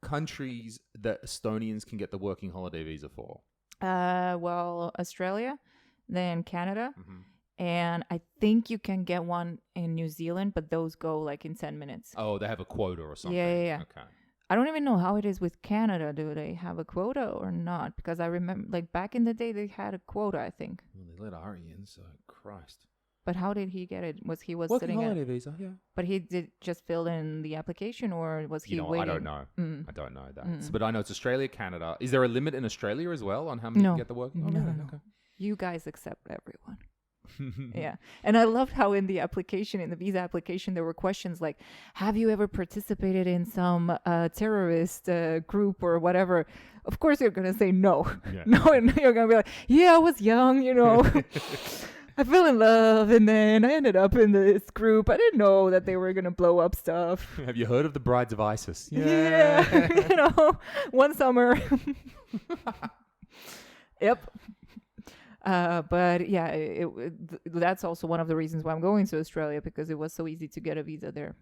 countries that Estonians can get the working holiday visa for? Well, Australia, then Canada, Mm-hmm. and I think you can get one in New Zealand, but those go like in 10 minutes. Oh, they have a quota or something. Yeah. Okay. I don't even know how it is with Canada. Do they have a quota or not? Because I remember, like back in the day, they had a quota, I think. Well, they let Ari in, so Christ. But how did he get it? Was Working sitting holiday visa, yeah. But he did just fill in the application, or was he You know, waiting? I don't know. Mm. I don't know that. But I know it's Australia, Canada. Is there a limit in Australia as well on how many No. you get the working? No. Okay. You guys accept everyone. Yeah. And I loved how in the application, in the visa application, there were questions like, have you ever participated in some terrorist group or whatever? Of course, you're going to say no. Yeah. No, and you're going to be like, yeah, I was young, I fell in love and then I ended up in this group. I didn't know that they were going to blow up stuff. Have you heard of the Brides of ISIS? Yeah. One summer. Yep. But yeah, that's also one of the reasons why I'm going to Australia, because it was so easy to get a visa there.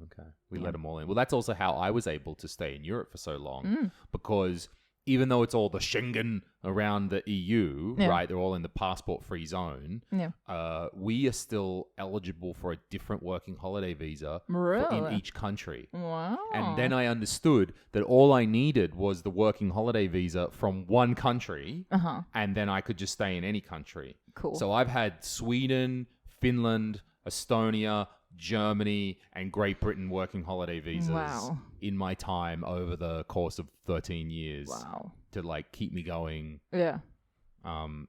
Okay. We let them all in. Well, that's also how I was able to stay in Europe for so long, because even though it's all the Schengen around the EU, right? They're all in the passport-free zone. Yeah. We are still eligible for a different working holiday visa in each country. Wow. And then I understood that all I needed was the working holiday visa from one country, and then I could just stay in any country. Cool. So I've had Sweden, Finland, Estonia, Germany, and Great Britain working holiday visas in my time over the course of 13 years. Wow. To like keep me going. Yeah.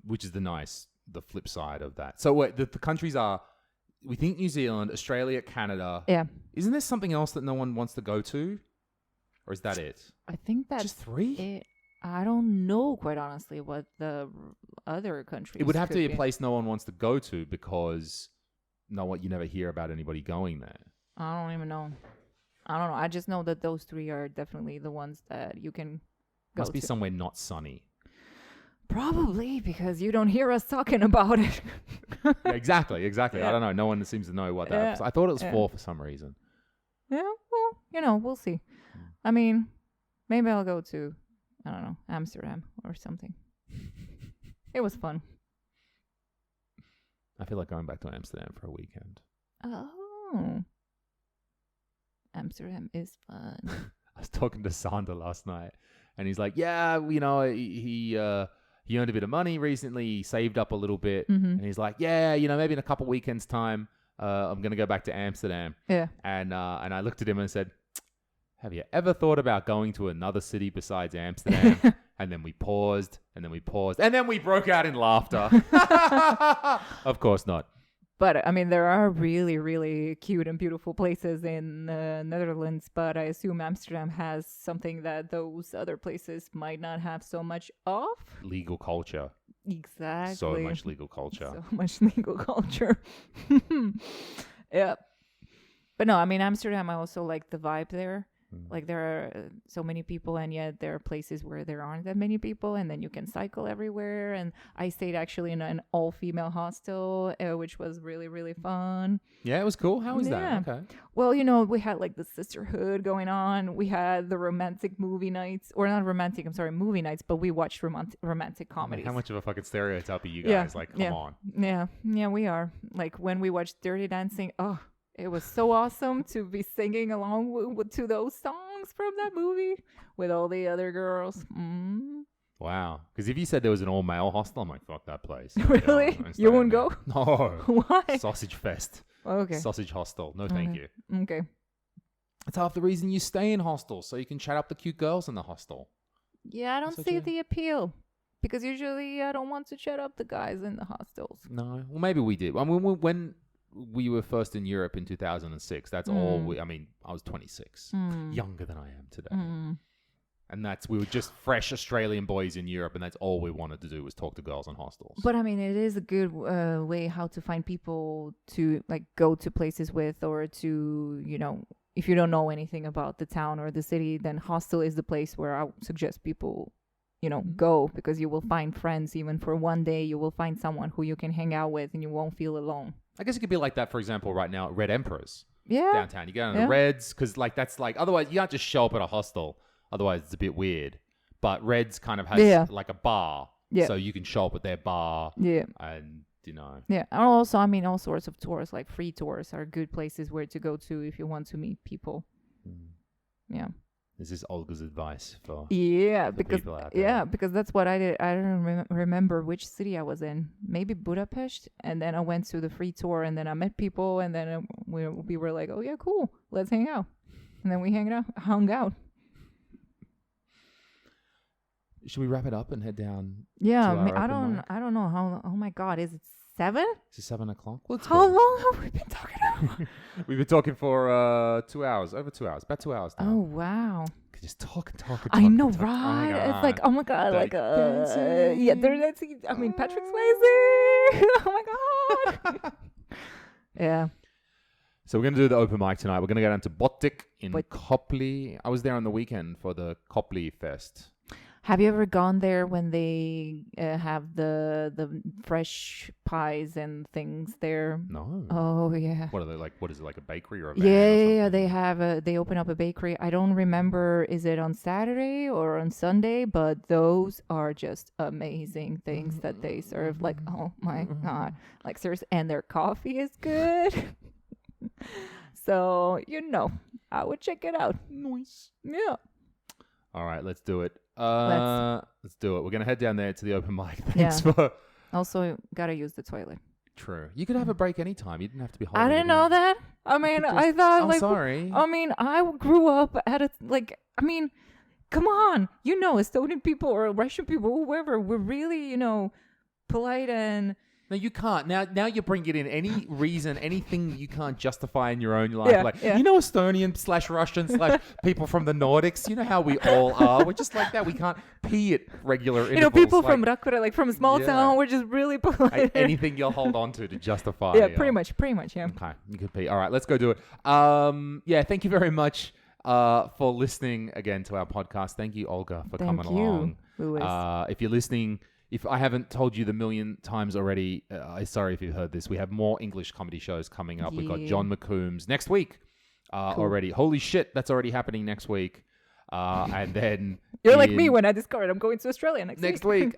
Which is the flip side of that. So wait, the countries are, we think New Zealand, Australia, Canada. Yeah. Isn't there something else that no one wants to go to? Or is that it? I think that's just 3? it. I don't know, quite honestly, what the other countries It would have to be could a place no one wants to go to, because you never hear about anybody going there. I don't even know. I don't know. I just know that those 3 are definitely the ones that you can go Must be to. somewhere not sunny. Probably, because you don't hear us talking about it. Yeah, exactly. Yeah. I don't know. No one seems to know what that is. I thought it was 4 for some reason. Yeah, well, we'll see. I mean, maybe I'll go to, I don't know, Amsterdam or something. It was fun. I feel like going back to Amsterdam for a weekend. Oh. Amsterdam is fun. I was talking to Sander last night, and he's like, yeah, he earned a bit of money recently. He saved up a little bit, and he's like, yeah, maybe in a couple weekends' time, I'm going to go back to Amsterdam. Yeah. And I looked at him and said, have you ever thought about going to another city besides Amsterdam? And then we paused, and then we broke out in laughter. Of course not. But, I mean, there are really, really cute and beautiful places in the Netherlands, but I assume Amsterdam has something that those other places might not have so much of. Legal culture. Exactly. So much legal culture. So much legal culture. Yeah. But no, I mean, Amsterdam, I also like the vibe there. Like, there are so many people, and yet there are places where there aren't that many people, and then you can cycle everywhere. And I stayed actually in an all-female hostel, which was really, really fun. Yeah, it was cool. How was that? Okay. Well, we had like the sisterhood going on. We had the romantic movie nights, or not romantic, I'm sorry, movie nights, but we watched romantic comedies. How much of a fucking stereotype are you guys? Like, come on. Yeah, we are. Like, when we watched Dirty Dancing, it was so awesome to be singing along to those songs from that movie with all the other girls. Wow. Because if you said there was an all-male hostel, I'm like, fuck that place. Really? You wouldn't go? No. Why? Sausage fest. Okay. Sausage hostel. No, thank you. Okay. That's half the reason you stay in hostels, so you can chat up the cute girls in the hostel. Yeah, I don't see the appeal. Because usually I don't want to chat up the guys in the hostels. No. Well, maybe we did. I mean, when we were first in Europe in 2006, that's all I was 26. Younger than I am today. And we were just fresh Australian boys in Europe, and that's all we wanted to do was talk to girls in hostels. But I mean, it is a good way how to find people to like go to places with, or to, you know, if you don't know anything about the town or the city, then hostel is the place where I would suggest people, you know, go, because you will find friends. Even for one day, you will find someone who you can hang out with and you won't feel alone. I guess it could be like that, for example, right now at Red Emperor's downtown. You go on the Reds, because like that's like, otherwise you can't just show up at a hostel. Otherwise, it's a bit weird. But Reds kind of has like a bar. Yeah. So you can show up at their bar. Yeah. And, you know. Yeah. And also, I mean, all sorts of tours, like free tours, are good places where to go to if you want to meet people. Yeah. This is Olga's advice for because people out there. Because that's what I did. I don't remember which city I was in. Maybe Budapest. And then I went to the free tour, and then I met people, and then we were like, oh, yeah, cool. Let's hang out. And then we hung out. Should we wrap it up and head down? Yeah, I don't know how. Oh my God, is it 7? It's 7 o'clock. How long have we been talking about? We've been talking for 2 hours, over 2 hours, about 2 hours now. Oh wow! Can just talk and talk. I know, right? It's like, oh my God, like yeah, they're dancing. I mean, Patrick Swayze. Oh my God. Yeah. So we're going to do the open mic tonight. We're going to go down to Botic in Copley. I was there on the weekend for the Copley Fest. Have you ever gone there when they have the fresh pies and things there? No. Oh yeah. What are they like? What is it, like a bakery or a van? Yeah. They open up a bakery. I don't remember, is it on Saturday or on Sunday? But those are just amazing things that they serve. Like, oh my God, like seriously, and their coffee is good. So I would check it out. Nice. Yeah. All right, let's do it. Let's do it. We're going to head down there to the open mic. Thanks for... Also, got to use the toilet. True. You could have a break anytime. You didn't have to be holding I didn't know that. I mean, I thought I'm sorry. I mean, I grew up at a, like, I mean, come on. Estonian people or Russian people, whoever, we're really, polite and... No, you can't. Now you bring it in. Any reason, anything you can't justify in your own life. Estonian/Russian/ people from the Nordics. You know how we all are. We're just like that. We can't pee at regular intervals. People from Rakvere, like from a small town, we're just really polite. Anything you'll hold on to justify. Yeah, pretty much, yeah. Okay, you could pee. All right, let's go do it. Thank you very much for listening again to our podcast. Thank you, Olga, for coming along. Louis. If you're listening... If I haven't told you the million times already, sorry if you've heard this. We have more English comedy shows coming up. We've got John McCombs next week already. Holy shit, that's already happening next week. And then... You're like me when I discovered I'm going to Australia next week.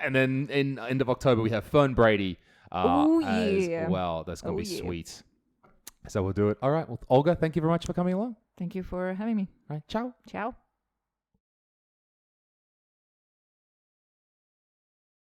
And then in end of October, we have Fern Brady as well. That's going to be sweet. So we'll do it. All right. Well, Olga, thank you very much for coming along. Thank you for having me. All right. Ciao. Ciao.